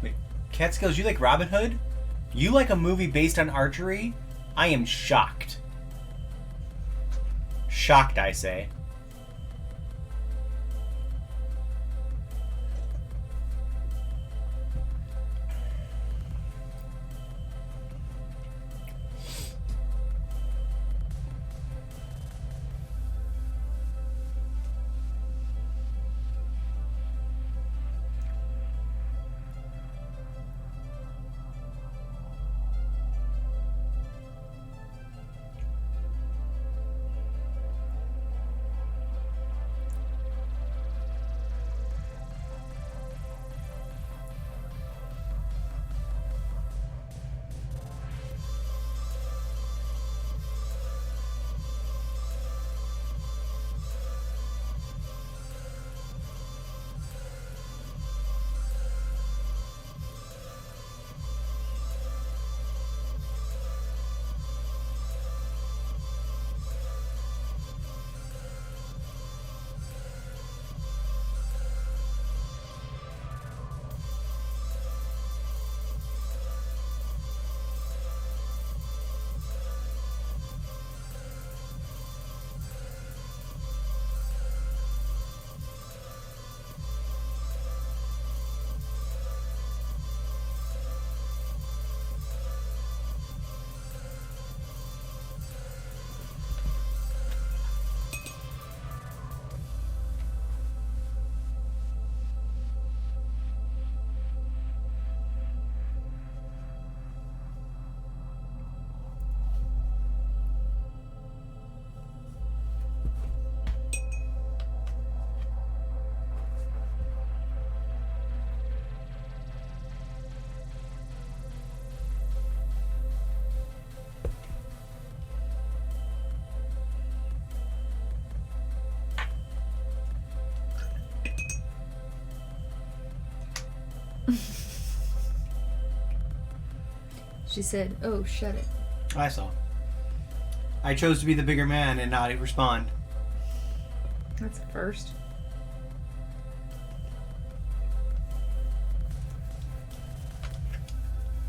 Wait, Catskills, you like Robin Hood? You like a movie based on archery? I am shocked. Shocked, I say. She said, "Oh, shut it." I saw. I chose to be the bigger man and not respond. That's a first.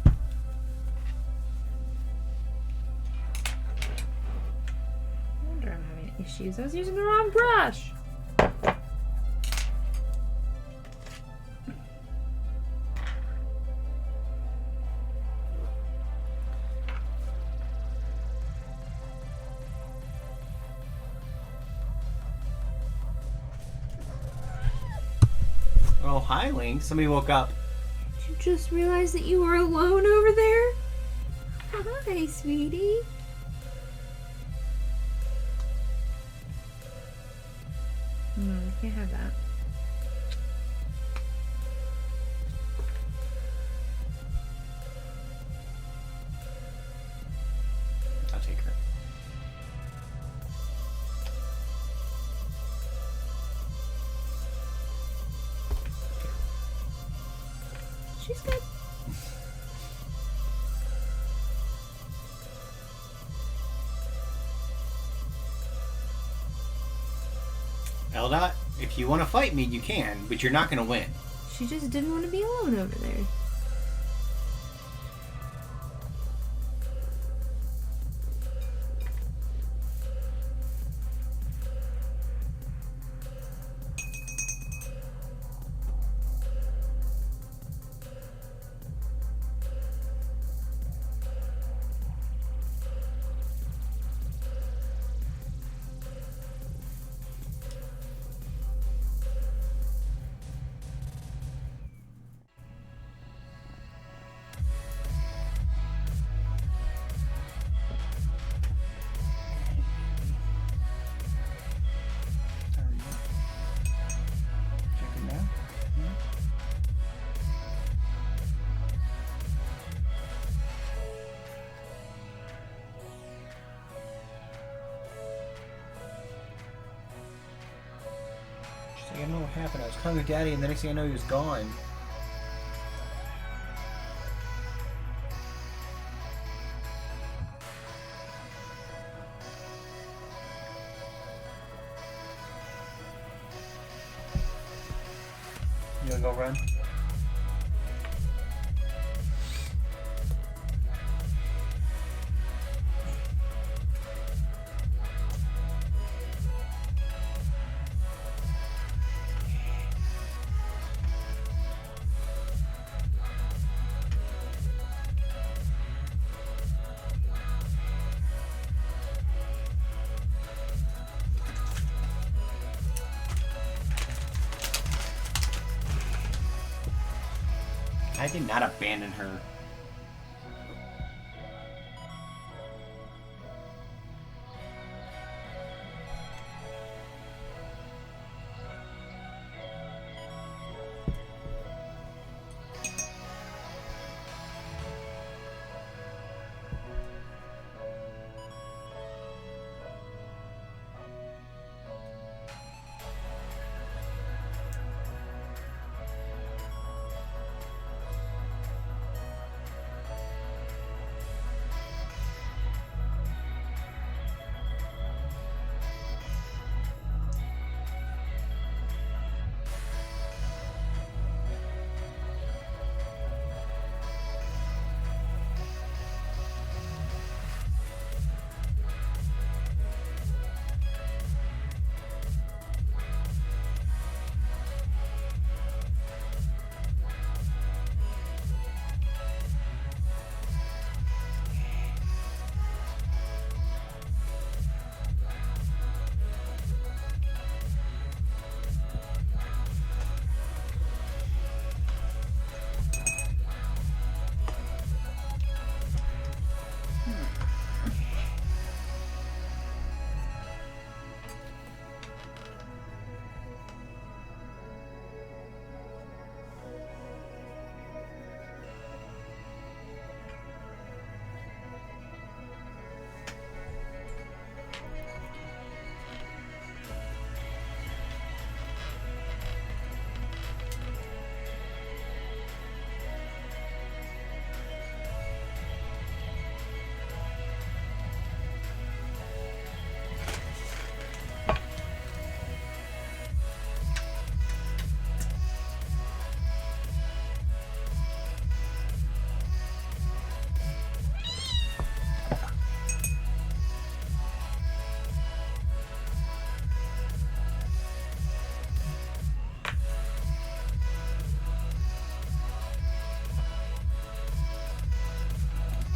I wonder I'm having issues. I was using the wrong brush. Oh, hi, Link. Somebody woke up. Did you just realize that you were alone over there? Hi, sweetie. No, we can't have that. I'll take her. She's good. Eldot, if you want to fight me, you can, but you're not going to win. She just didn't want to be alone over there. Check it now. She's like, I don't know what happened. I was calling with Daddy, and the next thing I know, he was gone. You wanna go run? I did not abandon her.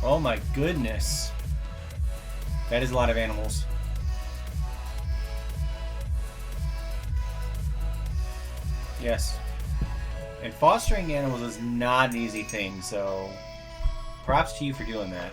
Oh my goodness. That is a lot of animals. Yes. And fostering animals is not an easy thing, so props to you for doing that.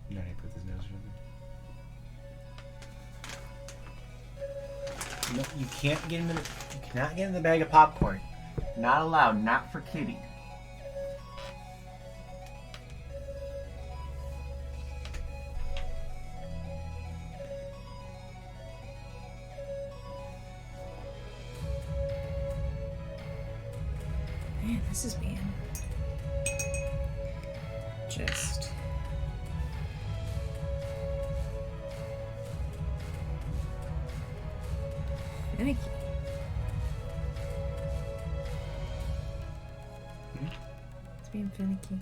You know how to put this nose in. No, you can't get in the. You cannot get in the bag of popcorn. Not allowed. Not for Kitty. Man, this is being just finicky. It's being finicky.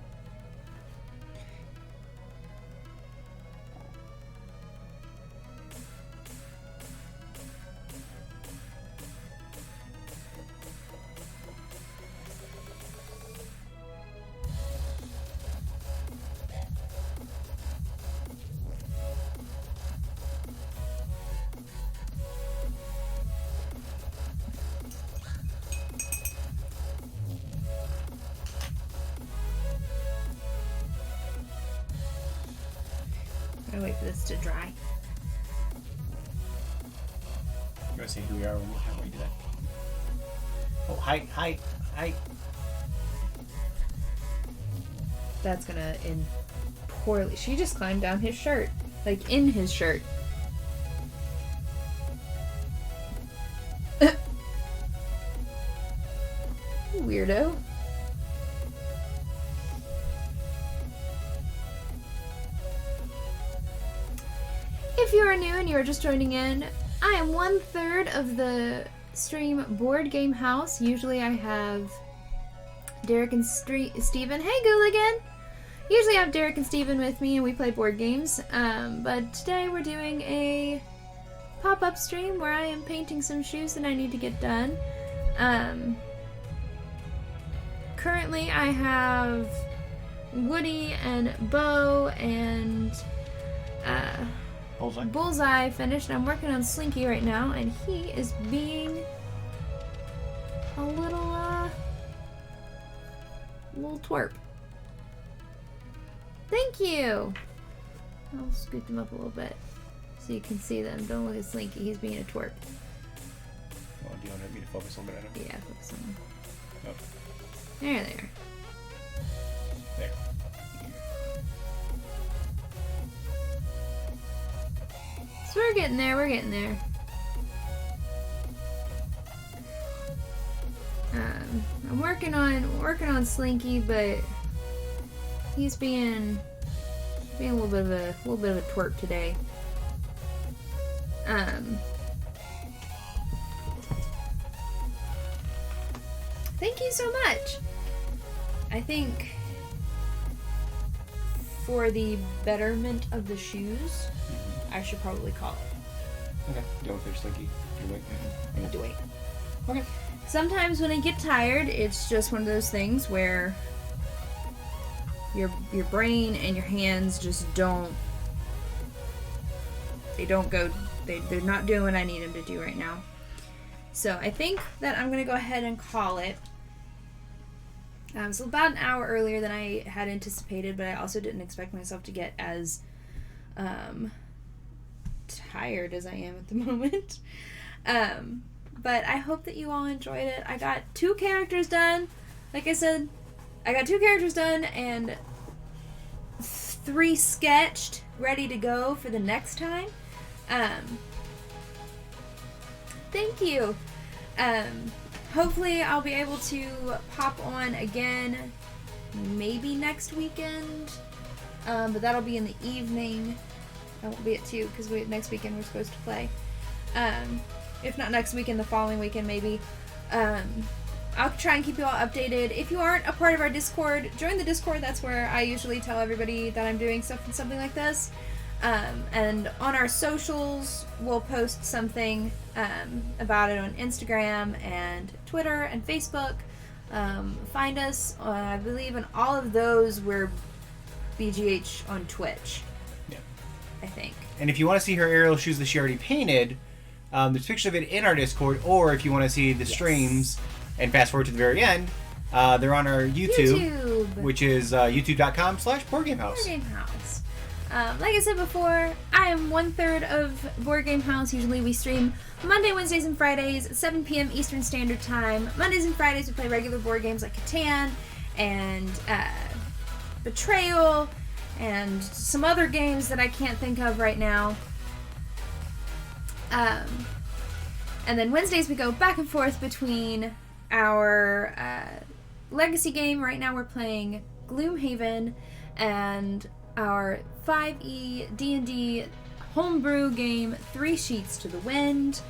Gotta wait for this to dry. I'm gonna see who we are when we do that. Oh, height. That's gonna end poorly. She just climbed down his shirt. Like, in his shirt. Weirdo. If you are new and you are just joining in, I am 1/3 of the stream Board Game House. Usually I have Derek and Steven. Hey, Gooligan! Usually I have Derek and Steven with me and we play board games. But today we're doing a pop-up stream where I am painting some shoes that I need to get done. currently I have Woody and Bo and Bullseye finished. I'm working on Slinky right now, and he is being a little twerp. Thank you! I'll scoot them up a little bit so you can see them. Don't look at Slinky, he's being a twerp. Well, do you want me to focus a little bit on him? Yeah, focus on them. Oh. There they are. There. So we're getting there, we're getting there. I'm working on Slinky, but he's being a little bit of a twerp today. Thank you so much. I think for the betterment of the shoes, I should probably call it. Okay. Go with your Slinky. You wait. I need to wait. Okay. Sometimes when I get tired, it's just one of those things where your brain and your hands just don't go. They're not doing what I need them to do right now. So I think that I'm gonna go ahead and call it. So about an hour earlier than I had anticipated, but I also didn't expect myself to get as tired as I am at the moment. But I hope that you all enjoyed it. I got 2 characters done. Like I said, I got 2 characters done and 3 sketched, ready to go for the next time. Thank you. Hopefully I'll be able to pop on again maybe next weekend. But that'll be in the evening. I won't be at 2 because next weekend we're supposed to play. If not next weekend, the following weekend maybe. I'll try and keep you all updated. If you aren't a part of our Discord, join the Discord. That's where I usually tell everybody that I'm doing something like this. And on our socials, we'll post something about it on Instagram and Twitter and Facebook. Find us, I believe in all of those, we're BGH on Twitch. Yeah. I think. And if you want to see her aerial shoes that she already painted, there's pictures of it in our Discord, or if you want to see the streams and fast forward to the very end, they're on our YouTube. Which is youtube.com/BoardGameHouse. BoardGameHouse. Like I said before, I am 1/3 of Board Game House. Usually we stream Monday, Wednesdays, and Fridays at 7 p.m. Eastern Standard Time. Mondays and Fridays we play regular board games like Catan and Betrayal and some other games that I can't think of right now. And then Wednesdays we go back and forth between our legacy game. Right now we're playing Gloomhaven and our 5e D&D homebrew game, 3 Sheets to the Wind.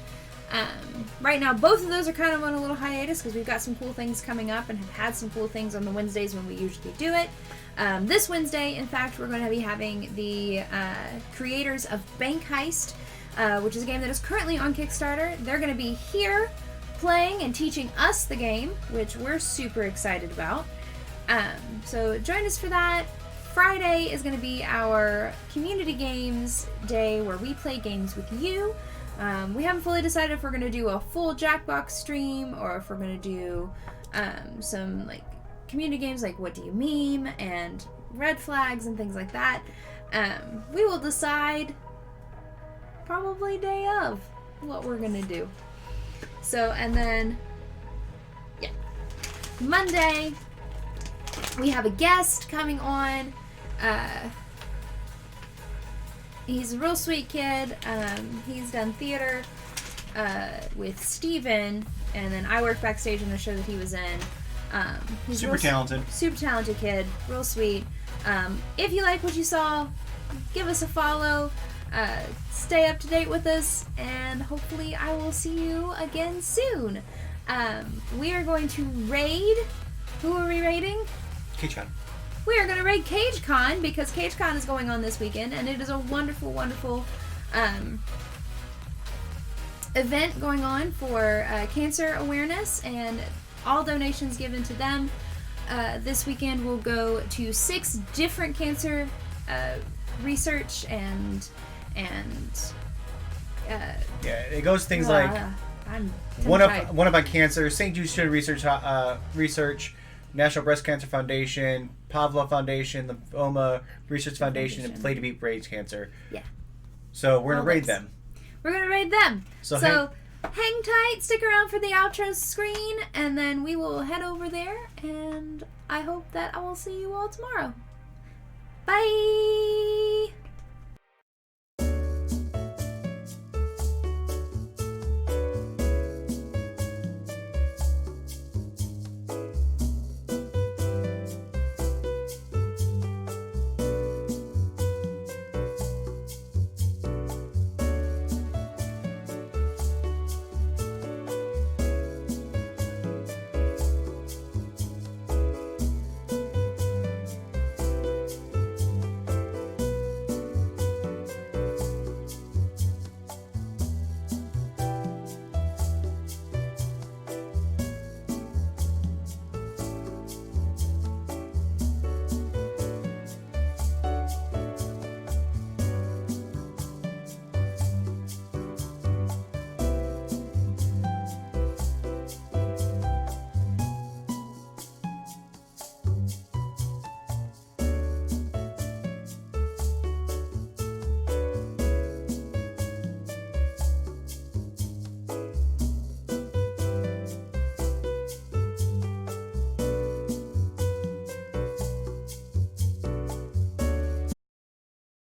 Right now both of those are kind of on a little hiatus because we've got some cool things coming up and have had some cool things on the Wednesdays when we usually do it. This Wednesday, in fact, we're going to be having the creators of Bank Heist, which is a game that is currently on Kickstarter. They're going to be here playing and teaching us the game, which we're super excited about. So join us for that. Friday is going to be our community games day where we play games with you. We haven't fully decided if we're going to do a full Jackbox stream or if we're going to do some like community games like What Do You Meme and Red Flags and things like that. We will decide probably day of what we're going to do. So, and then, yeah, Monday, we have a guest coming on. He's a real sweet kid. He's done theater with Steven, and then I worked backstage in the show that he was in. He's super talented kid, real sweet. If you like what you saw, give us a follow. Stay up to date with us, and hopefully I will see you again soon. We are going to raid. Who are we raiding? KCon. We are going to raid CageCon because CageCon is going on this weekend, and it is a wonderful, wonderful event going on for cancer awareness, and all donations given to them this weekend we'll go to 6 different cancer research and Yeah, it goes things like I'm one tired. up on cancer, St. Jude's Children's Research, National Breast Cancer Foundation, Pavlov Foundation, the Lymphoma Research Foundation, and Play to Beat Brain Cancer. Yeah. So we're gonna All raid those. them. We're gonna raid them. So Hang tight, stick around for the outro screen, and then we will head over there. And I hope that I will see you all tomorrow. Bye.